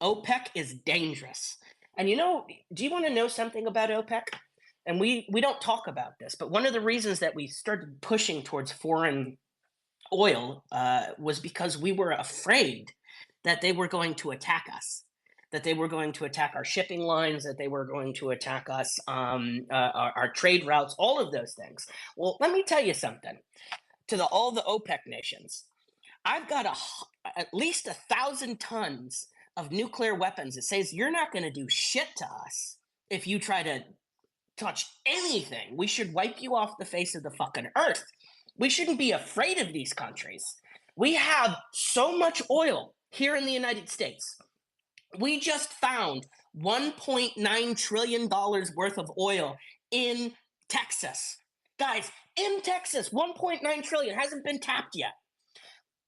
OPEC is dangerous. And do you want to know something about OPEC? And we don't talk about this, but one of the reasons that we started pushing towards foreign oil was because we were afraid that they were going to attack us, that they were going to attack our shipping lines, that they were going to attack us, our trade routes, all of those things. Well, let me tell you something. To all the OPEC nations, I've got at least 1,000 tons of nuclear weapons. It says you're not going to do shit to us if you try to touch anything. We should wipe you off the face of the fucking earth. We shouldn't be afraid of these countries. We have so much oil here in the United States. We just found $1.9 trillion worth of oil in Texas. Guys, in Texas, 1.9 trillion hasn't been tapped yet.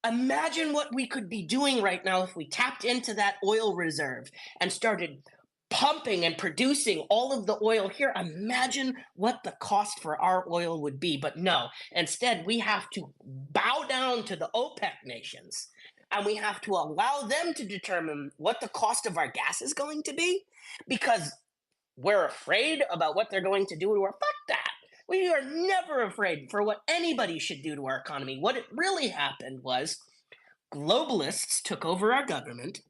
Imagine what we could be doing right now if we tapped into that oil reserve and started pumping and producing all of the oil here. Imagine what the cost for our oil would be. But no, instead, we have to bow down to the OPEC nations, and we have to allow them to determine what the cost of our gas is going to be, because we're afraid about what they're going to do to our. Fuck that. We are never afraid for what anybody should do to our economy. What it really happened was globalists took over our government,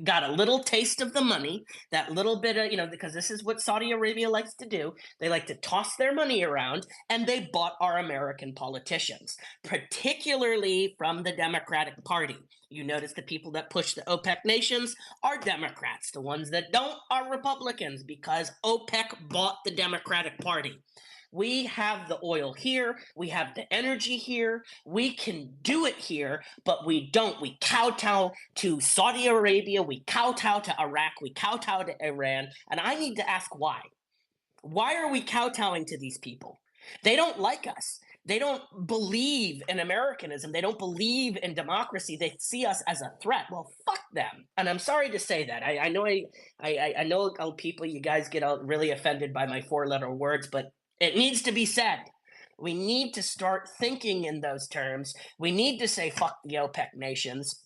got a little taste of the money, that little bit of, because this is what Saudi Arabia likes to do. They like to toss their money around, and they bought our American politicians, particularly from the Democratic Party. You notice the people that push the OPEC nations are Democrats. The ones that don't are Republicans, because OPEC bought the Democratic Party. We have the oil here. We have the energy here. We can do it here, but we don't. We kowtow to Saudi Arabia. We kowtow to Iraq. We kowtow to Iran. And I need to ask why. Why are we kowtowing to these people? They don't like us. They don't believe in Americanism. They don't believe in democracy. They see us as a threat. Well, fuck them. And I'm sorry to say that. I know people, you guys get really offended by my 4-letter words, but it needs to be said. We need to start thinking in those terms. We need to say fuck the OPEC nations.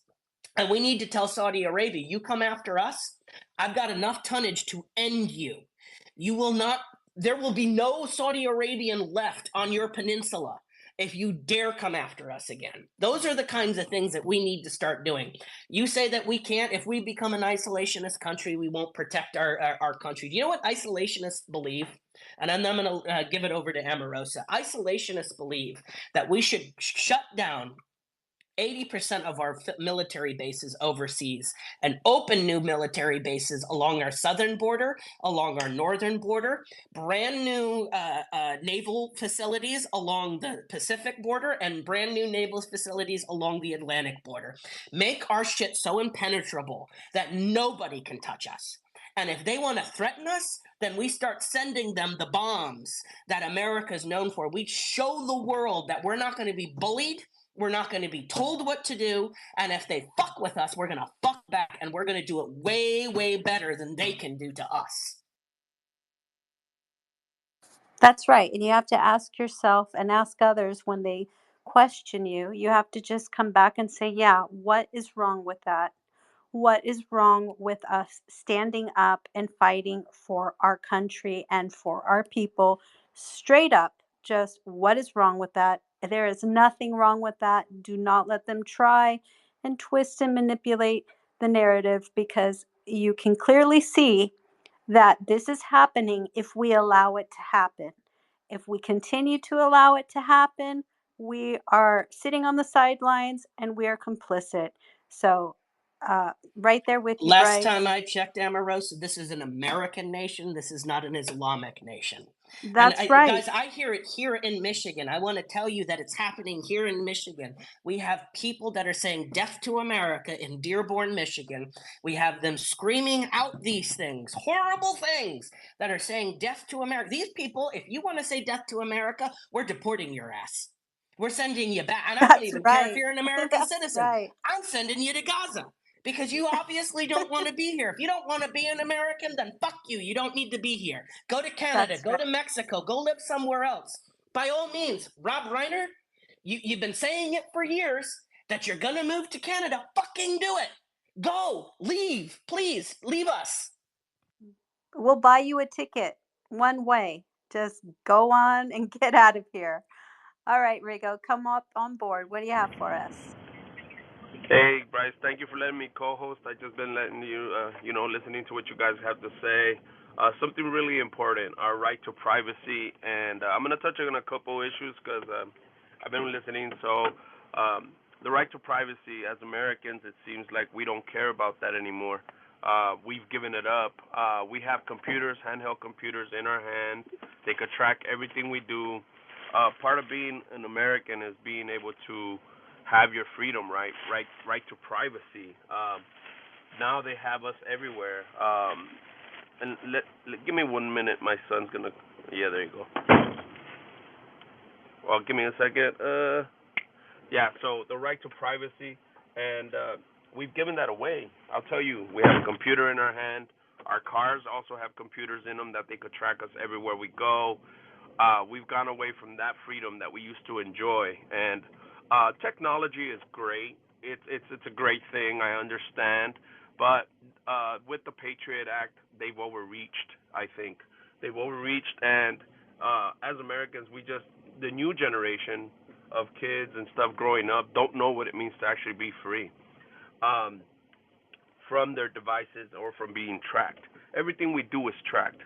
And we need to tell Saudi Arabia, you come after us, I've got enough tonnage to end you. You will not, there will be no Saudi Arabian left on your peninsula if you dare come after us again. Those are the kinds of things that we need to start doing. You say that we can't, if we become an isolationist country, we won't protect our country. Do you know what isolationists believe? And then I'm going to give it over to Amarosa. Isolationists believe that we should shut down 80% of our military bases overseas and open new military bases along our southern border, along our northern border, brand new naval facilities along the Pacific border, and brand new naval facilities along the Atlantic border. Make our shit so impenetrable that nobody can touch us. And if they want to threaten us, then we start sending them the bombs that America is known for. We show the world that we're not going to be bullied. We're not going to be told what to do. And if they fuck with us, we're going to fuck back, and we're going to do it way, way better than they can do to us. That's right. And you have to ask yourself and ask others when they question you. You have to just come back and say, yeah, what is wrong with that? What is wrong with us standing up and fighting for our country and for our people? Straight up, just what is wrong with that? There is nothing wrong with that. Do not let them try and twist and manipulate the narrative, because you can clearly see that this is happening if we allow it to happen. If we continue to allow it to happen, we are sitting on the sidelines and we are complicit. So, right there with you, Last Bryce. time I checked, Amarosa, this is an American nation. This is not an Islamic nation. And That's right. guys, I hear it here in Michigan. I want to tell you that it's happening here in Michigan. We have people that are saying death to America in Dearborn, Michigan. We have them screaming out these things, horrible things that are saying death to America. These people, if you want to say death to America, we're deporting your ass. We're sending you back. And I don't That's even care if right. you're an American That's citizen. right. I'm sending you to Gaza because you obviously don't want to be here. If you don't want to be an American, then fuck you. You don't need to be here. Go to Canada, That's go right. to Mexico, go live somewhere else. By all means, Rob Reiner, you've been saying it for years that you're going to move to Canada. Fucking do it. Go, leave, please, leave us. We'll buy you a ticket one way. Just go on and get out of here. All right, Rigo, come up on board. What do you have for us? Hey, Bryce, thank you for letting me co-host. I just been letting you, listening to what you guys have to say. Something really important, our right to privacy, and I'm gonna touch on a couple issues because I've been listening. So, the right to privacy, as Americans, it seems like we don't care about that anymore. We've given it up. We have computers, handheld computers in our hands. They could track everything we do. Part of being an American is being able to have your freedom, right to privacy. Now they have us everywhere. And give me 1 minute. My son's gonna. Yeah, there you go. Well, give me a second. Yeah. So the right to privacy, and we've given that away. I'll tell you, we have a computer in our hand. Our cars also have computers in them that they could track us everywhere we go. We've gone away from that freedom that we used to enjoy, and technology is great. It's a great thing. I understand, but with the Patriot Act, they've overreached. I think they've overreached, and as Americans, the new generation of kids and stuff growing up don't know what it means to actually be free. Um, from their devices or from being tracked. Everything we do is tracked.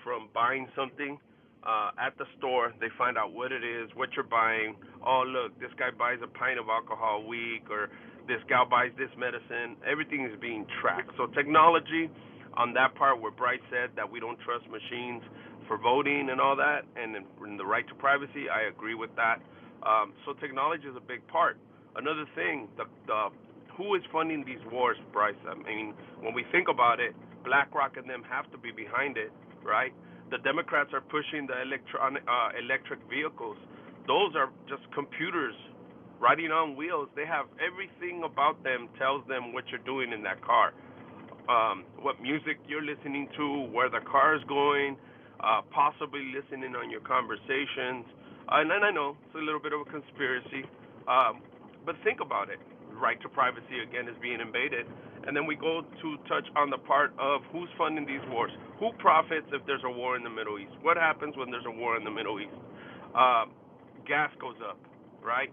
From buying something at the store, they find out what it is, what you're buying. Oh, look, this guy buys a pint of alcohol a week, or this gal buys this medicine. Everything is being tracked. So technology, on that part where Bright said that we don't trust machines for voting and all that, and in the right to privacy, I agree with that. So technology is a big part. Another thing, the who is funding these wars, Bryce? I mean, when we think about it, BlackRock and them have to be behind it, right? The Democrats are pushing the electric vehicles. Those are just computers riding on wheels. They have everything about them tells them what you're doing in that car, what music you're listening to, where the car is going, possibly listening on your conversations. And then I know it's a little bit of a conspiracy, but think about it. Right to privacy again is being invaded, and then we go to touch on the part of who's funding these wars. Who profits if there's a war in the Middle East? What happens when there's a war in the Middle East? Gas goes up, right?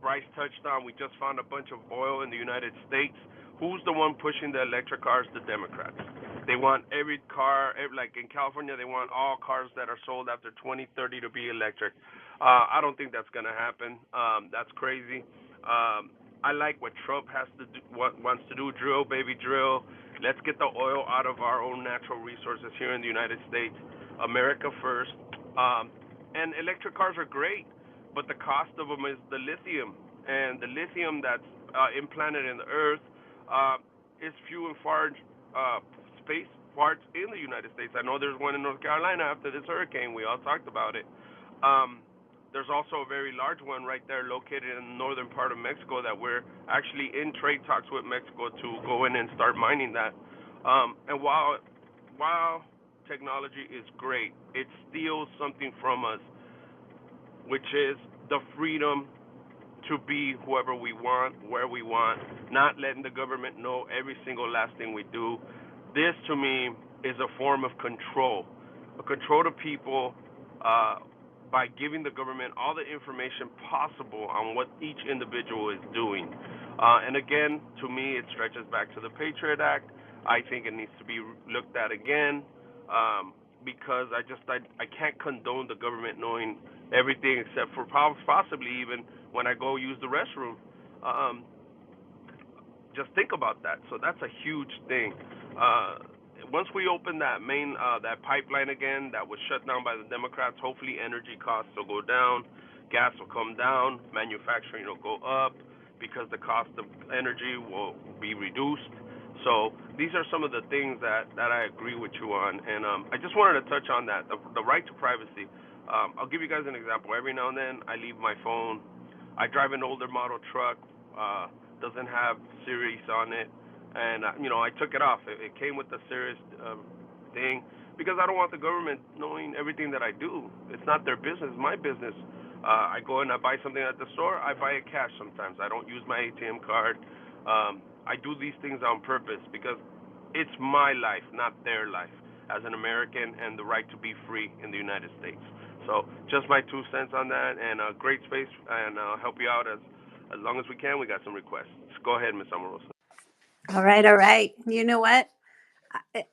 Bryce touched on, we just found a bunch of oil in the United States. Who's the one pushing the electric cars? The Democrats. They want every car, like in California, they want all cars that are sold after 2030 to be electric. I don't think that's going to happen. That's crazy. I like what Trump has to do, what wants to do, drill, baby, drill. Let's get the oil out of our own natural resources here in the United States. America first. And electric cars are great, but the cost of them is the lithium. And the lithium that's implanted in the earth is few and far space parts in the United States. I know there's one in North Carolina after this hurricane. We all talked about it. There's also a very large one right there located in the northern part of Mexico that we're actually in trade talks with Mexico to go in and start mining that. And while technology is great, it steals something from us, which is the freedom to be whoever we want, where we want, not letting the government know every single last thing we do. This, to me, is a form of control, a control to people by giving the government all the information possible on what each individual is doing. And again, to me, it stretches back to the Patriot Act. I think it needs to be looked at again because I can't condone the government knowing everything except for possibly even when I go use the restroom. Just think about that. So that's a huge thing. once we open that main that pipeline again that was shut down by the Democrats, hopefully energy costs will go down, gas will come down, manufacturing will go up because the cost of energy will be reduced. So these are some of the things that I agree with you on, and I just wanted to touch on that the right to privacy. I'll give you guys an example. Every now and then I leave my phone. I drive an older model truck, doesn't have Sirius on it, and I took it off. It came with the Sirius thing because I don't want the government knowing everything that I do. It's not their business, it's my business. I go and I buy something at the store. I buy it cash sometimes. I don't use my ATM card. I do these things on purpose because it's my life, not their life, as an American, and the right to be free in the United States. So just my 2 cents on that, and a great space, and I'll help you out as long as we can. We got some requests. Go ahead, Miss Amorosa. All right, all right. You know what?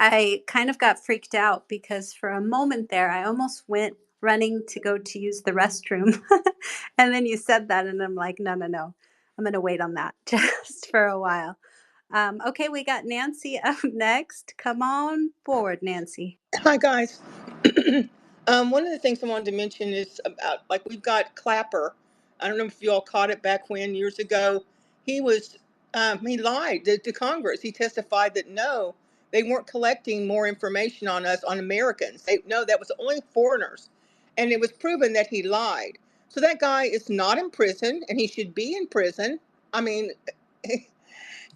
I kind of got freaked out because for a moment there, I almost went running to go to use the restroom. And then you said that, and I'm like, no, no, no. I'm going to wait on that just for a while. Okay, we got Nancy up next. Come on forward, Nancy. Hi, guys. One of the things I wanted to mention is about, like, we've got Clapper. I don't know if you all caught it back when, years ago. He was, he lied to Congress. He testified that no, they weren't collecting more information on us, on Americans. No, that was only foreigners. And it was proven that he lied. So that guy is not in prison, and he should be in prison. I mean,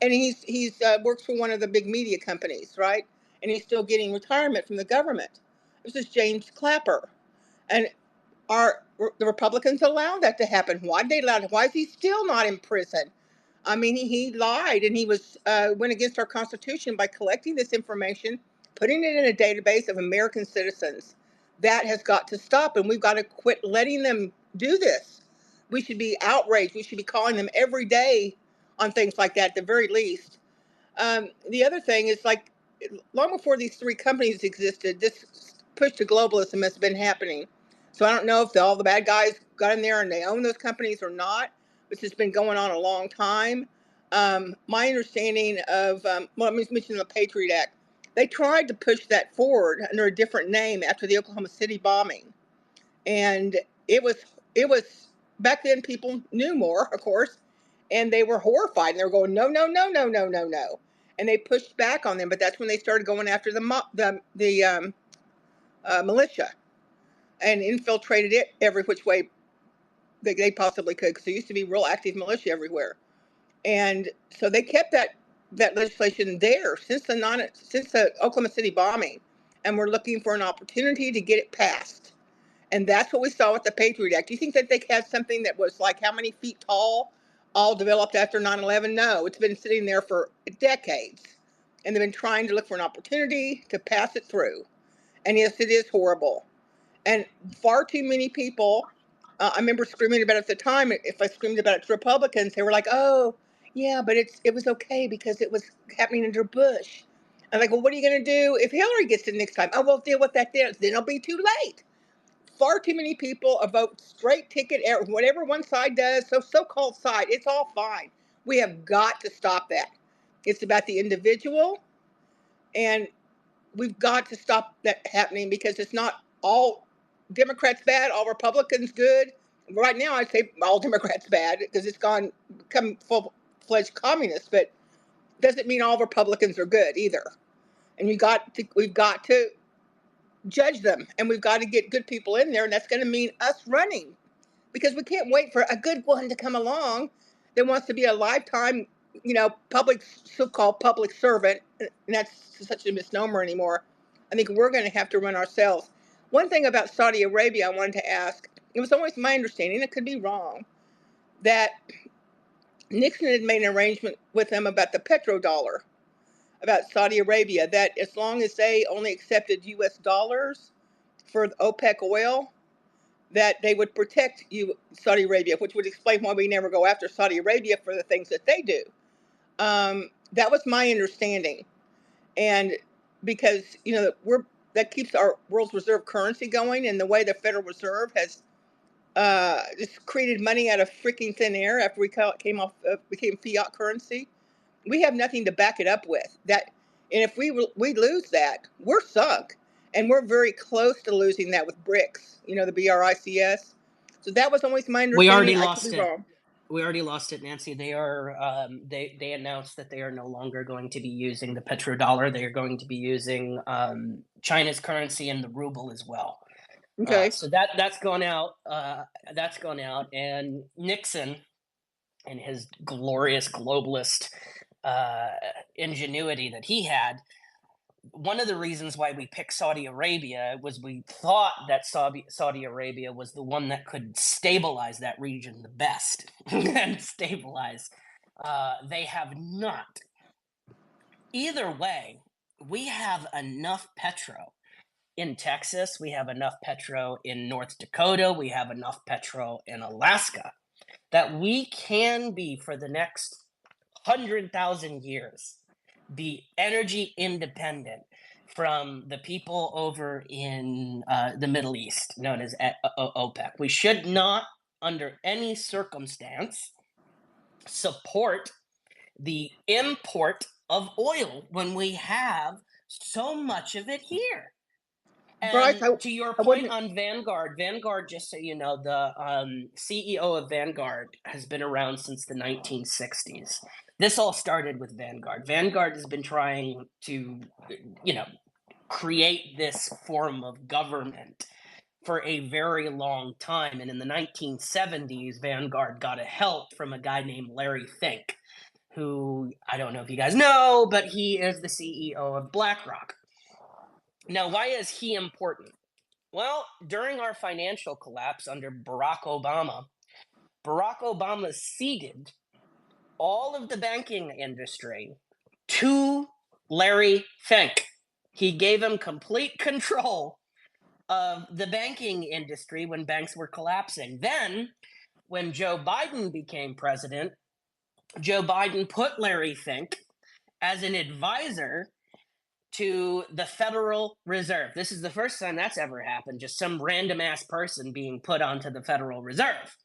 and he's works for one of the big media companies, right? And he's still getting retirement from the government. This is James Clapper, and are the Republicans allowed that to happen? Why did they allow it? Why is he still not in prison? I mean, he lied, and he was went against our Constitution by collecting this information, putting it in a database of American citizens. That has got to stop, and we've got to quit letting them do this. We should be outraged. We should be calling them every day on things like that, at the very least. The other thing is, like, long before these three companies existed, this push to globalism has been happening. So I don't know if all the bad guys got in there and they own those companies or not. This has been going on a long time. My understanding of, well, I mentioned the Patriot Act. They tried to push that forward under a different name after the Oklahoma City bombing, and it was back then people knew more, of course, and they were horrified, and they were going, no, no, no, no, no, no, no, and they pushed back on them. But that's when they started going after the militia and infiltrated it every which way they possibly could, because there used to be real active militia everywhere. And so they kept that legislation there since the Oklahoma City bombing, and we're looking for an opportunity to get it passed. And that's what we saw with the Patriot Act. Do you think that they had something that was like how many feet tall, all developed after 9/11? No, it's been sitting there for decades. And they've been trying to look for an opportunity to pass it through. And yes, it is horrible. And far too many people, I remember screaming about it at the time. If I screamed about it to Republicans, they were like, oh, yeah, but it was okay because it was happening under Bush. I'm like, well, what are you going to do if Hillary gets it next time? Oh, we'll deal with that then. Then it'll be too late. Far too many people vote straight ticket, whatever one side does, so-called side, it's all fine. We have got to stop that. It's about the individual, and we've got to stop that happening, because it's not all Democrats bad, all Republicans good. Right now, I'd say all Democrats bad because it's become full-fledged communist, but doesn't mean all Republicans are good either. And we've got to judge them, and we've got to get good people in there, and that's going to mean us running, because we can't wait for a good one to come along that wants to be a lifetime, public, so-called public servant. And that's such a misnomer anymore. I think we're going to have to run ourselves. One thing about Saudi Arabia I wanted to ask, it was always my understanding, it could be wrong, that Nixon had made an arrangement with them about the petrodollar, about Saudi Arabia, that as long as they only accepted US dollars for OPEC oil, that they would protect Saudi Arabia, which would explain why we never go after Saudi Arabia for the things that they do. That was my understanding, and because that keeps our world's reserve currency going, and the way the Federal Reserve has just created money out of freaking thin air after we became fiat currency, we have nothing to back it up with. That And if we lose that, we're sunk. And we're very close to losing that with BRICS, the BRICS. So that was always my We understanding. already I could be lost it. wrong. We already lost it, Nancy. They are they announced that they are no longer going to be using the petrodollar. They are going to be using China's currency and the ruble as well. Okay. So that's gone out. That's gone out. And Nixon, and his glorious globalist ingenuity that he had, one of the reasons why we picked Saudi Arabia was we thought that Saudi Arabia was the one that could stabilize that region the best and stabilize. They have not. Either way, we have enough petro in Texas. We have enough petro in North Dakota. We have enough petro in Alaska that we can be, for the next 100,000 years, be energy independent from the people over in the Middle East, known as OPEC. We should not, under any circumstance, support the import of oil when we have so much of it here. Bryce, And to your I point wouldn't. on Vanguard, just so you know, the CEO of Vanguard has been around since the 1960s. This all started with Vanguard. Vanguard has been trying to, create this form of government for a very long time. And in the 1970s, Vanguard got a help from a guy named Larry Fink, who I don't know if you guys know, but he is the CEO of BlackRock. Now, why is he important? Well, during our financial collapse under Barack Obama ceded all of the banking industry to Larry Fink. He gave him complete control of the banking industry when banks were collapsing. Then, when Joe Biden became president, Joe Biden put Larry Fink as an advisor to the Federal Reserve. This is the first time that's ever happened, just some random ass person being put onto the Federal Reserve.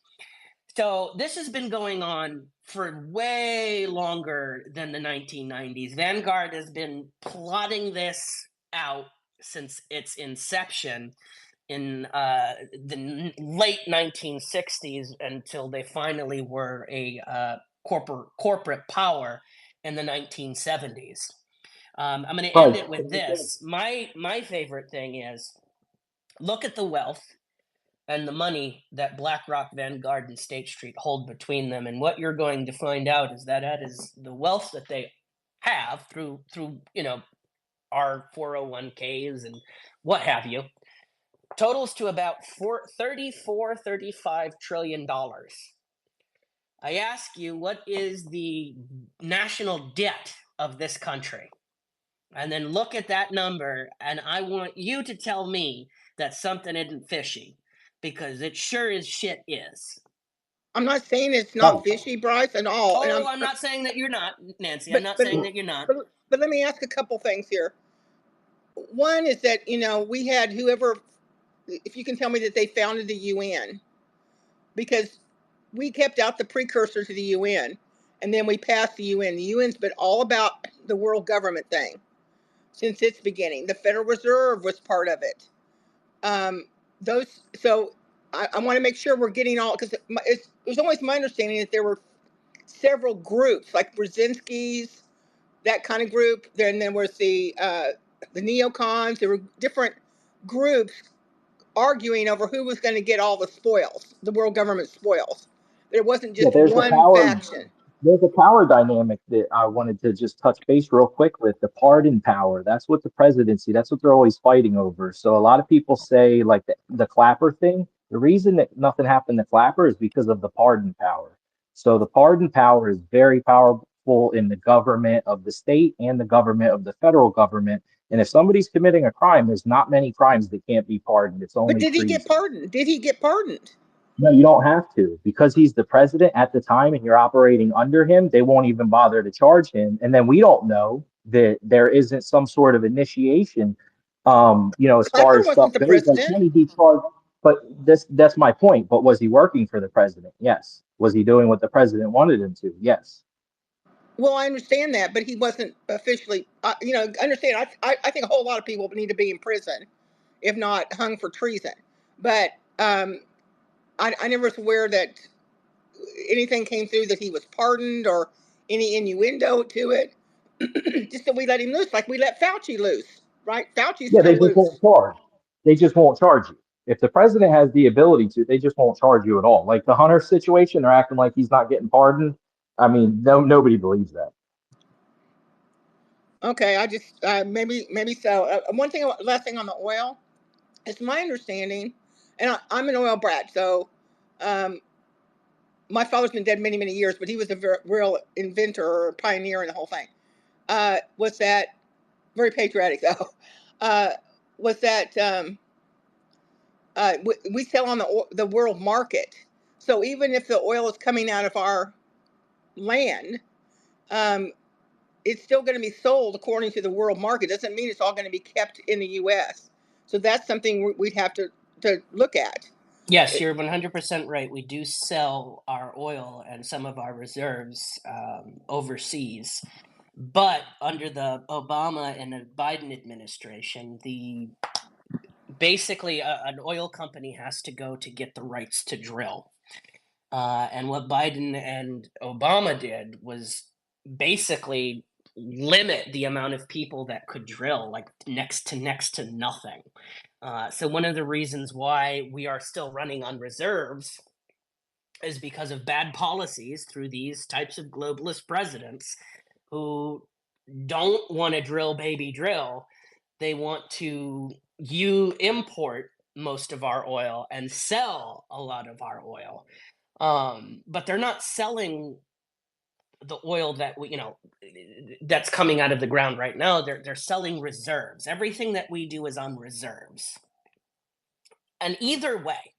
So this has been going on for way longer than the 1990s. Vanguard has been plotting this out since its inception in the late 1960s until they finally were a corporate power in the 1970s. I'm going to end it with this. My favorite thing is, look at the wealth and the money that BlackRock, Vanguard, and State Street hold between them. And what you're going to find out is that is the wealth that they have through our 401ks and what have you, totals to about $35 trillion. I ask you, what is the national debt of this country? And then look at that number, and I want you to tell me that something isn't fishy, because it sure as shit is. I'm not saying it's not fishy, Bryce, at all. Oh, I'm not saying that you're not, Nancy. I'm But not but saying that you're not. but let me ask a couple things here. One is that we had whoever, if you can tell me that they founded the UN, because we kept out the precursor to the UN, and then we passed the UN. The UN's been all about the world government thing since its beginning. The Federal Reserve was part of it. So I want to make sure we're getting all, because it was always my understanding that there were several groups like Brzezinski's, that kind of group. Then there was the neocons. There were different groups arguing over who was going to get all the spoils, the world government spoils. There wasn't just one faction. There's a power dynamic that I wanted to just touch base real quick with, the pardon power. That's what the presidency, that's what they're always fighting over. So a lot of people say, like, the Clapper thing, the reason that nothing happened to Clapper is because of the pardon power. So the pardon power is very powerful in the government of the state and the government of the federal government. And if somebody's committing a crime, there's not many crimes that can't be pardoned. It's only But did he treason. get pardoned? Did he get pardoned? No, you don't have to, because he's the president at the time and you're operating under him. They won't even bother to charge him. And then we don't know that there isn't some sort of initiation, as far as stuff goes. Like, can he be charged? But that's my point. But was he working for the president? Yes. Was he doing what the president wanted him to? Yes. Well, I understand that, but he wasn't officially. Understand. I think a whole lot of people need to be in prison, if not hung for treason. But I never was aware that anything came through that he was pardoned or any innuendo to it. Just that we let him loose, like we let Fauci loose, right? Fauci's Yeah, they still just loose. won't charge. They just won't charge you. If the president has the ability to, they just won't charge you at all. Like the Hunter situation, they're acting like he's not getting pardoned. I mean, no, nobody believes that. Okay, I just maybe so. One thing, last thing on the oil. It's my understanding, and I'm an oil brat, so um, my father's been dead many years, but he was a real inventor or pioneer in the whole thing. Was that very patriotic though? Uh, was that we sell on the world market, so even if the oil is coming out of our land, um, it's still going to be sold according to the world market. Doesn't mean it's all going to be kept in the U.S. So that's something we'd have to look at. Yes, you're 100% right. We do sell our oil and some of our reserves overseas. But under the Obama and the Biden administration, basically an oil company has to go to get the rights to drill. And what Biden and Obama did was basically limit the amount of people that could drill, like next to nothing. So one of the reasons why we are still running on reserves is because of bad policies through these types of globalist presidents who don't want to drill baby drill. They want to import most of our oil and sell a lot of our oil. But they're not selling the oil that that's coming out of the ground right now. They're selling reserves. Everything that we do is on reserves. And either way,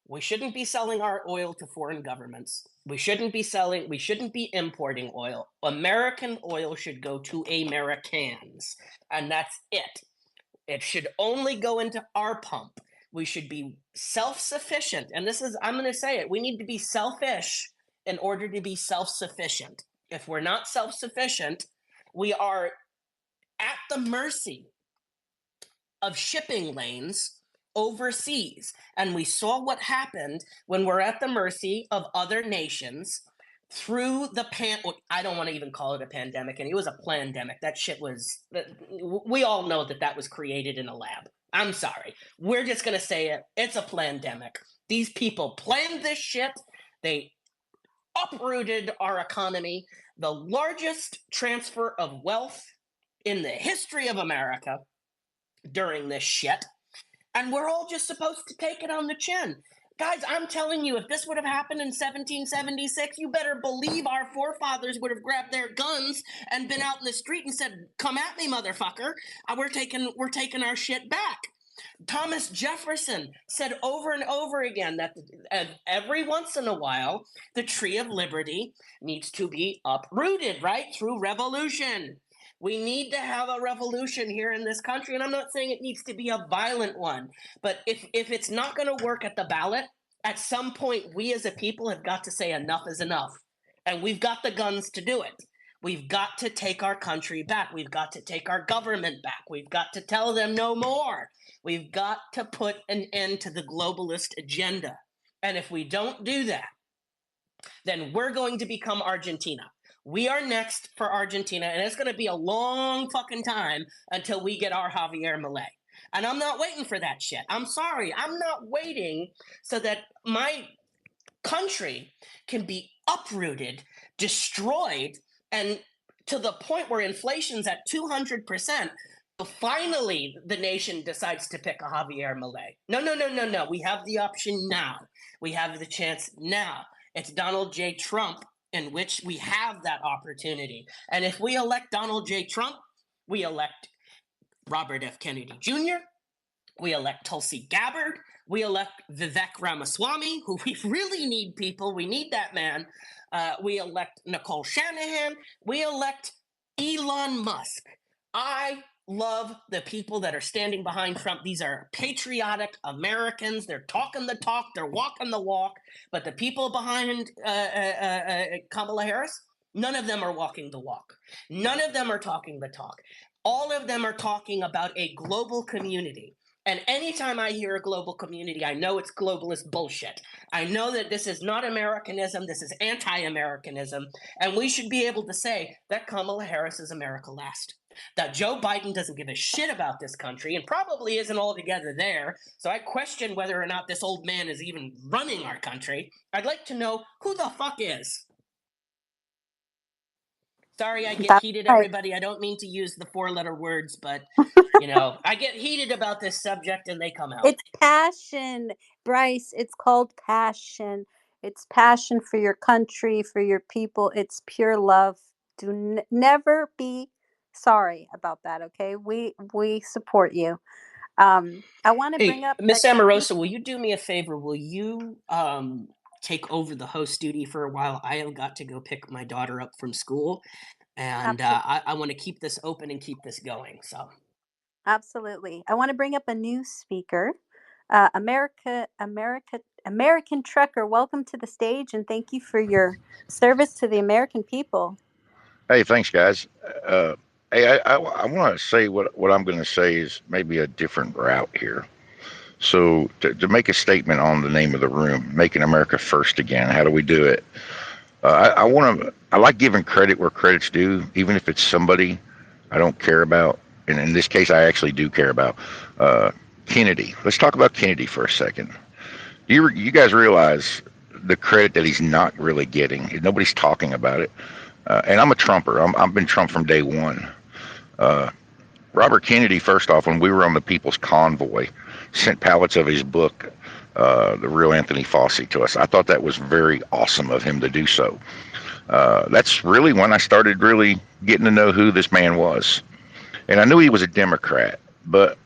we shouldn't be selling our oil to foreign governments. We shouldn't be importing oil. American oil should go to Americans, and that's it. It should only go into our pump. We should be self-sufficient. And I'm going to say it, we need to be selfish in order to be self-sufficient. If we're not self-sufficient, we are at the mercy of shipping lanes overseas. And we saw what happened when we're at the mercy of other nations through the I don't want to even call it a pandemic, and it was a plandemic. That shit was, we all know that was created in a lab. I'm sorry. We're just going to say it. It's a plandemic. These people planned this shit. They uprooted our economy. The largest transfer of wealth in the history of America during this shit. And we're all just supposed to take it on the chin. Guys, I'm telling you, if this would have happened in 1776, you better believe our forefathers would have grabbed their guns and been out in the street and said, "Come at me, motherfucker. We're taking our shit back." Thomas Jefferson said over and over again that every once in a while, the tree of liberty needs to be uprooted, right? Through revolution. We need to have a revolution here in this country. And I'm not saying it needs to be a violent one, but if it's not going to work at the ballot, at some point, we as a people have got to say enough is enough. And we've got the guns to do it. We've got to take our country back. We've got to take our government back. We've got to tell them no more. We've got to put an end to the globalist agenda. And if we don't do that, then we're going to become Argentina. We are next for Argentina, and it's going to be a long fucking time until we get our Javier Milei. And I'm not waiting for that shit. I'm sorry. I'm not waiting so that my country can be uprooted, destroyed, and to the point where inflation's at 200%. So finally, the nation decides to pick a Javier Milei. No. We have the option now. We have the chance now. It's Donald J. Trump in which we have that opportunity. And if we elect Donald J. Trump, we elect Robert F. Kennedy Jr., we elect Tulsi Gabbard, we elect Vivek Ramaswamy, who we really need people. We need that man. We elect Nicole Shanahan. We elect Elon Musk. I love the people that are standing behind Trump. These are patriotic Americans. They're talking the talk. They're walking the walk. But the people behind Kamala Harris, None of them are walking the walk. None of them are talking the talk. All of them are talking about a global community. And anytime I hear a global community, I know it's globalist bullshit. I know that this is not Americanism, this is anti Americanism. And we should be able to say that Kamala Harris is America last. That Joe Biden doesn't give a shit about this country and probably isn't altogether there. So I question whether or not this old man is even running our country. I'd like to know who the fuck is. Sorry, I get That's heated, right. everybody. I don't mean to use the four-letter words, but I get heated about this subject and they come out. It's passion, Bryce. It's called passion. It's passion for your country, for your people. It's pure love. Do never be sorry about that. Okay, we support you. I want to bring Hey, up a Miss key. Amorosa, will you do me a favor? Will you take over the host duty for a while? I have got to go pick my daughter up from school, and Absolutely. I want to keep this open and keep this going. So, Absolutely. I want to bring up a new speaker. American Trucker, welcome to the stage and thank you for your service to the American people. Hey, thanks, guys. Uh, hey, I want to say what I'm going to say is maybe a different route here. So, to make a statement on the name of the room, making America first again, how do we do it? I like giving credit where credit's due, even if it's somebody I don't care about. And in this case, I actually do care about. Uh, Kennedy. Let's talk about Kennedy for a second. You guys realize the credit that he's not really getting? Nobody's talking about it. And I'm a Trumper. I've been Trump from day one. Uh, Robert Kennedy, first off, when we were on the People's Convoy, sent pallets of his book, The Real Anthony Fauci, to us. I thought that was very awesome of him to do so. That's really when I started really getting to know who this man was. And I knew he was a Democrat, but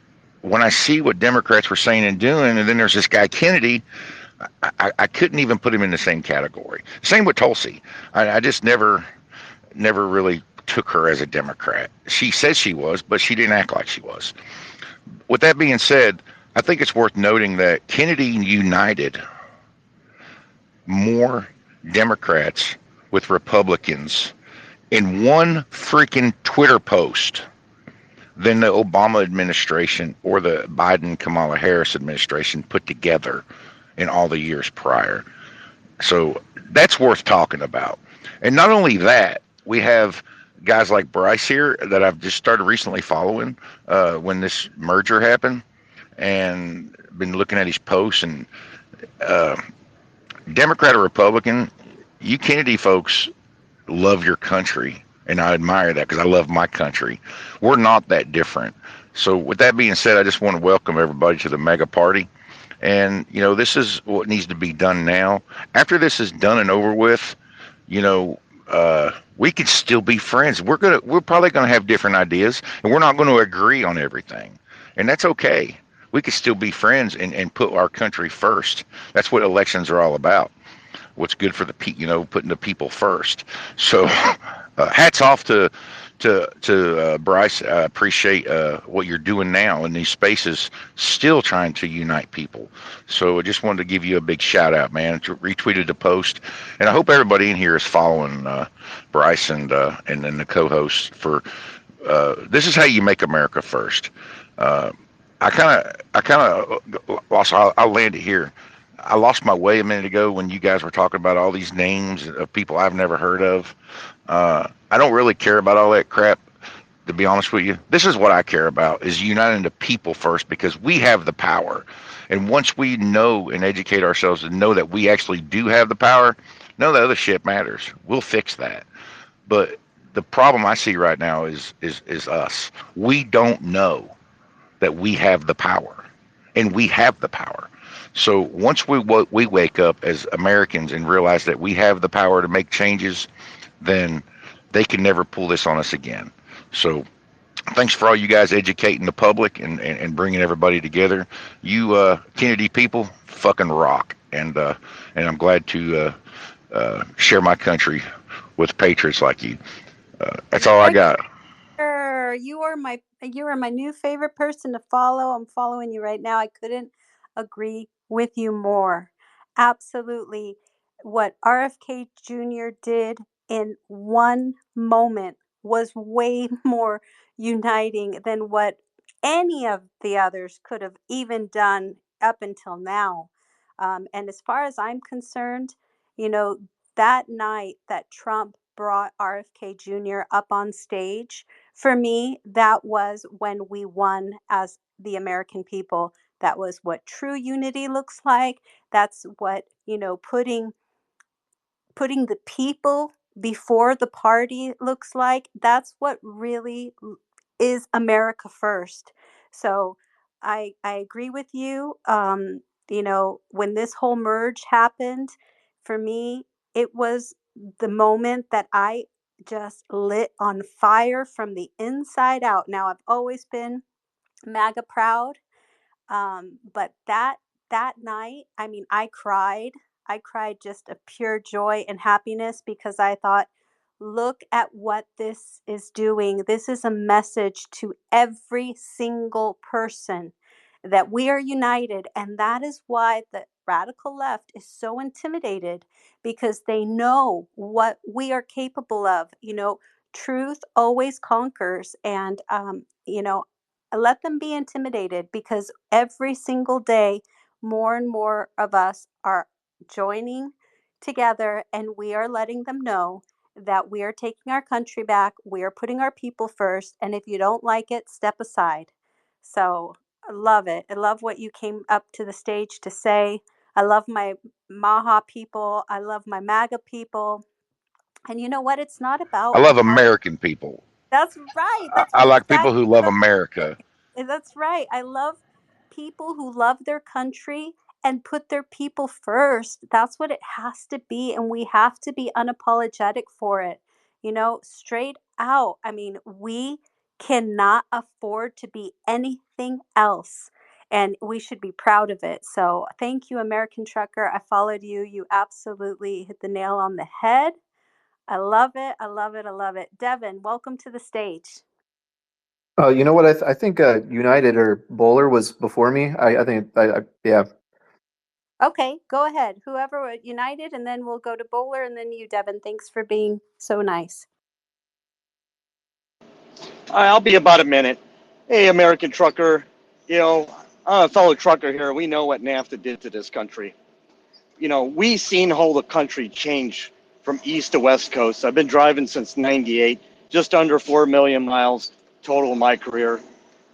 when I see what Democrats were saying and doing, and then there's this guy Kennedy, I couldn't even put him in the same category. Same with Tulsi. I just never really took her as a Democrat. She said she was, but she didn't act like she was. With that being said, I think it's worth noting that Kennedy united more Democrats with Republicans in one freaking Twitter post than the Obama administration or the Biden Kamala Harris administration put together in all the years prior. So that's worth talking about. And not only that, we have guys like Bryce here that I've just started recently following when this merger happened and been looking at his posts and uh, Democrat or Republican, you Kennedy folks love your country. And I admire that because I love my country. We're not that different. So with that being said, I just want to welcome everybody to the mega party. And, this is what needs to be done now. After this is done and over with, we could still be friends. We're probably gonna have different ideas, and we're not going to agree on everything, and that's okay. We could still be friends and put our country first. That's what elections are all about. What's good for the putting the people first. So, hats off to Bryce. I appreciate what you're doing now in these spaces, still trying to unite people. So I just wanted to give you a big shout out, man. Retweeted the post, and I hope everybody in here is following Bryce and then the co-host for. This is how you make America first. Uh, I kind of lost. I'll land it here. I lost my way a minute ago when you guys were talking about all these names of people I've never heard of. I don't really care about all that crap, to be honest with you. This is what I care about: is uniting the people first because we have the power. And once we know and educate ourselves and know that we actually do have the power, none of the other shit matters. We'll fix that. But the problem I see right now is us. We don't know that we have the power, and we have the power. So once we wake up as Americans and realize that we have the power to make changes, then they can never pull this on us again. So thanks for all you guys educating the public and bringing everybody together. You Kennedy people fucking rock, and I'm glad to share my country with patriots like you. That's all I Thank got. you are my new favorite person to follow. I'm following you right now. I couldn't agree with you more. Absolutely. What RFK Jr. did in one moment was way more uniting than what any of the others could have even done up until now. And as far as I'm concerned, you know, that night that Trump brought RFK Jr. up on stage, for me, that was when we won as the American people. That was what true unity looks like. That's what, putting the people before the party looks like. That's what really is America first. So I agree with you. When this whole merge happened, for me, it was the moment that I just lit on fire from the inside out. Now, I've always been MAGA proud, but that night, I mean, I cried. I cried just of pure joy and happiness because I thought, look at what this is doing. This is a message to every single person that we are united. And that is why the radical left is so intimidated, because they know what we are capable of. Truth always conquers. And, let them be intimidated, because every single day, more and more of us are joining together, and we are letting them know that we are taking our country back. We are putting our people first. And if you don't like it, step aside. So I love it. I love what you came up to the stage to say. I love my MAHA people. I love my MAGA people. And you know what? It's not I about love party. American people. That's right. That's I like people exactly who what love I'm America. That's right. I love people who love their country and put their people first. That's what it has to be. And we have to be unapologetic for it, straight out. I mean, we cannot afford to be anything else. And we should be proud of it. So thank you, American Trucker. I followed you. You absolutely hit the nail on the head. I love it. I love it. I love it. Devin, welcome to the stage. You know what? I think United or Bowler was before me. I think yeah. Okay, go ahead. Whoever United, and then we'll go to Bowler, and then you, Devin. Thanks for being so nice. I'll be about a minute. Hey, American trucker, I'm a fellow trucker here. We know what NAFTA did to this country. We seen how the country change from east to west coast. I've been driving since '98, just under 4 million miles total in my career.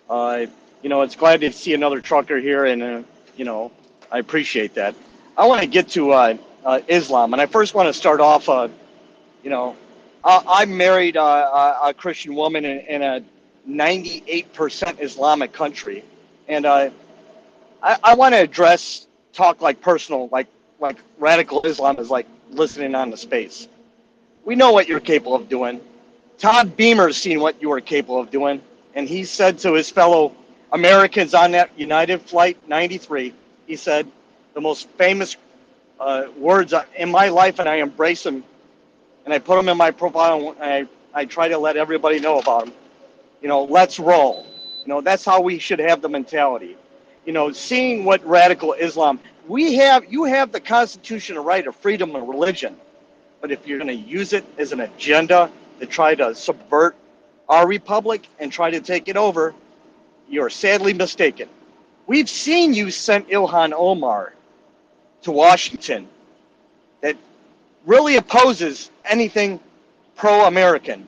It's glad to see another trucker here, and I appreciate that. I want to get to Islam, and I first want to start off. You know, I married a Christian woman in a 98% Islamic country, and I want to talk like personal, like radical Islam is like listening on the space. We know what you're capable of doing. Todd Beamer's seen what you are capable of doing, and he said to his fellow Americans on that United Flight 93, he said the most famous words in my life, and I embrace them, and I put them in my profile, and I try to let everybody know about them. Let's roll. That's how we should have the mentality. Seeing what radical Islam, you have the constitutional right of freedom of religion. But if you're going to use it as an agenda to try to subvert our republic and try to take it over, you're sadly mistaken. We've seen you send Ilhan Omar to Washington that really opposes anything pro-American.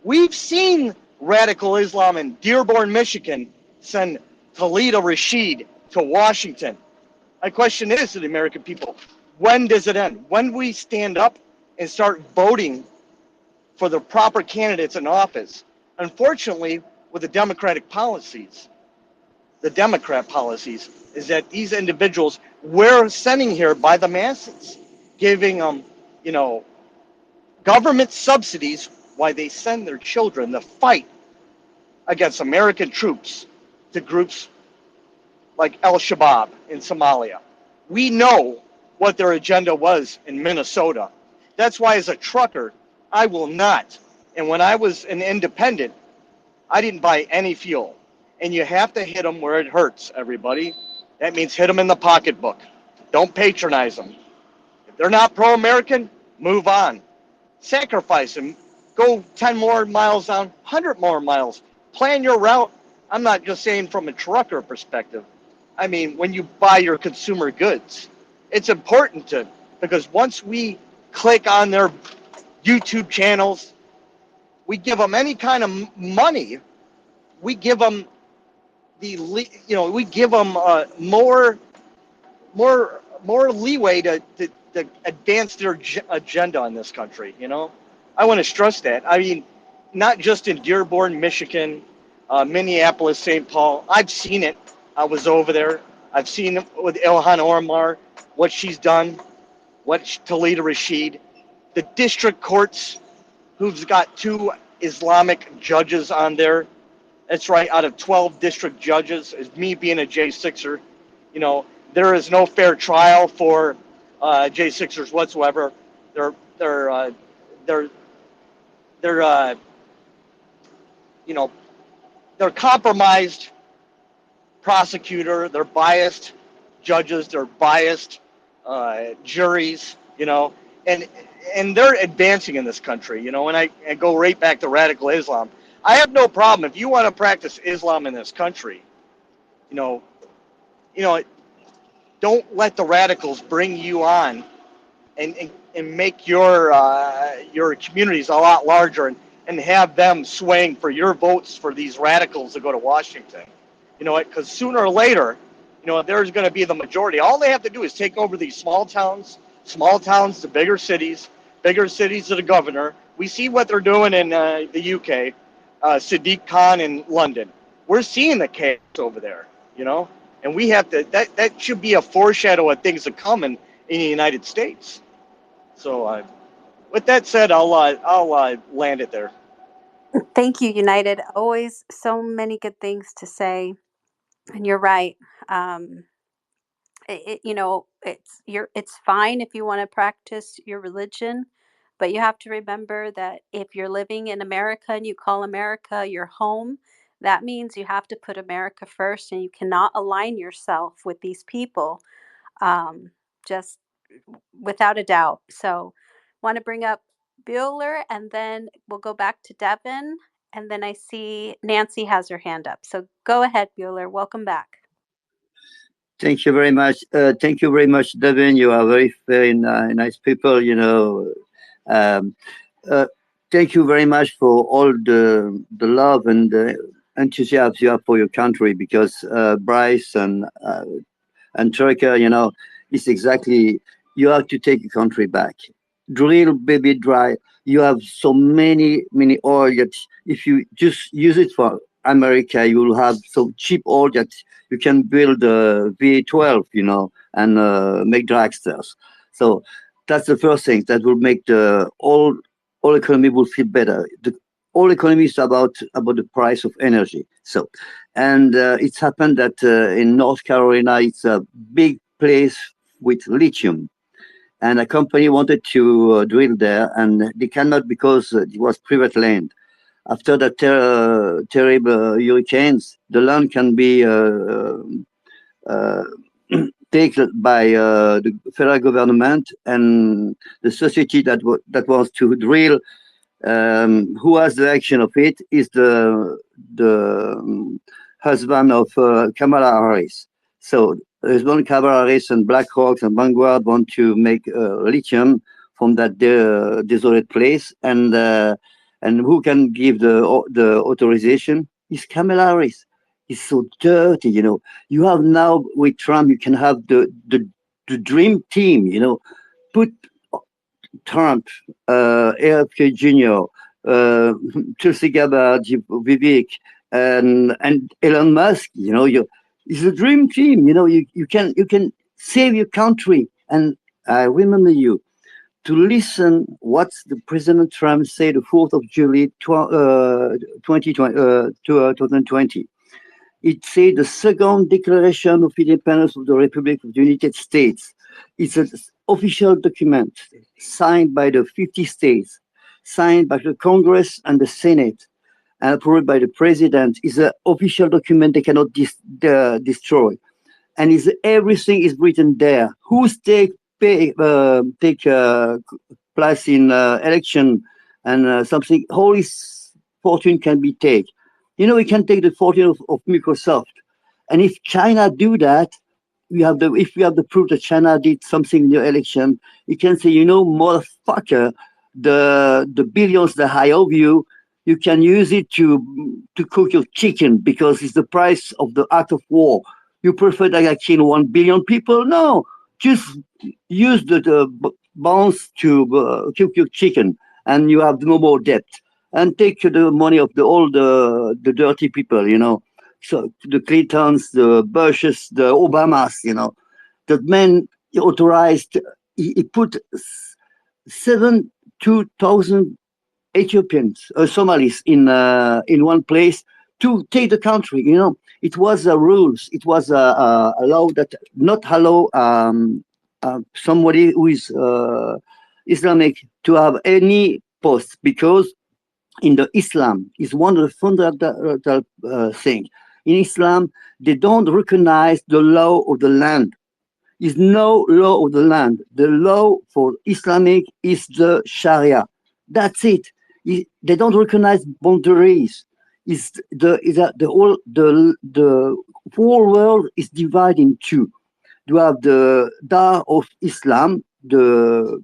We've seen radical Islam in Dearborn, Michigan send Khalida Rashid to Washington. My question is to the American people, when does it end? When we stand up and start voting for the proper candidates in office? Unfortunately, with the Democrat policies is that these individuals we're sending here by the masses, giving them, government subsidies while they send their children to fight against American troops to groups like Al Shabaab in Somalia. We know what their agenda was in Minnesota. That's why, as a trucker, I will not. And when I was an independent, I didn't buy any fuel. And you have to hit them where it hurts, everybody. That means hit them in the pocketbook. Don't patronize them. If they're not pro American, move on. Sacrifice them. Go 10 more miles down, 100 more miles. Plan your route. I'm not just saying from a trucker perspective. I mean, when you buy your consumer goods, it's important to, because once we click on their YouTube channels, we give them any kind of money. We give them we give them more leeway to advance their agenda in this country. I want to stress that. I mean, not just in Dearborn, Michigan, Minneapolis, St. Paul. I've seen it. I was over there. I've seen it with Ilhan Omar, what she's done, what Talita Rashid, the district courts, who's got 2 Islamic judges on there. That's right, out of 12 district judges, as me being a J6er, there is no fair trial for J6ers whatsoever. They're they're compromised prosecutor. They're biased judges. They're biased juries. And they're advancing in this country. And I go right back to radical Islam. I have no problem if you want to practice Islam in this country. Don't let the radicals bring you on and make your communities a lot larger and have them swaying for your votes for these radicals to go to Washington. Because sooner or later, there's going to be the majority. All they have to do is take over these small towns to bigger cities to the governor. We see what they're doing in the UK, Sadiq Khan in London. We're seeing the chaos over there, and we have to. That should be a foreshadow of things to come in the United States. So, with that said, I'll land it there. Thank you, United. Always so many good things to say, and you're right. Um, it's fine if you want to practice your religion, but you have to remember that if you're living in America and you call America your home, that means you have to put America first, and you cannot align yourself with these people, just without a doubt. So, want to bring up Bueller, and then we'll go back to Devin, and then I see Nancy has her hand up. So go ahead, Bueller. Welcome back. Thank you very much. Thank you very much, Devin. You are very nice people. Um, uh, Thank you very much for all the love and the enthusiasm you have for your country. Because Bryce and Turkey, it's exactly, you have to take a country back. Drill, baby, dry. You have so many oil that if you just use it for America, you will have so cheap oil that you can build a V12, and make dragsters. So that's the first thing that will make the all economy will feel better. The all economy is about the price of energy. So, and it's happened that in North Carolina, it's a big place with lithium, and a company wanted to drill there, and they cannot because it was private land. After the terrible hurricanes, the land can be uh, taken by the federal government, and the society that wants to drill, who has the action of it is the husband of Kamala Harris. So husband Kamala Harris and BlackRock and Vanguard want to make lithium from that desolate place, and who can give the authorization is Kamala Harris. It's so dirty. You have now with Trump, you can have the dream team. Put Trump, AFK Jr., Tulsi Gabbard, Vivek, and Elon Musk. It's a dream team. You can save your country. And I remember you to listen what the President Trump said the 4th of July 2020. It said the second Declaration of Independence of the Republic of the United States. It's an official document signed by the 50 states, signed by the Congress and the Senate, and approved by the President. It's an official document they cannot destroy. And everything is written there. Who take place in election and something, all his fortune can be taken. We can take the fortune of Microsoft. And if China do that, if we have the proof that China did something in the election, you can say, motherfucker, the billions that I owe you, you can use it to cook your chicken because it's the price of the act of war. You prefer that I kill 1 billion people? No, just use the bonds to cook your chicken, and you have no more debt. And take the money of all the dirty people, so the Clintons, the Bushes, the Obamas, the man authorized, he put 2,000 Ethiopians, Somalis in one place to take the country. It was rules. It was a law that not allow somebody who is Islamic to have any post, because in the Islam is one of the fundamental things. In Islam, they don't recognize the law of the land. Is no law of the land. The law for Islamic is the Sharia. That's it. They don't recognize boundaries. The whole world is divided in two. You have the Dar of Islam, the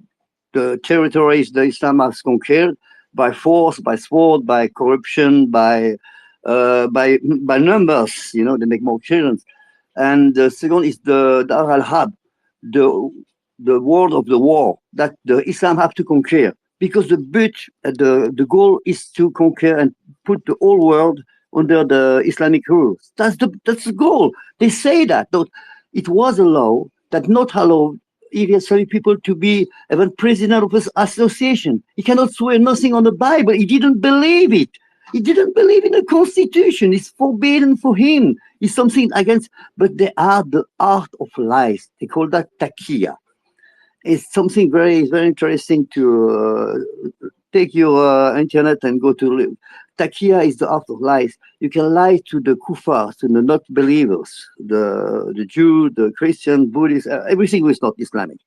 territories the Islam has conquered by force, by sword, by corruption, by numbers. They make more children. And the second is the Dar al-Harb, the world of the war that the Islam have to conquer, because the goal is to conquer and put the whole world under the Islamic rules. That's the goal. They say that. It was a law that not allow Israeli people to be even president of his association. He cannot swear nothing on the Bible. He didn't believe it. He didn't believe in the Constitution. It's forbidden for him. It's something against, but they are the art of lies. They call that takia. It's something very, very interesting to take your internet and go to. Takia is the art of lies. You can lie to the kuffars, to the not believers, the Jew, the Christian, Buddhist, everything who is not Islamic.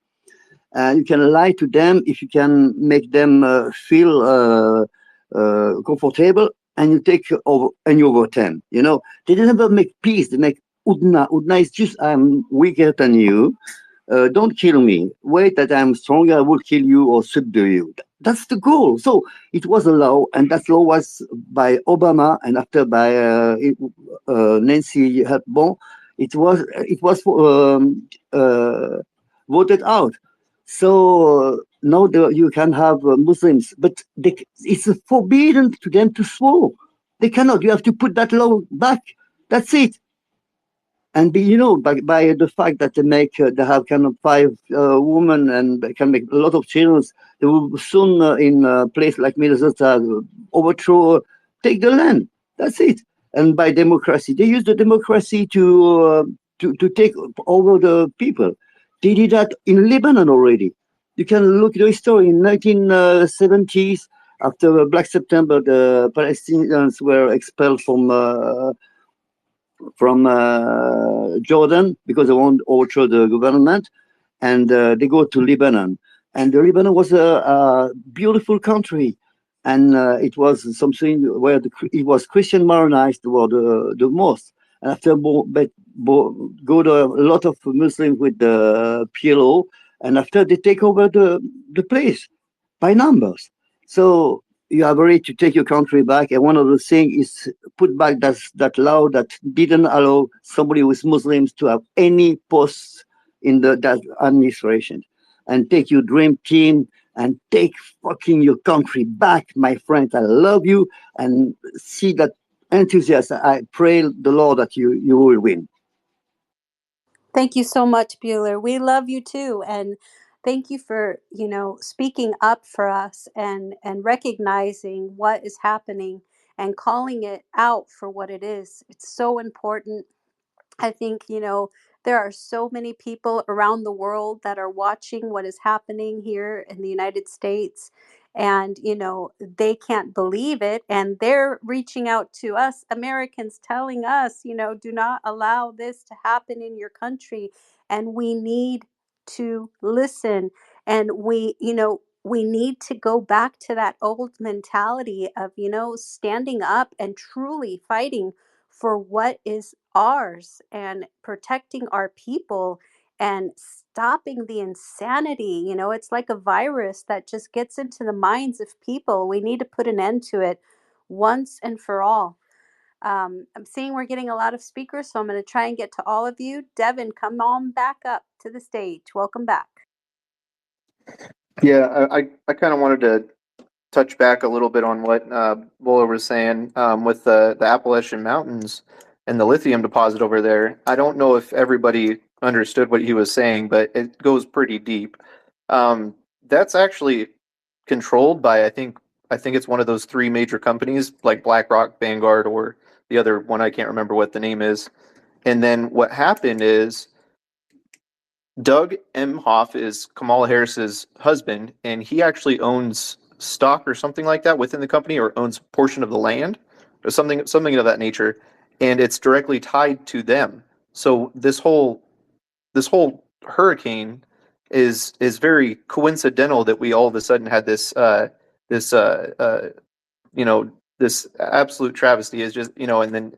And you can lie to them if you can make them feel comfortable, and you take over and you overturn. They never make peace. They make udna. Udna is just, I'm weaker than you. Don't kill me. Wait that I'm stronger, I will kill you or subdue you. That's the goal. So it was a law, and that law was by Obama, and after by Nancy Hepburn. It was voted out. So now you can have Muslims, but it's forbidden to them to swear. They cannot. You have to put that law back. That's it. And by the fact that they have kind of 5 women and they can make a lot of children, they will soon in a place like Minnesota overthrow, take the land. That's it. And by democracy, they use the democracy to take over the people. They did that in Lebanon already. You can look at the history in 1970s. After Black September, the Palestinians were expelled from Jordan because they want to overthrow the government, and they go to Lebanon. And the Lebanon was a beautiful country, and it was something where it was Christian Maronized the most. And after go to a lot of Muslims with the PLO, and after they take over the place by numbers. So you have a right to take your country back. And one of the things is put back that law that didn't allow somebody with Muslims to have any posts in that administration. And take your dream team and take fucking your country back, my friend. I love you, and see that enthusiasm. I pray the Lord that you will win. Thank you so much, Bueller. We love you too. And thank you for, speaking up for us and recognizing what is happening and calling it out for what it is. It's so important. I think, there are so many people around the world that are watching what is happening here in the United States. And, they can't believe it. And they're reaching out to us, Americans, telling us, do not allow this to happen in your country. And we need to listen. And we, we need to go back to that old mentality of, standing up and truly fighting for what is ours and protecting our people and stopping the insanity. It's like a virus that just gets into the minds of people. We need to put an end to it once and for all. I'm seeing we're getting a lot of speakers, so I'm going to try and get to all of you. Devin, come on back up to the stage. Welcome back. Yeah, I kind of wanted to touch back a little bit on what Bowler was saying with the Appalachian Mountains and the lithium deposit over there. I don't know if everybody understood what he was saying, but it goes pretty deep. That's actually controlled by I think it's one of those three major companies like BlackRock, Vanguard, or the other one I can't remember what the name is. And then what happened is Doug Emhoff is Kamala Harris's husband, and he actually owns stock or something like that within the company, or owns a portion of the land, or something of that nature, and it's directly tied to them. So this whole hurricane is very coincidental that we all of a sudden had this this absolute travesty is just and then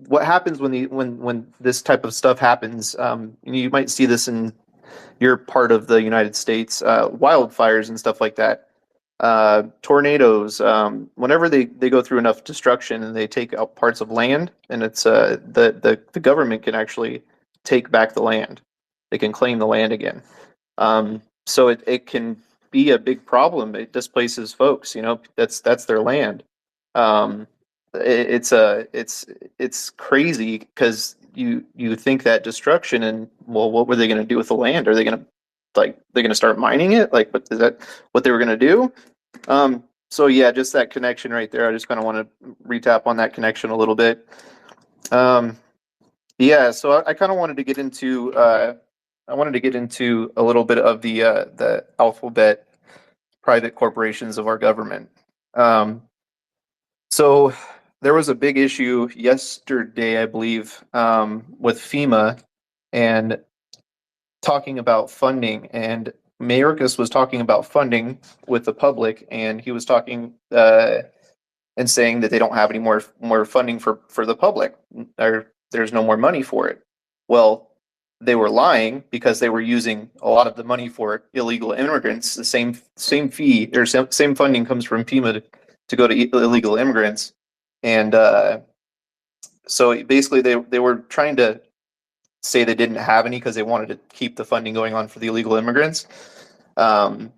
what happens when this type of stuff happens. You might see this in your part of the United States, wildfires and stuff like that, tornadoes. Whenever they go through enough destruction and they take out parts of land, and it's the government can actually take back the land. They can claim the land again. So it can be a big problem. It displaces folks. That's their land. Um, it's crazy because you think that destruction, and well, what were they going to do with the land? Are they going to they're going to start mining it? Like, what is that? What they were going to do? So yeah, just that connection right there. I just kind of want to retap on that connection a little bit. Yeah, so I kind of wanted to get into a little bit of the alphabet private corporations of our government. So there was a big issue yesterday, I believe, with FEMA and talking about funding. And Mayorkas was talking about funding with the public, and he was talking and saying that they don't have any more funding for the public, or there's no more money for it. Well, they were lying because they were using a lot of the money for illegal immigrants. The same fee or same funding comes from FEMA to go to illegal immigrants, and so basically they were trying to say they didn't have any because they wanted to keep the funding going on for the illegal immigrants. And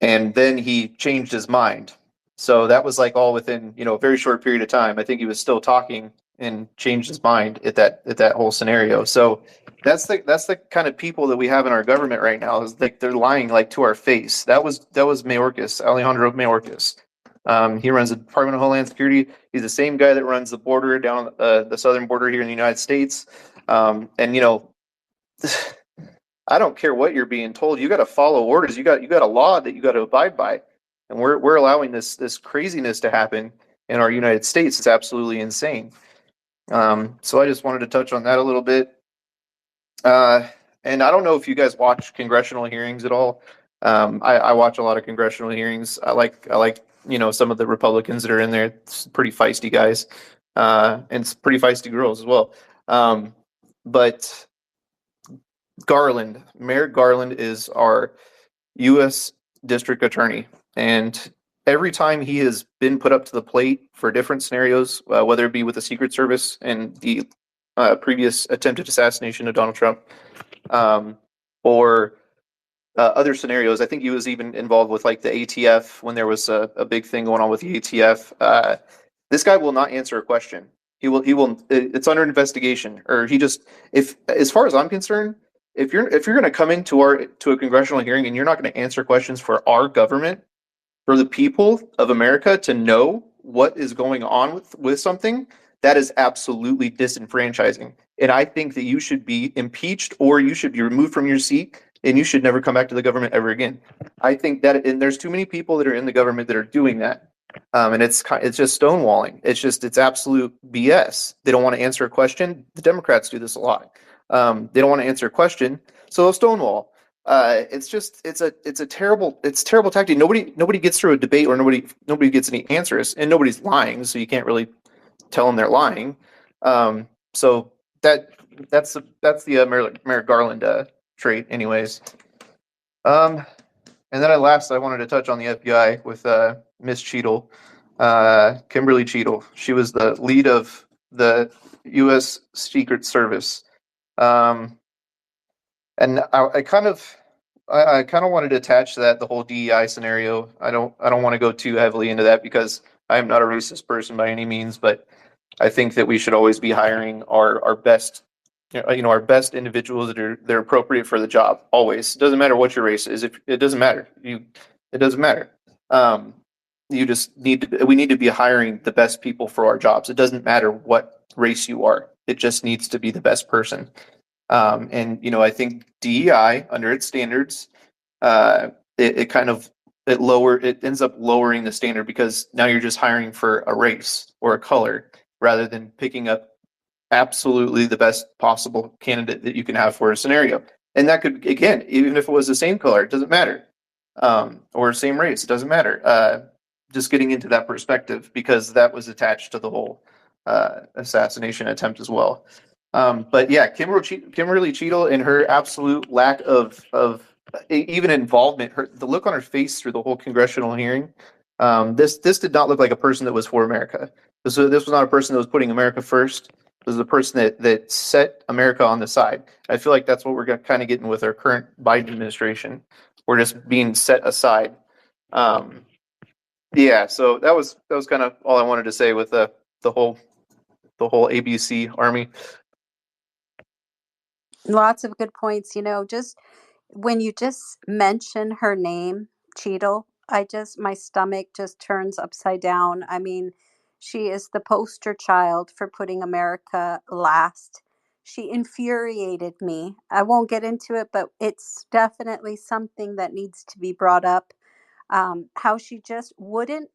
then he changed his mind. So that was like all within, a very short period of time. I think he was still talking and changed his mind at that whole scenario. So that's the kind of people that we have in our government right now, is like they're lying like to our face. That was Mayorkas, Alejandro Mayorkas. He runs the Department of Homeland Security. He's the same guy that runs the border down the southern border here in the United States. And I don't care what you're being told. You got to follow orders. You got a law that you got to abide by, and we're allowing this craziness to happen in our United States. It's absolutely insane. So I just wanted to touch on that a little bit. And I don't know if you guys watch congressional hearings at all. I watch a lot of congressional hearings. I like some of the Republicans that are in there. It's pretty feisty guys, and it's pretty feisty girls as well. But Mayor Garland is our U.S. District Attorney, and every time he has been put up to the plate for different scenarios, whether it be with the Secret Service and the previous attempted assassination of Donald Trump, or other scenarios. I think he was even involved with like the ATF when there was a big thing going on with the ATF. This guy will not answer a question. He will. It's under investigation, or if, as far as I'm concerned, if you're going to come into a congressional hearing and you're not going to answer questions for our government, for the people of America to know what is going on with something, that is absolutely disenfranchising. And I think that you should be impeached, or you should be removed from your seat, and you should never come back to the government ever again. I think that, and there's too many people that are in the government that are doing that. And it's just stonewalling. It's absolute BS. They don't want to answer a question. The Democrats do this a lot. They don't want to answer a question, so they'll stonewall. it's a terrible tactic. Nobody gets through a debate, or nobody gets any answers, and nobody's lying, so you can't really tell them they're lying. So that's the Merrick Garland trait, anyways. And then I wanted to touch on the FBI with Miss Cheadle, Kimberly Cheadle. She was the lead of the U.S. Secret Service. And I kind of wanted to attach to that the whole DEI scenario. I don't want to go too heavily into that because I am not a racist person by any means, but I think that we should always be hiring our best, our best individuals that are appropriate for the job. Always, it doesn't matter what your race is. If it doesn't matter, it doesn't matter. You just we need to be hiring the best people for our jobs. It doesn't matter what race you are. It just needs to be the best person. And I think DEI under its standards, it ends up lowering the standard because now you're just hiring for a race or a color rather than picking up absolutely the best possible candidate that you can have for a scenario. And that could, again, even if it was the same color, it doesn't matter. Or same race, it doesn't matter. Just getting into that perspective because that was attached to the whole assassination attempt as well. But yeah, Kimberly Cheadle and her absolute lack of even involvement, the look on her face through the whole congressional hearing, this did not look like a person that was for America. This was not a person that was putting America first. This is a person that set America on the side. I feel like that's what we're kind of getting with our current Biden administration. We're just being set aside. Yeah, so that was kind of all I wanted to say with the whole ABC army. Lots of good points. Just when you just mention her name, Cheadle, my stomach just turns upside down. I mean, she is the poster child for putting America last. She infuriated me. I won't get into it, but it's definitely something that needs to be brought up. How she just wouldn't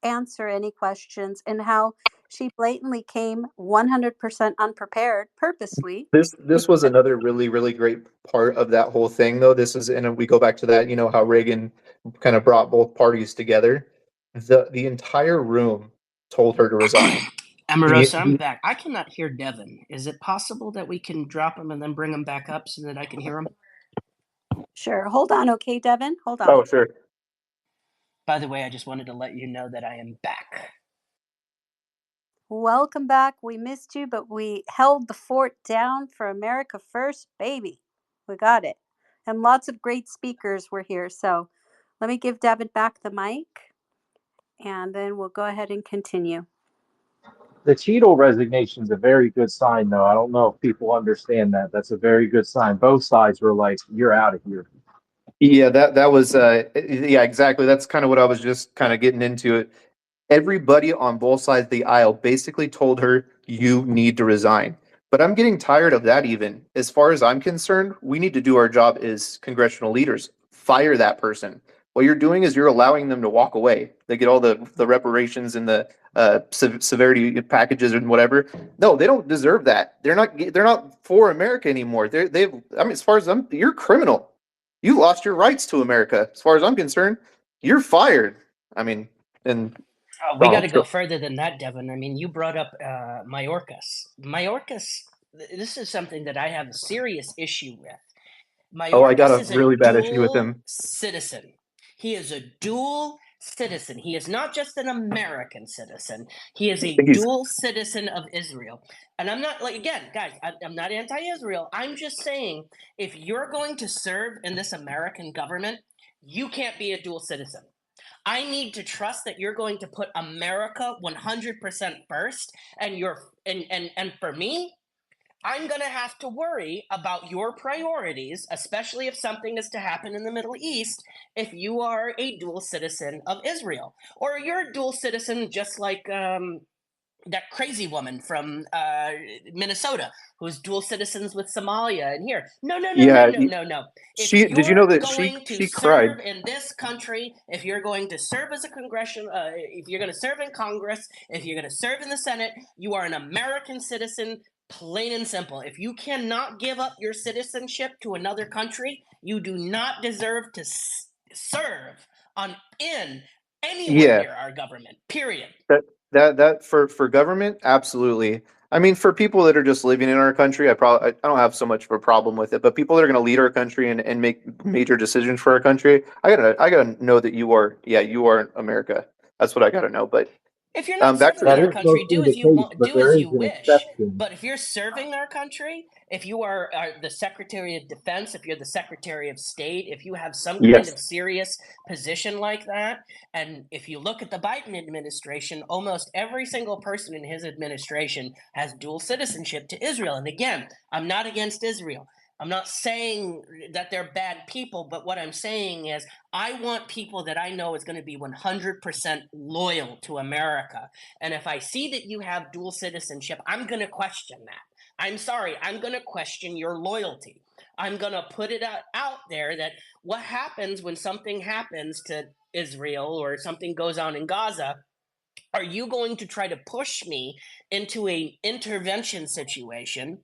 answer any questions, and how she blatantly came 100% unprepared purposely. This was another really, really great part of that whole thing, though. And we go back to that, how Reagan kind of brought both parties together. The entire room told her to resign. Amarosa, I'm back. I cannot hear Devin. Is it possible that we can drop him and then bring him back up so that I can hear him? Sure. Hold on. Okay, Devin? Hold on. Oh, sure. By the way, I just wanted to let you know that I am back. Welcome back. We missed you, but we held the fort down for America First, baby. We got it. And lots of great speakers were here. So let me give Devin back the mic, and then we'll go ahead and continue. The Cheadle resignation is a very good sign, though. I don't know if people understand that. That's a very good sign. Both sides were like, "You're out of here." Yeah, that was yeah, exactly. That's kind of what I was just kind of getting into it. Everybody on both sides of the aisle basically told her, you need to resign. But I'm getting tired of that even. As far as I'm concerned, we need to do our job as congressional leaders. Fire that person. What you're doing is you're allowing them to walk away. They get all the reparations and the severity packages and whatever. No, they don't deserve that. They're not for America anymore. As far as you're criminal. You lost your rights to America. As far as I'm concerned, you're fired. I mean, and we got to go further than that, Devin. I mean, you brought up Mayorkas. Mayorkas, this is something that I have a serious issue with. I got Mayorkas a is really a bad issue with dual him. citizen. He is a dual citizen. He is not just an American citizen. He is a dual citizen of Israel. And I'm not, again, guys, I'm not anti-Israel. I'm just saying, if you're going to serve in this American government, you can't be a dual citizen. I need to trust that you're going to put America 100% first, and for me, I'm going to have to worry about your priorities, especially if something is to happen in the Middle East, if you are a dual citizen of Israel. Or you're a dual citizen just like that crazy woman from Minnesota who's dual citizens with Somalia and here. No. If did you know you're that going to she serve cried? in this country, if you're going to serve as a congressional, if you're going to serve in Congress, if you're going to serve in the Senate, you are an American citizen, Plain and simple. If you cannot give up your citizenship to another country, you do not deserve to serve anywhere Yeah, near our government. Period. that for government, absolutely. I mean, for people that are just living in our country, I don't have so much of a problem with it. But people that are going to lead our country and make major decisions for our country, I gotta know that you are America. That's what I gotta know. But If you're not back to serving That in the our is country, mostly the case, but do there as is you an wish. exception. But if you're serving our country, if you are the Secretary of Defense, if you're the Secretary of State, if you have some kind of yes, serious position like that, and if you look at the Biden administration, almost every single person in his administration has dual citizenship to Israel. And again, I'm not against Israel. I'm not saying that they're bad people, but what I'm saying is I want people that I know is going to be 100% loyal to America. And if I see that you have dual citizenship, I'm going to question that. I'm sorry, I'm going to question your loyalty. I'm going to put it out there that what happens when something happens to Israel or something goes on in Gaza, are you going to try to push me into an intervention situation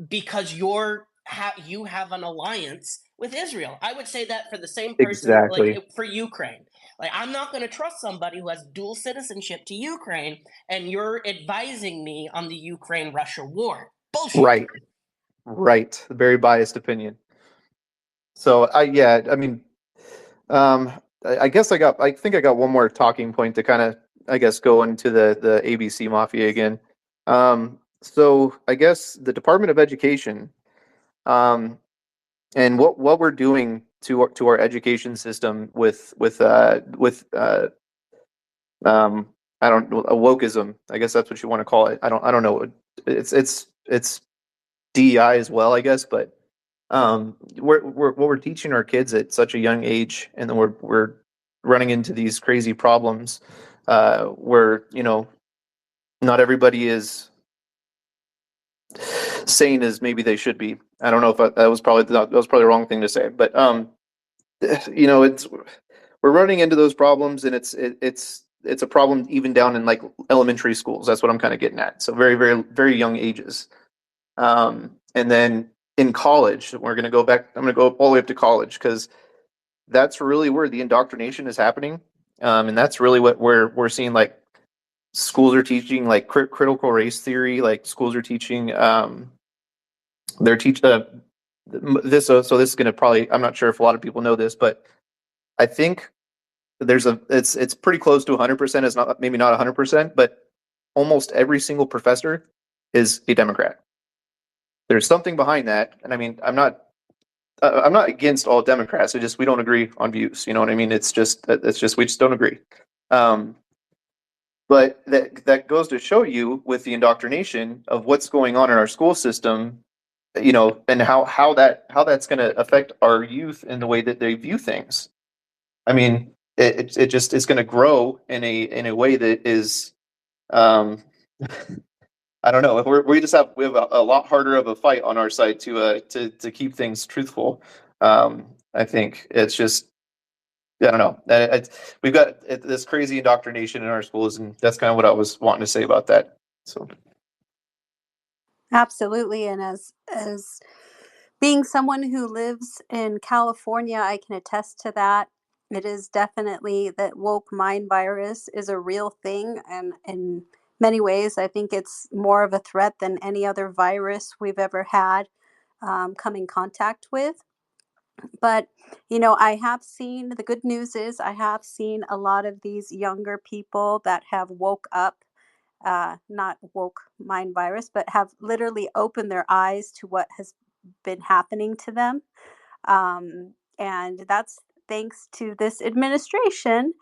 because you have an alliance with Israel? I would say that for the same person, like exactly. for Ukraine. Like, I'm not going to trust somebody who has dual citizenship to Ukraine, and you're advising me on the Ukraine-Russia war. Bullshit. Right, right. Very biased opinion. So yeah, I mean, um, I guess I think I got one more talking point to kind of, I guess, go into the ABC Mafia again. So I guess the Department of Education, um, and what we're doing to our education system with um, I don't know, a wokeism. I guess that's what you want to call it. I don't know. It's DEI as well, I guess, but what we're teaching our kids at such a young age, and then we're running into these crazy problems where not everybody is sane as maybe they should be. I don't know if that was probably the wrong thing to say, but it's we're running into those problems, and it's a problem even down in like elementary schools. That's what I'm kind of getting at. So very very very young ages. And then in college, we're going to go back. I'm going to go all the way up to college because that's really where the indoctrination is happening. And that's really what we're seeing. Like schools are teaching like critical race theory. Like schools are teaching. They're teach this. So this is going to probably. I'm not sure if a lot of people know this, but I think it's pretty close to 100%. It's not maybe not 100%, but almost every single professor is a Democrat. There's something behind that, and I mean, I'm not against all Democrats. We don't agree on views. You know what I mean? It's just we just don't agree. Um, but that goes to show you with the indoctrination of what's going on in our school system, and how that's going to affect our youth in the way that they view things. I mean, it just is going to grow in a way that is, um, I don't know. We have a lot harder of a fight on our side to keep things truthful. I think it's just I don't know. We've got this crazy indoctrination in our schools, and that's kind of what I was wanting to say about that. So Absolutely. And as being someone who lives in California, I can attest to that. It is definitely that woke mind virus is a real thing, and in many ways, I think it's more of a threat than any other virus we've ever had come in contact with. But I have seen, the good news is I have seen a lot of these younger people that have woke up, not woke mind virus, but have literally opened their eyes to what has been happening to them. And that's thanks to this administration,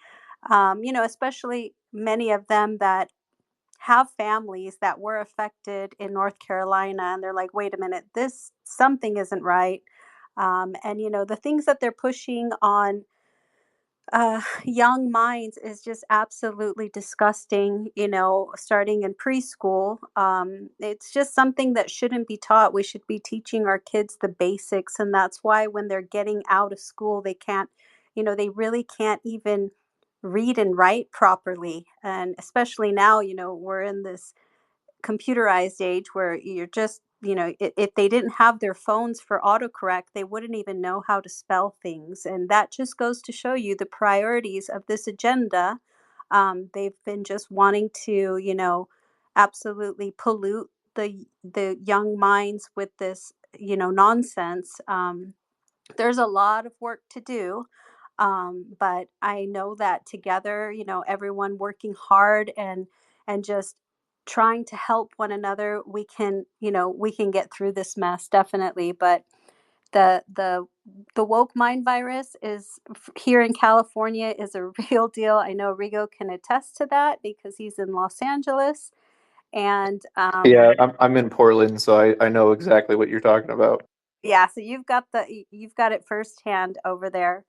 especially many of them that have families that were affected in North Carolina. And they're like, wait a minute, this something isn't right. And, the things that they're pushing on young minds is just absolutely disgusting, starting in preschool. It's just something that shouldn't be taught. We should be teaching our kids the basics. And that's why when they're getting out of school, they can't, they really can't even read and write properly. And especially now, we're in this computerized age where you're just, if they didn't have their phones for autocorrect, they wouldn't even know how to spell things. And that just goes to show you the priorities of this agenda. They've been just wanting to, absolutely pollute the young minds with this, nonsense. There's a lot of work to do. But I know that together, everyone working hard and just trying to help one another, we can get through this mess, definitely. But the the the woke mind virus is here in California is a real deal. I know Rigo can attest to that because he's in Los Angeles. And Yeah, I'm in Portland, so I know exactly what you're talking about. yeah, so you've got it firsthand over there.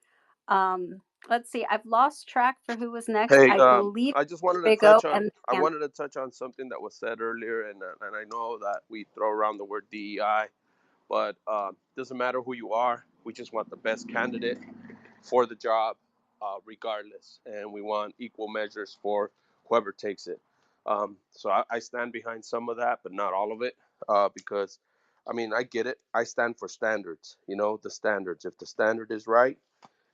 Let's see. I've lost track for who was next. Hey, I believe I just wanted to Rigo touch on. and I Nan. wanted to touch on something that was said earlier, and I know that we throw around the word DEI, but doesn't matter who you are. We just want the best candidate for the job, regardless, and we want equal measures for whoever takes it. So I stand behind some of that, but not all of it, because, I mean, I get it. I stand for standards. The standards. If the standard is right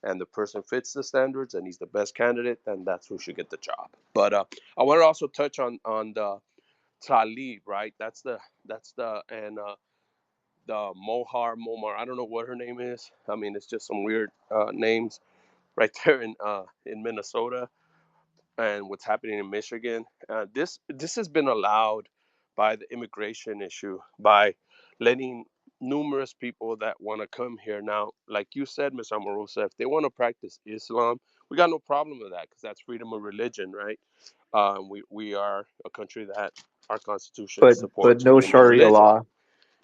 and the person fits the standards and he's the best candidate, then that's who should get the job. But I want to also touch on the Talib, right? That's the and the Momar. I don't know what her name is. I mean, it's just some weird names right there in Minnesota, and what's happening in Michigan. This has been allowed by the immigration issue, by letting numerous people that want to come here now, like you said, Ms. Amarosa, if they want to practice Islam, we got no problem with that because that's freedom of religion, right? We are a country that our constitution But supports no freedom of Sharia religion. law.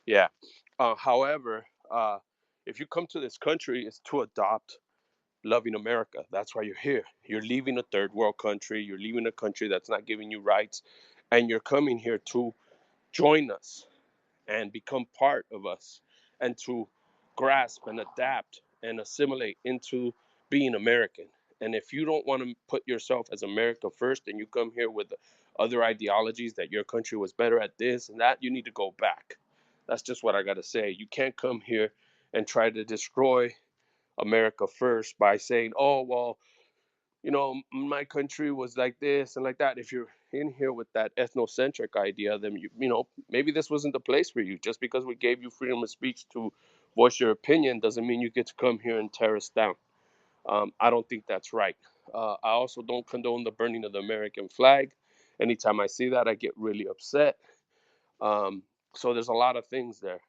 Yeah. However, if you come to this country, it's to adopt loving America. That's why you're here. You're leaving a third world country. You're leaving a country that's not giving you rights, and you're coming here to join us and become part of us and to grasp and adapt and assimilate into being American. And if you don't want to put yourself as America first and you come here with other ideologies that your country was better at this and that, you need to go back. That's just what I got to say. You can't come here and try to destroy America first by saying, oh, well, my country was like this and like that. If you're in here with that ethnocentric idea, then maybe this wasn't the place for you. Just because we gave you freedom of speech to voice your opinion doesn't mean you get to come here and tear us down. I don't think that's right. I also don't condone the burning of the American flag. Anytime I see that, I get really upset. So there's a lot of things there.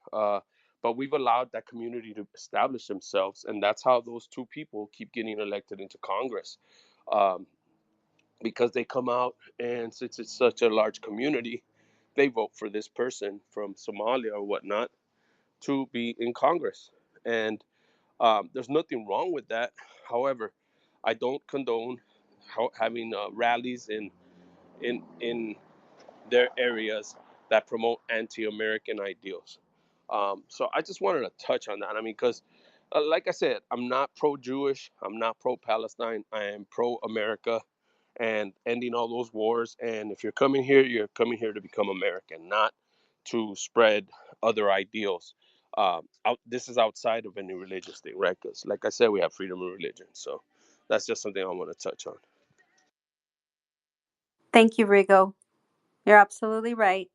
But we've allowed that community to establish themselves, and that's how those two people keep getting elected into Congress. Um, because they come out, and since it's such a large community, they vote for this person from Somalia or whatnot to be in Congress. And there's nothing wrong with that. However, I don't condone having rallies in their areas that promote anti-American ideals. So I just wanted to touch on that. I mean, because like I said, I'm not pro-Jewish. I'm not pro-Palestine. I am pro-America and ending all those wars. And if you're coming here to become American, not to spread other ideals. This is outside of any religious thing, right? Because, like I said, we have freedom of religion. So that's just something I want to touch on. Thank you, Rigo. You're absolutely right.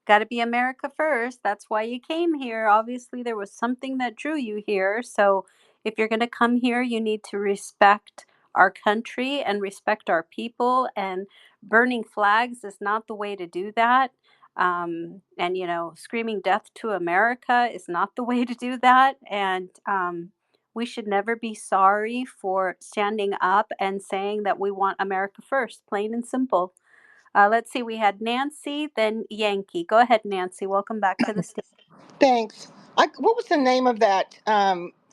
Got to be America first. That's why you came here. Obviously, there was something that drew you here. So, if you're going to come here, you need to respect our country and respect our people. And burning flags is not the way to do that. And, screaming death to America is not the way to do that. And we should never be sorry for standing up and saying that we want America first, plain and simple. Let's see, we had Nancy, then Yankee. Go ahead, Nancy. Welcome back to the stage. Thanks. What was the name of that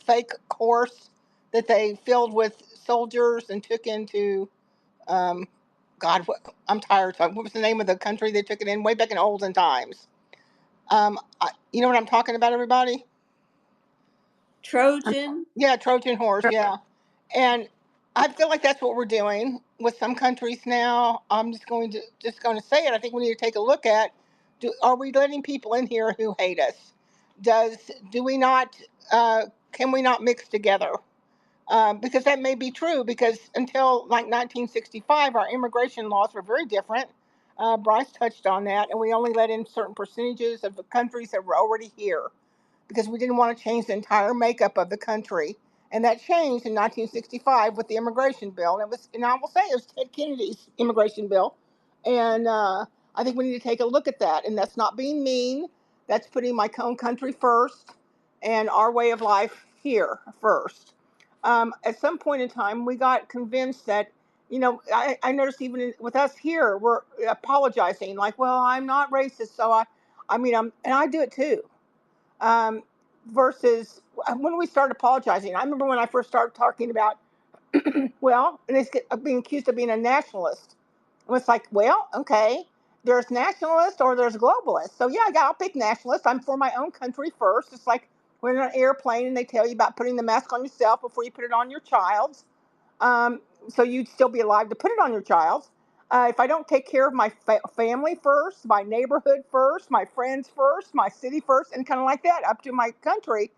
fake horse that they filled with soldiers and took into? Um, God, I'm tired. What was the name of the country they took it in way back in olden times? You know what I'm talking about, everybody? Trojan. Yeah, Trojan horse. Yeah, and I feel like that's what we're doing with some countries now. I'm just going to say it. I think we need to take a look at. Are we letting people in here who hate us? Do we not? Can we not mix together? Because that may be true. Because until like 1965, our immigration laws were very different. Bryce touched on that, and we only let in certain percentages of the countries that were already here because we didn't want to change the entire makeup of the country. And that changed in 1965 with the immigration bill. And I will say it was Ted Kennedy's immigration bill. And I think we need to take a look at that. And that's not being mean. That's putting my own country first and our way of life here first. At some point in time, we got convinced that, I noticed even with us here, we're apologizing like, well, I'm not racist. So and I do it too. um, versus when we started apologizing. I remember when I first started talking about, well, and it's being accused of being a nationalist. And it's like, well, okay, there's nationalist or there's globalist. So yeah, I'll pick nationalist. I'm for my own country first. It's like when you're on an airplane and they tell you about putting the mask on yourself before you put it on your child's. So you'd still be alive to put it on your child. If I don't take care of my family first, my neighborhood first, my friends first, my city first, and kind of like that up to my country,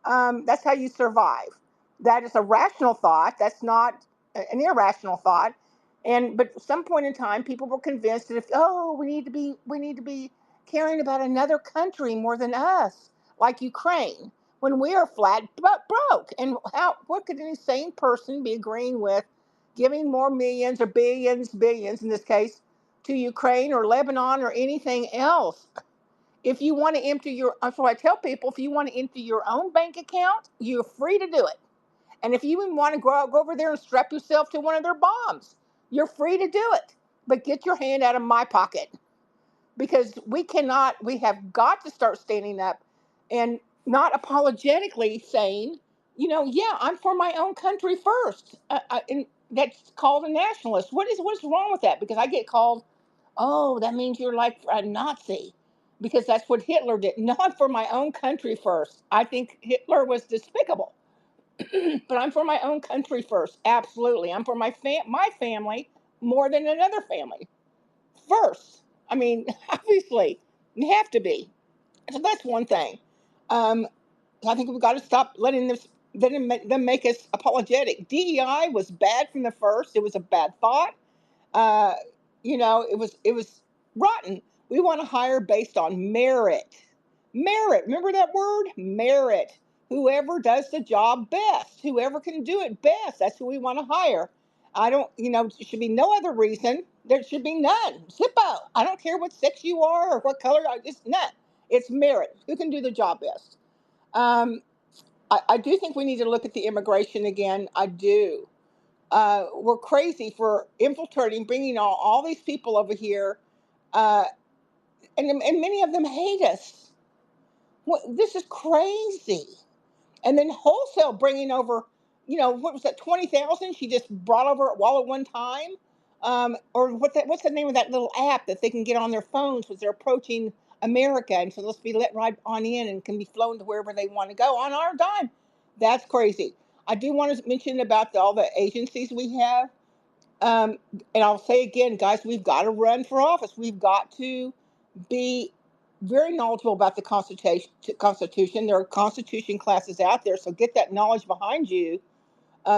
that's how you survive. That is a rational thought. That's not an irrational thought. But at some point in time, people were convinced that we need to be caring about another country more than us, like Ukraine, when we are flat but broke. And what could any sane person be agreeing with giving more millions or billions in this case, to Ukraine or Lebanon or anything else? If you want to empty so I tell people, if you want to empty your own bank account, you're free to do it. And if you even want to go over there and strap yourself to one of their bombs, you're free to do it. But get your hand out of my pocket, because we have got to start standing up and not apologetically saying, yeah, I'm for my own country first. And that's called a nationalist. What's wrong with that? Because I get called, oh, that means you're like a Nazi, because that's what Hitler did. Not for my own country first. I think Hitler was despicable, but I'm for my own country first. Absolutely, I'm for my family more than another family first. I mean, obviously, you have to be. So that's one thing. Um, I think we've got to stop letting them make us apologetic. DEI was bad from the first. It was a bad thought. uh, it was rotten. We want to hire based on merit. Merit. Remember that word? Merit. Whoever does the job best, whoever can do it best, that's who we want to hire. I don't, there should be no other reason. There should be none. Zippo. I don't care what sex you are or what color. It's none. It's merit. Who can do the job best? Um, I do think we need to look at the immigration again. I do. We're crazy for infiltrating, bringing all these people over here, uh, and many of them hate us. This is crazy. And then wholesale bringing over, what was that, 20,000? She just brought over all at one time. Or what's the name of that little app that they can get on their phones as they're approaching America, and so they'll be let right on in and can be flown to wherever they want to go on our dime. That's crazy. I do want to mention about all the agencies we have. Um, and I'll say again, guys, we've got to run for office. We've got to be very knowledgeable about the Constitution. There are Constitution classes out there, so get that knowledge behind you.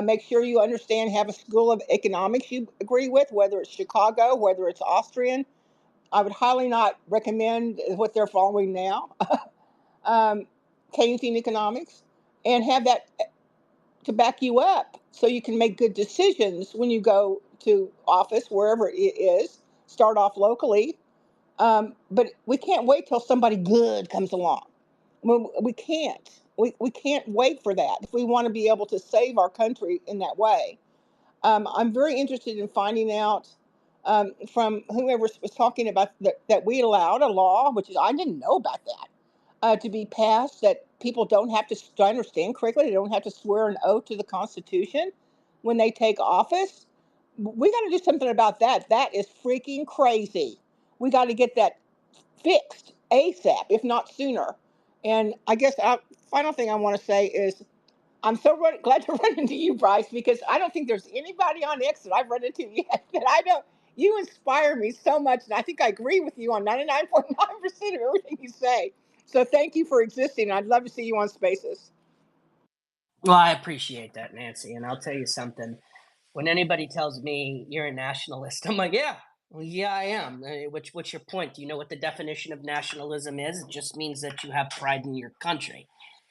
Make sure you understand, have a school of economics you agree with, whether it's Chicago, whether it's Austrian. I would highly not recommend what they're following now, um, Keynesian economics, and have that to back you up so you can make good decisions when you go to office, wherever it is. Start off locally. But we can't wait till somebody good comes along. We can't. We can't wait for that if we want to be able to save our country in that way. I'm very interested in finding out from whoever was talking about that we allowed a law, which is, I didn't know about that, to be passed, that people don't have to, do I understand correctly, they don't have to swear an oath to the Constitution when they take office. We got to do something about that. That is freaking crazy. We got to get that fixed ASAP, if not sooner. And I guess final thing I want to say is I'm so glad to run into you, Bryce, because I don't think there's anybody on X that I've run into yet that I don't. You inspire me so much, and I think I agree with you on 99.9% of everything you say. So thank you for existing. I'd love to see you on Spaces. Well, I appreciate that, Nancy, and I'll tell you something. When anybody tells me you're a nationalist, I'm like, yeah, well, yeah, I am. What's your point? Do you know what the definition of nationalism is? It just means that you have pride in your country.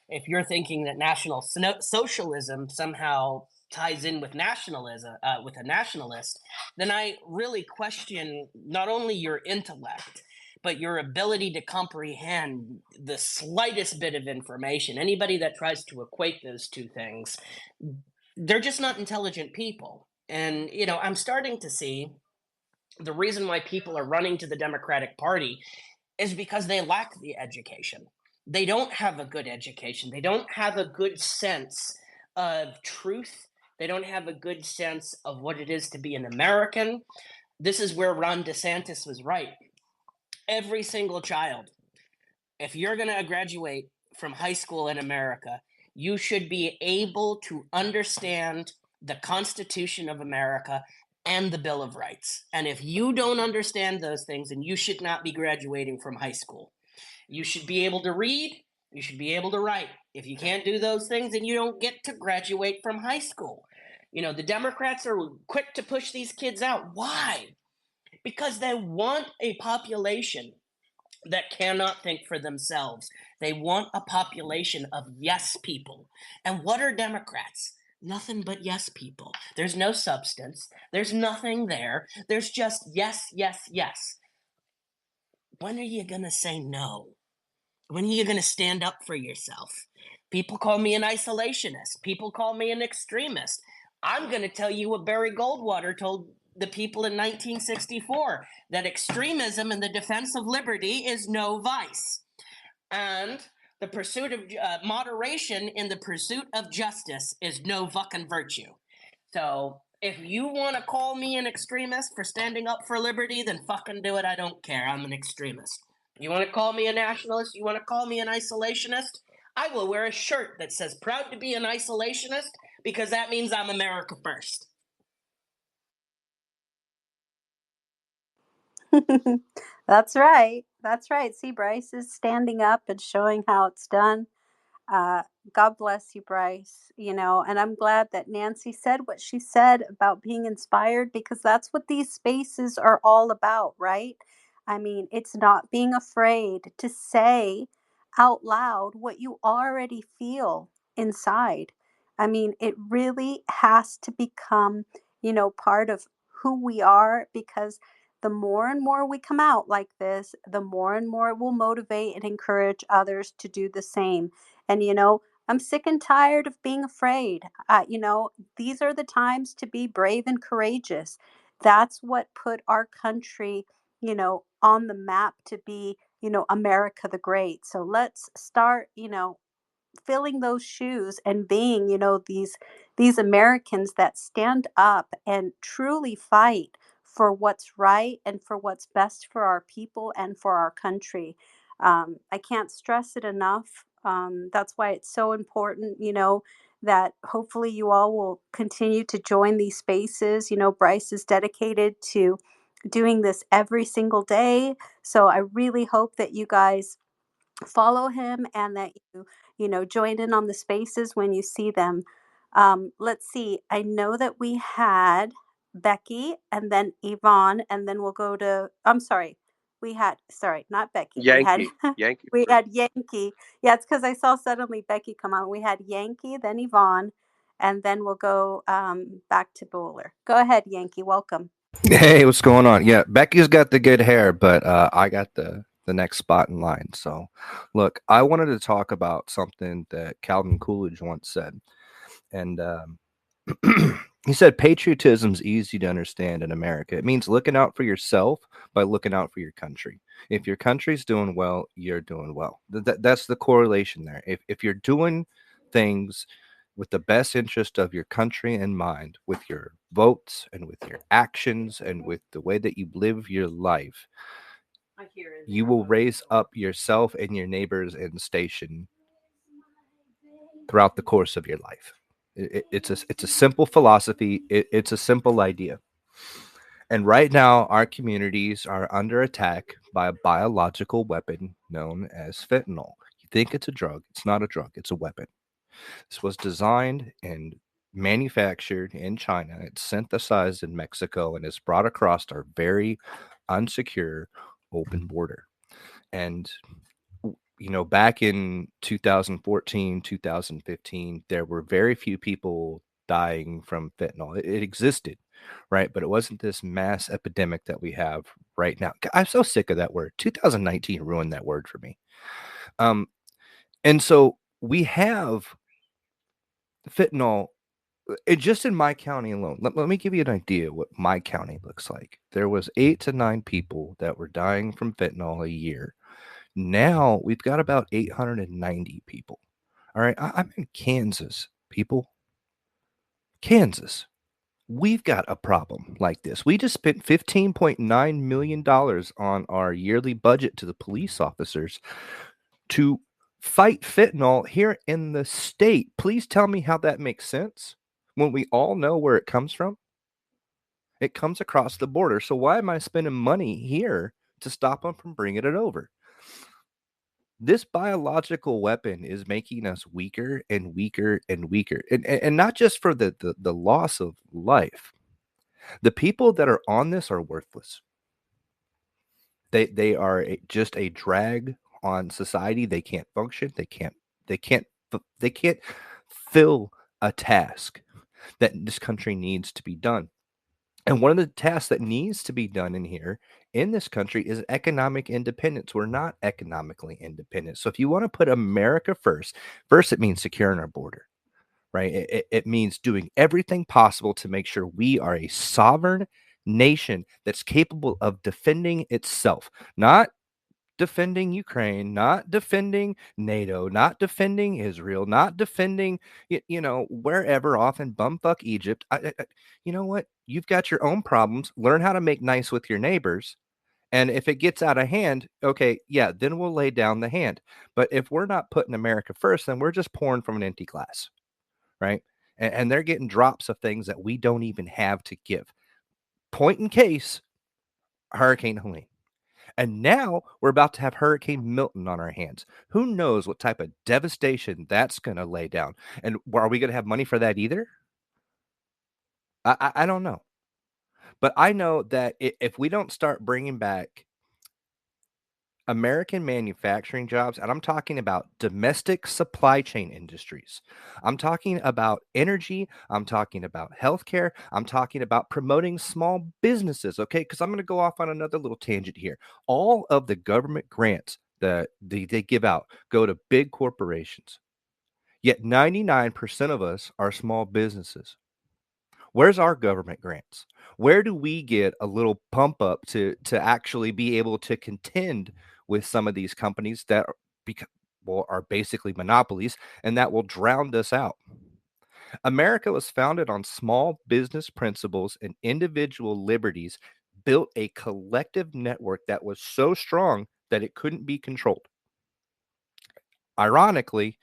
If you're thinking that national socialism somehow ties in with nationalism, with a nationalist, then I really question not only your intellect, but your ability to comprehend the slightest bit of information. Anybody that tries to equate those two things, they're just not intelligent people. And, I'm starting to see the reason why people are running to the Democratic Party is because they lack the education. They don't have a good education. They don't have a good sense of truth. They don't have a good sense of what it is to be an American. This is where Ron DeSantis was right. Every single child, if you're going to graduate from high school in America, you should be able to understand the Constitution of America and the Bill of Rights. And if you don't understand those things, then you should not be graduating from high school. You should be able to read. You should be able to write. If you can't do those things, then you don't get to graduate from high school. The Democrats are quick to push these kids out. Why? Because they want a population that cannot think for themselves. They want a population of yes people. And what are Democrats? Nothing but yes people. There's no substance. There's nothing there. There's just yes, yes, yes. When are you going to say no? When are you going to stand up for yourself? People call me an isolationist. People call me an extremist. I'm going to tell you what Barry Goldwater told the people in 1964, that extremism in the defense of liberty is no vice. And the pursuit of moderation in the pursuit of justice is no fucking virtue. So if you want to call me an extremist for standing up for liberty, then fucking do it. I don't care. I'm an extremist. You want to call me a nationalist? You want to call me an isolationist? I will wear a shirt that says proud to be an isolationist, because that means I'm America first. That's right. That's right. See, Bryce is standing up and showing how it's done. Uh, God bless you, Bryce. And I'm glad that Nancy said what she said about being inspired, because that's what these spaces are all about, right? I mean, it's not being afraid to say out loud what you already feel inside. I mean, it really has to become, part of who we are, because the more and more we come out like this, the more and more it will motivate and encourage others to do the same. And, I'm sick and tired of being afraid. These are the times to be brave and courageous. That's what put our country, on the map to be, America the Great. So let's start, filling those shoes and being, these Americans that stand up and truly fight for what's right and for what's best for our people and for our country. I can't stress it enough. That's why it's so important, that hopefully you all will continue to join these spaces. Bryce is dedicated to doing this every single day. So I really hope that you guys follow him and that you join in on the spaces when you see them. Let's see, I know that we had Becky and then Yvonne, and then we'll go to, I'm sorry, we had, sorry, not Becky, we had Yankee we first. had Yankee. Yeah, it's because I saw suddenly Becky come on. We had Yankee, then Yvonne, and then we'll go back to Bowler. Go ahead, Yankee. Welcome. Hey, what's going on? Yeah, Becky's got the good hair, but I got the next spot in line. So, look, I wanted to talk about something that Calvin Coolidge once said, and he said patriotism's easy to understand in America. It means looking out for yourself by looking out for your country. If your country's doing well, you're doing well. That's the correlation there. If you're doing things with the best interest of your country in mind, with your votes and with your actions and with the way that you live your life, you will raise up yourself and your neighbors and station throughout the course of your life. It's a simple philosophy. It's a simple idea. And right now, our communities are under attack by a biological weapon known as fentanyl. You think it's a drug, it's not a drug, it's a weapon. This was designed and manufactured in China. It's synthesized in Mexico and is brought across our very unsecure open border. And back in 2014, 2015, there were very few people dying from fentanyl. It existed, right? But it wasn't this mass epidemic that we have right now. I'm so sick of that word. 2019 ruined that word for me. And so we have fentanyl just in my county alone. Let me give you an idea what my county looks like. There was 8 to 9 people that were dying from fentanyl a year. Now we've got about 890 people. All right. I'm in Kansas, people. Kansas. We've got a problem like this. We just spent $15.9 million on our yearly budget to the police officers to fight fentanyl here in the state. Please tell me how that makes sense when we all know where it comes from. It comes across the border. So why am I spending money here to stop them from bringing it over? This biological weapon is making us weaker and weaker and weaker. And not just for the loss of life. The people that are on this are worthless. They are just a drag on society. They can't function. They can't fill a task that this country needs to be done. And one of the tasks that needs to be done in this country is economic independence. We're not economically independent. So if you want to put America first it means securing our border, right? It means doing everything possible to make sure we are a sovereign nation that's capable of defending itself, not defending Ukraine, not defending NATO, not defending Israel, not defending, wherever off in bumfuck Egypt. You know what? You've got your own problems. Learn how to make nice with your neighbors. And if it gets out of hand, okay, yeah, then we'll lay down the hand. But if we're not putting America first, then we're just pouring from an empty glass, right? And they're getting drops of things that we don't even have to give. Point in case, Hurricane Helene. And now we're about to have Hurricane Milton on our hands. Who knows what type of devastation that's going to lay down? And are we going to have money for that either? I don't know. But I know that if we don't start bringing back American manufacturing jobs, and I'm talking about domestic supply chain industries. I'm talking about energy. I'm talking about healthcare. I'm talking about promoting small businesses, okay? Because I'm going to go off on another little tangent here. All of the government grants that they give out go to big corporations, yet 99% of us are small businesses. Where's our government grants? Where do we get a little pump up to actually be able to contend with some of these companies that are basically monopolies and that will drown us out? America was founded on small business principles and individual liberties, built a collective network that was so strong that it couldn't be controlled. Ironically,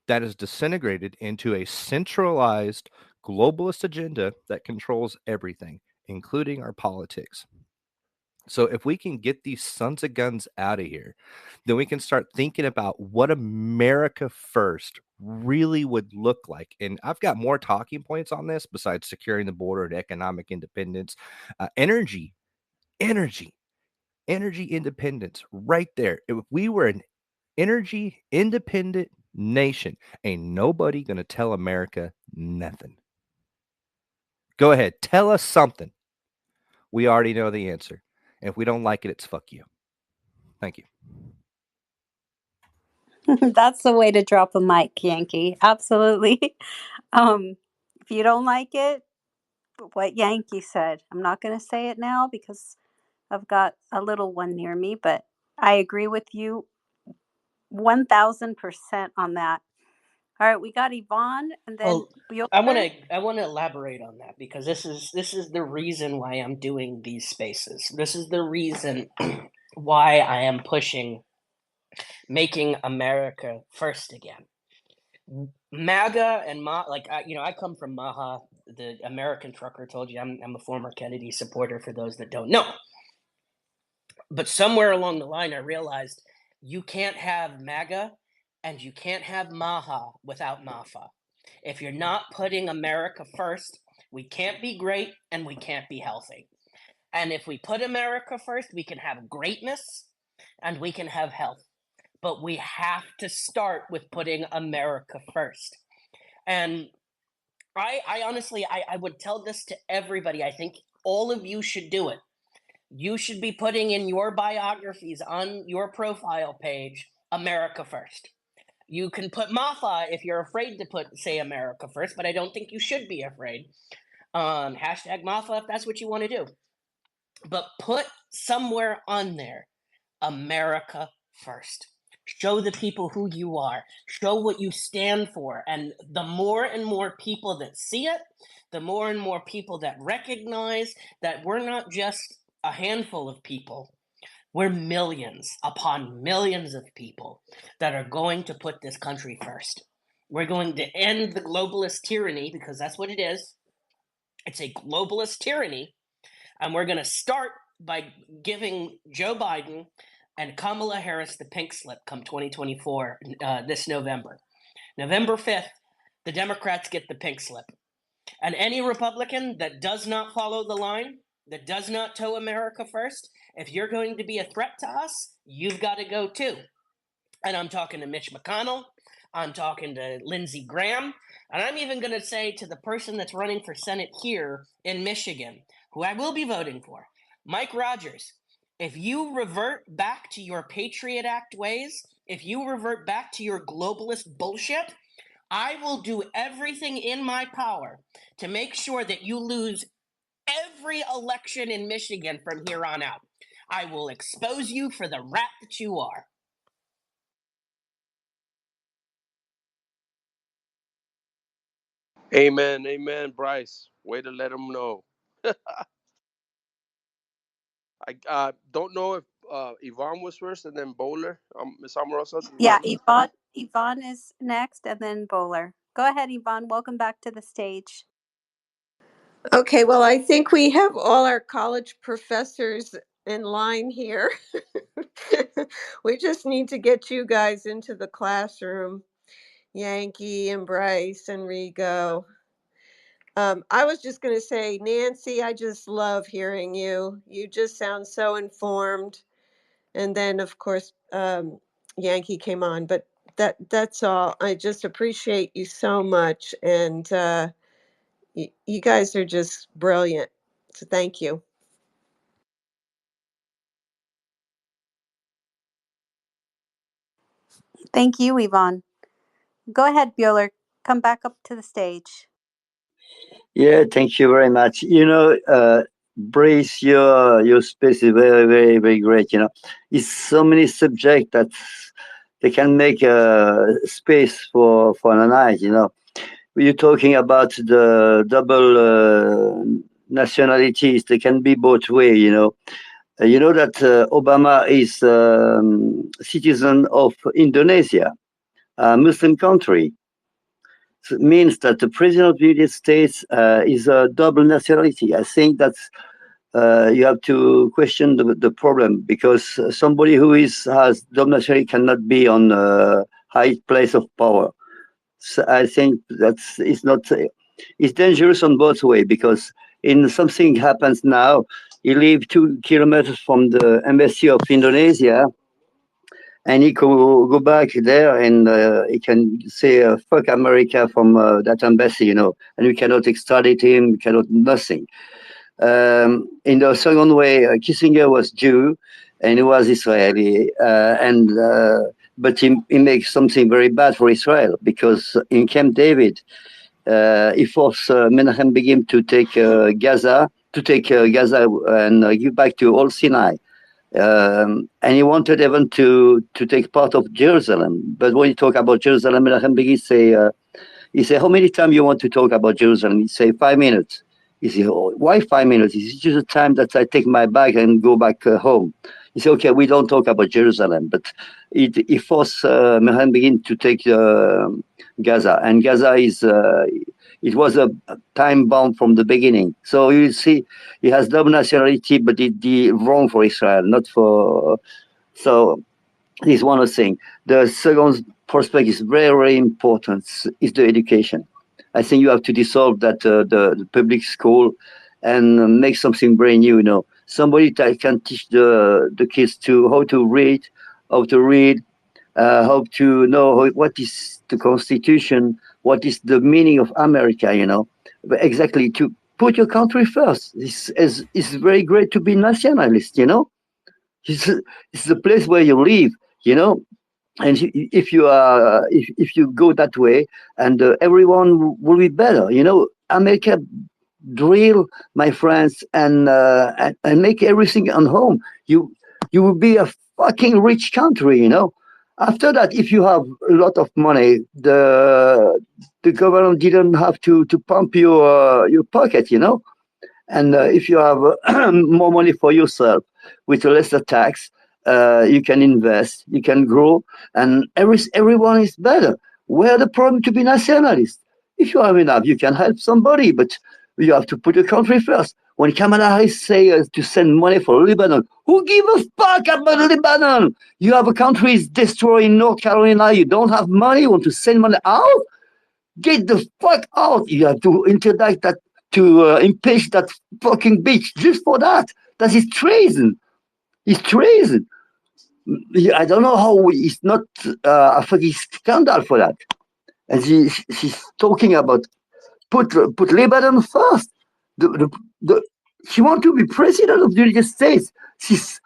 that is disintegrated into a centralized globalist agenda that controls everything, including our politics. So if we can get these sons of guns out of here, then we can start thinking about what America first really would look like. And I've got more talking points on this besides securing the border and economic independence, energy, energy, energy independence right there. If we were an energy independent nation, ain't nobody gonna tell America nothing. Go ahead, tell us something. We already know the answer. And if we don't like it, it's fuck you. Thank you. That's the way to drop a mic, Yankee. Absolutely. If you don't like it, what Yankee said, I'm not going to say it now because I've got a little one near me, but I agree with you 1000% on that. All right, we got Yvonne and then Well, Bueller. I want to elaborate on that because this is the reason why I'm doing these spaces. This is the reason why I am pushing making America first again. MAGA and I come from MAHA. the American trucker told you I'm a former Kennedy supporter, for those that don't know. But somewhere along the line, I realized you can't have MAGA and you can't have MAHA without MAFA. If you're not putting America first, we can't be great and we can't be healthy. And if we put America first, we can have greatness and we can have health. But we have to start with putting America first. And I honestly, I would tell this to everybody. I think all of you should do it. You should be putting in your biographies on your profile page, America first. You can put MAFA if you're afraid to say America first, but I don't think you should be afraid. Hashtag MAFA if that's what you want to do. But put somewhere on there, America first. Show the people who you are. Show what you stand for. And the more and more people that see it, the more and more people that recognize that we're not just a handful of people. We're millions upon millions of people that are going to put this country first. We're going to end the globalist tyranny, because that's what it is. It's a globalist tyranny. And we're going to start by giving Joe Biden and Kamala Harris the pink slip come 2024, this November. November 5th, the Democrats get the pink slip. And any Republican that does not follow the line, that does not toe America first, if you're going to be a threat to us, you've got to go too. And I'm talking to Mitch McConnell. I'm talking to Lindsey Graham. And I'm even going to say to the person that's running for Senate here in Michigan, who I will be voting for, Mike Rogers, if you revert back to your Patriot Act ways, if you revert back to your globalist bullshit, I will do everything in my power to make sure that you lose every election in Michigan from here on out. I will expose you for the rat that you are. Amen, amen, Bryce. Way to let them know. I don't know if Yvonne was first and then Bowler. Miss Amorosa, does Yeah, that mean? Yvonne is next, and then Bowler. Go ahead, Yvonne. Welcome back to the stage. Okay, well, I think we have all our college professors in line here. We just need to get you guys into the classroom, Yankee and Bryce and Rigo. I was just going to say, Nancy, I just love hearing you. You just sound so informed. And then, of course, Yankee came on, but that's all. I just appreciate you so much. And you guys are just brilliant. So thank you. Thank you, Yvonne. Go ahead, Bueller. Come back up to the stage. Yeah, thank you very much. Brace, your space is very, very, very great. It's so many subjects that they can make a space for an eye. You're talking about the double nationalities. They can be both way. You know that Obama is citizen of Indonesia, a Muslim country. So it means that the president of the United States is a double nationality. I think that's you have to question the problem, because somebody who has double nationality cannot be on a high place of power. So I think it's not. It's dangerous on both ways, because in something happens now, you live 2 kilometers from the embassy of Indonesia, and he can go back there and he can say fuck America from that embassy, and we cannot extradite him, we cannot nothing. In the second way, Kissinger was Jew and he was Israeli, but he makes something very bad for Israel, because in Camp David, he forced Menachem Begin to take Gaza, and give back to all Sinai. And he wanted even to take part of Jerusalem. But when you talk about Jerusalem, Menachem Begin he say, how many times you want to talk about Jerusalem? He say, 5 minutes. He say, oh, why 5 minutes? It's just the time that I take my bag and go back home. He said, okay, we don't talk about Jerusalem. But he forced Menachem Begin to take Gaza. And Gaza is It was a time bomb from the beginning. So you see, he has double nationality, but it the wrong for Israel, not for. So this is one of the things. The second prospect is very, very important. Is the education. I think you have to dissolve that the public school and make something brand new. You know, somebody that can teach the kids to how to read, how to know what is the Constitution, what is the meaning of America. You know, but exactly to put your country first. It's very great to be nationalist. You know, it's the place where you live. You know, and if you are if you go that way, and everyone will be better. You know, America drill, my friends, and make everything on home. You will be a fucking rich country. You know. After that, if you have a lot of money, the government didn't have to pump your pocket. You know. And if you have more money for yourself with a lesser tax, you can invest, you can grow, and everyone is better. Where the problem to be nationalist? If you have enough, you can help somebody, but you have to put your country first. When Kamala Harris say to send money for Lebanon, who give a fuck about Lebanon? You have a country is destroying North Carolina. You don't have money. You want to send money out? Get the fuck out! You have to interdict that to impeach that fucking bitch just for that. That is treason. It's treason. I don't know how it's not a fucking scandal for that. And she's talking about put Lebanon first. The she wants to be president of the United States. She's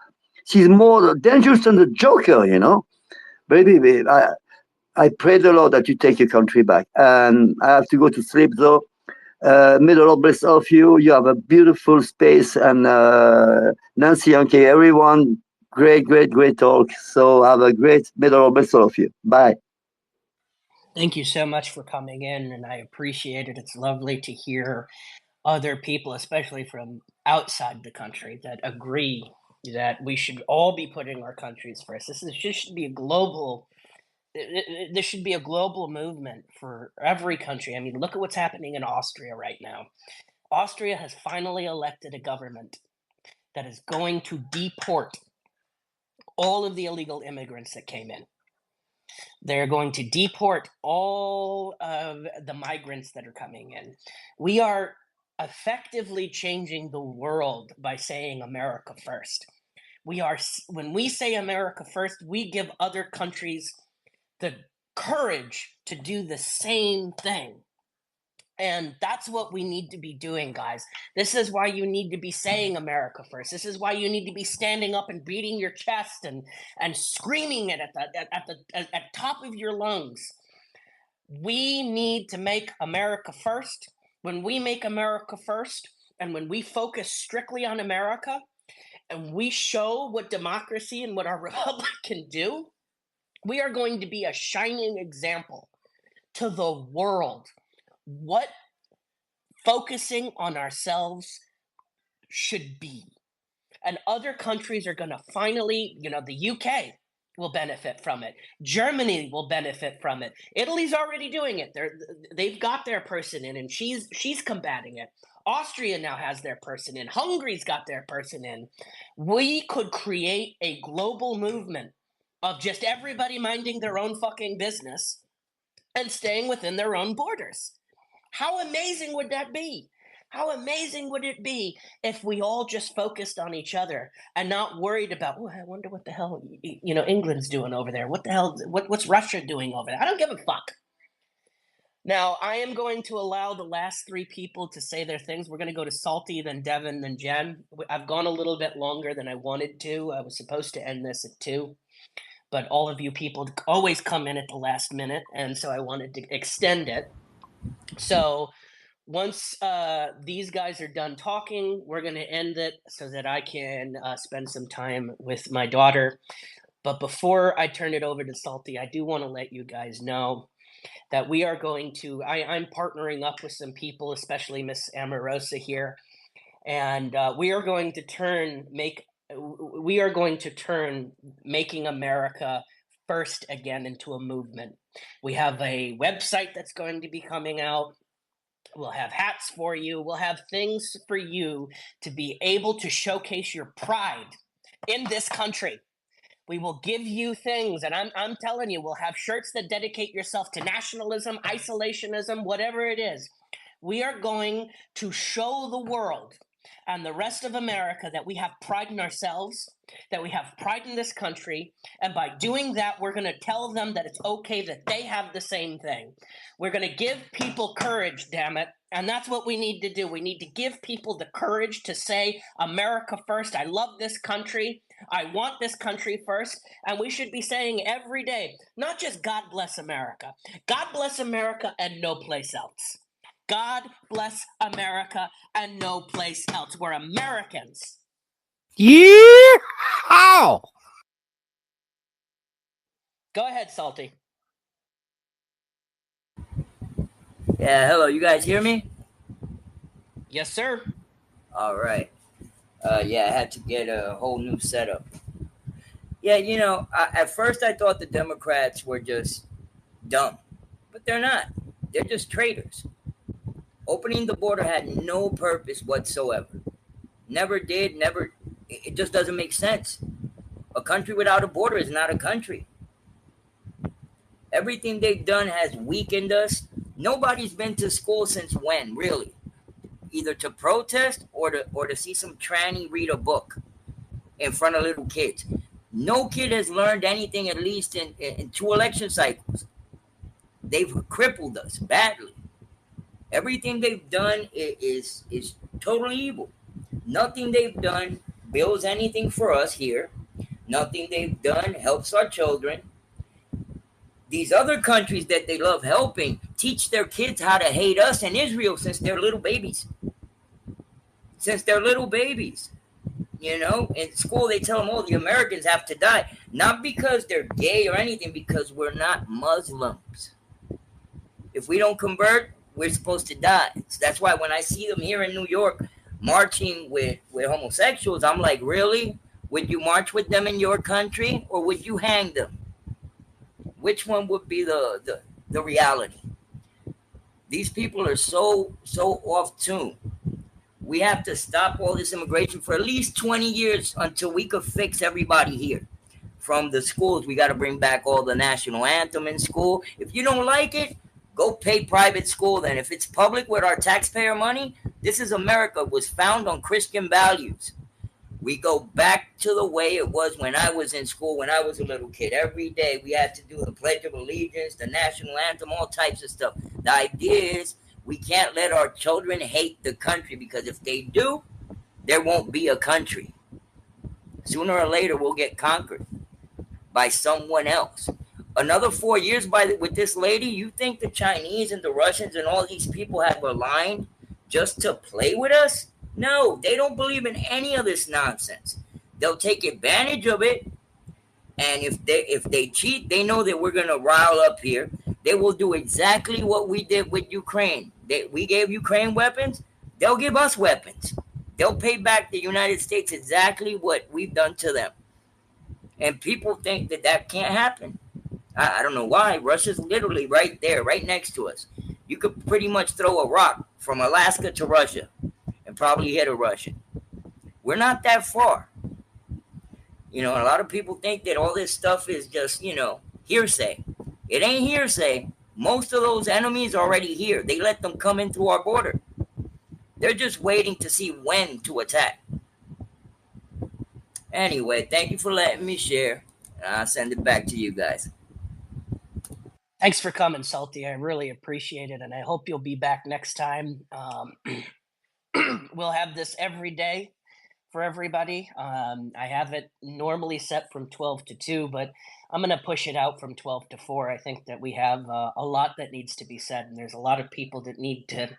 more dangerous than the Joker, you know. Baby, I pray the Lord that you take your country back. And I have to go to sleep though. May the Lord bless all of you. You have a beautiful space. And Nancy, okay, everyone, great, great, great talk. So have a great, may the Lord bless all of you. Bye. Thank you so much for coming in, and I appreciate it. It's lovely to hear other people, especially from outside the country, that agree that we should all be putting our countries first. This should be a global. This should be a global movement for every country. I mean, look at what's happening in Austria right now. Austria has finally elected a government that is going to deport all of the illegal immigrants that came in. They're going to deport all of the migrants that are coming in. We are effectively changing the world by saying America first. When we say America first, we give other countries the courage to do the same thing. And that's what we need to be doing, guys. This is why you need to be saying America first. This is why you need to be standing up and beating your chest and screaming it at top of your lungs. We need to make America first. When we make America first, and when we focus strictly on America, and we show what democracy and what our republic can do, we are going to be a shining example to the world. What focusing on ourselves should be. And other countries are going to finally, the UK will benefit from it. Germany will benefit from it. Italy's already doing it. They've got their person in, and she's combating it. Austria now has their person in. Hungary's got their person in. We could create a global movement of just everybody minding their own fucking business and staying within their own borders. How amazing would that be? How amazing would it be if we all just focused on each other and not worried about, oh, I wonder what the hell, England's doing over there. What the hell, what's Russia doing over there? I don't give a fuck. Now, I am going to allow the last three people to say their things. We're going to go to Salty, then Devin, then Jen. I've gone a little bit longer than I wanted to. I was supposed to end this at 2. But all of you people always come in at the last minute, and so I wanted to extend it. So once these guys are done talking, we're going to end it so that I can spend some time with my daughter. But before I turn it over to Salty, I do want to let you guys know that we are going to, I'm partnering up with some people, especially Miss Amorosa here, and we are going to turn Making America First again into a movement. We have a website that's going to be coming out. We'll have hats for you. We'll have things for you to be able to showcase your pride in this country. We will give you things, and I'm telling you, we'll have shirts that dedicate yourself to nationalism, isolationism, whatever it is. We are going to show the world and the rest of America that we have pride in ourselves, that we have pride in this country, and by doing that, we're going to tell them that it's okay that they have the same thing. We're going to give people courage, damn it, and that's what we need to do. We need to give people the courage to say, America first. I love this country. I want this country first. And we should be saying every day, not just God bless America, God bless America and no place else. God bless America and no place else. We're Americans. Yeah. How? Go ahead, Salty. Yeah, hello. You guys hear me? Yes, sir. All right. Yeah, I had to get a whole new setup. Yeah, at first I thought the Democrats were just dumb, but they're not. They're just traitors. Opening the border had no purpose whatsoever. Never did, never. It just doesn't make sense. A country without a border is not a country. Everything they've done has weakened us. Nobody's been to school since when, really? Either to protest or to see some tranny read a book in front of little kids. No kid has learned anything, at least in 2 election cycles. They've crippled us badly. Everything they've done is totally evil. Nothing they've done builds anything for us here. Nothing they've done helps our children. These other countries that they love helping teach their kids how to hate us and Israel since they're little babies. Since they're little babies. In school they tell them, oh, the Americans have to die. Not because they're gay or anything, because we're not Muslims. If we don't convert, we're supposed to die. So that's why when I see them here in New York marching with homosexuals, I'm like, really? Would you march with them in your country or would you hang them? Which one would be the reality? These people are so off tune. We have to stop all this immigration for at least 20 years until we could fix everybody here. From the schools, we got to bring back all the national anthem in school. If you don't like it, go pay private school then. If it's public with our taxpayer money, this is America. It was found on Christian values. We go back to the way it was when I was in school, when I was a little kid. Every day we had to do the Pledge of Allegiance, the national anthem, all types of stuff. The idea is we can't let our children hate the country, because if they do, there won't be a country. Sooner or later, we'll get conquered by someone else. Another 4 years with this lady, you think the Chinese and the Russians and all these people have aligned just to play with us? No, they don't believe in any of this nonsense. They'll take advantage of it, and if they cheat, they know that we're going to rile up here. They will do exactly what we did with Ukraine. We gave Ukraine weapons. They'll give us weapons. They'll pay back the United States exactly what we've done to them. And people think that can't happen. I don't know why. Russia's literally right there, right next to us. You could pretty much throw a rock from Alaska to Russia and probably hit a Russian. We're not that far. A lot of people think that all this stuff is just, hearsay. It ain't hearsay. Most of those enemies are already here. They let them come in through our border. They're just waiting to see when to attack. Anyway, thank you for letting me share. I'll send it back to you guys. Thanks for coming, Salty. I really appreciate it, and I hope you'll be back next time. We'll have this every day for everybody. I have it normally set from 12 to 2, but I'm going to push it out from 12 to 4. I think that we have a lot that needs to be said, and there's a lot of people that need to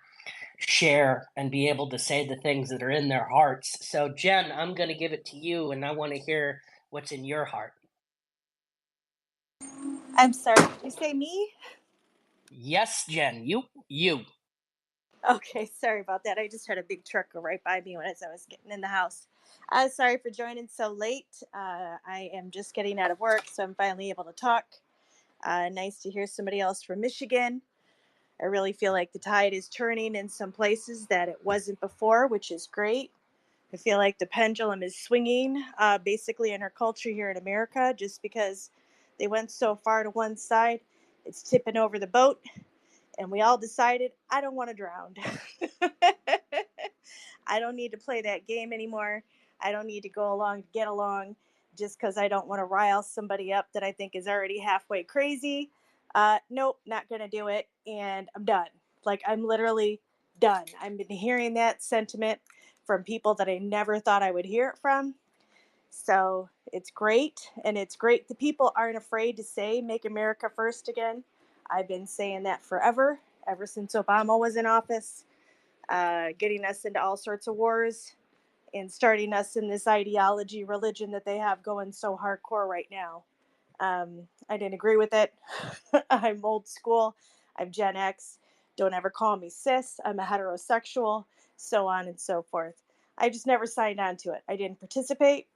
share and be able to say the things that are in their hearts. So, Jen, I'm going to give it to you, and I want to hear what's in your heart. I'm sorry, did you say me? Yes, Jen, you. Okay, sorry about that. I just had a big truck go right by me as I was getting in the house. Sorry for joining so late. I am just getting out of work, so I'm finally able to talk. Nice to hear somebody else from Michigan. I really feel like the tide is turning in some places that it wasn't before, which is great. I feel like the pendulum is swinging basically in our culture here in America, just because they went so far to one side. It's tipping over the boat, and we all decided, I don't want to drown. I don't need to play that game anymore. I don't need to go along to get along just because I don't want to rile somebody up that I think is already halfway crazy. Nope, not going to do it. And I'm done. Like, I'm literally done. I've been hearing that sentiment from people that I never thought I would hear it from. So it's great. And it's great that people aren't afraid to say, make America first again. I've been saying that forever, ever since Obama was in office, getting us into all sorts of wars and starting us in this ideology religion that they have going so hardcore right now. I didn't agree with it. I'm old school. I'm Gen X. Don't ever call me cis. I'm a heterosexual, so on and so forth. I just never signed on to it. I didn't participate.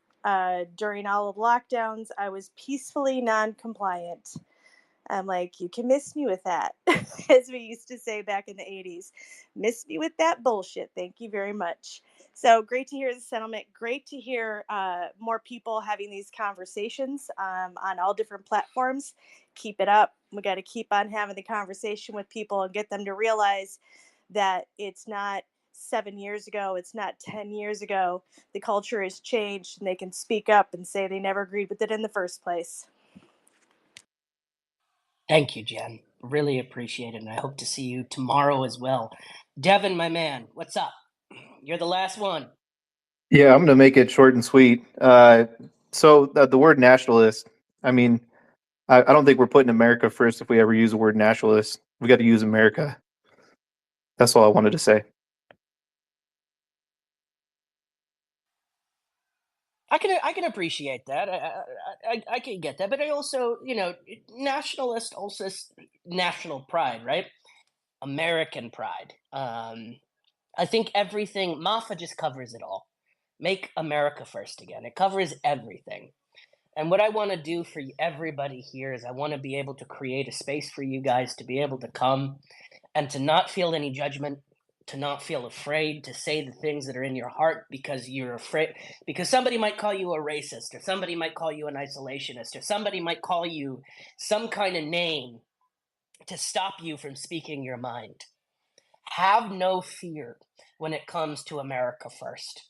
During all of lockdowns, I was peacefully non-compliant. I'm like, you can miss me with that, as we used to say back in the 80s. Miss me with that bullshit. Thank you very much. So great to hear the sentiment. Great to hear more people having these conversations on all different platforms. Keep it up. We got to keep on having the conversation with people and get them to realize that it's not 7 years ago. It's not 10 years ago. The culture has changed, and they can speak up and say they never agreed with it in the first place. Thank you, Jen. Really appreciate it, and I hope to see you tomorrow as well. Devin, my man, what's up? You're the last one. Yeah, I'm going to make it short and sweet. So the word nationalist, I mean, I don't think we're putting America first if we ever use the word nationalist. We got to use America. That's all I wanted to say. I can appreciate that. I can get that, but I also, nationalist also national pride, right? American pride. I think everything MAFA just covers it all. Make America first again. It covers everything. And what I want to do for everybody here is I want to be able to create a space for you guys to be able to come and to not feel any judgment, to not feel afraid to say the things that are in your heart because you're afraid, because somebody might call you a racist, or somebody might call you an isolationist, or somebody might call you some kind of name to stop you from speaking your mind. Have no fear when it comes to America first.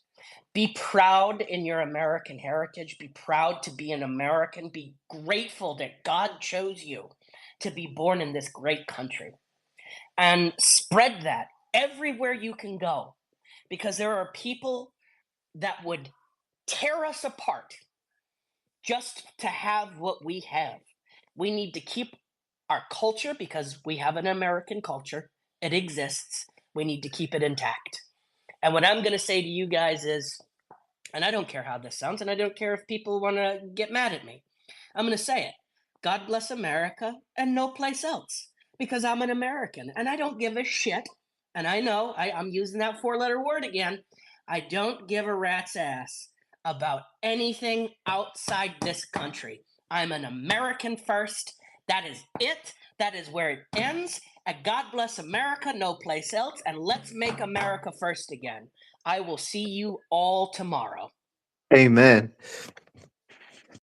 Be proud in your American heritage. Be proud to be an American. Be grateful that God chose you to be born in this great country. And spread that everywhere you can go, because there are people that would tear us apart just to have what we have. We need to keep our culture because we have an American culture. It exists. We need to keep it intact. And what I'm going to say to you guys is, and I don't care how this sounds, and I don't care if people want to get mad at me, I'm going to say it. God bless America and no place else, because I'm an American and I don't give a shit. And I know I'm using that 4-letter word again. I don't give a rat's ass about anything outside this country. I'm an American first. That is it. That is where it ends. And God bless America, no place else. And let's make America first again. I will see you all tomorrow. Amen.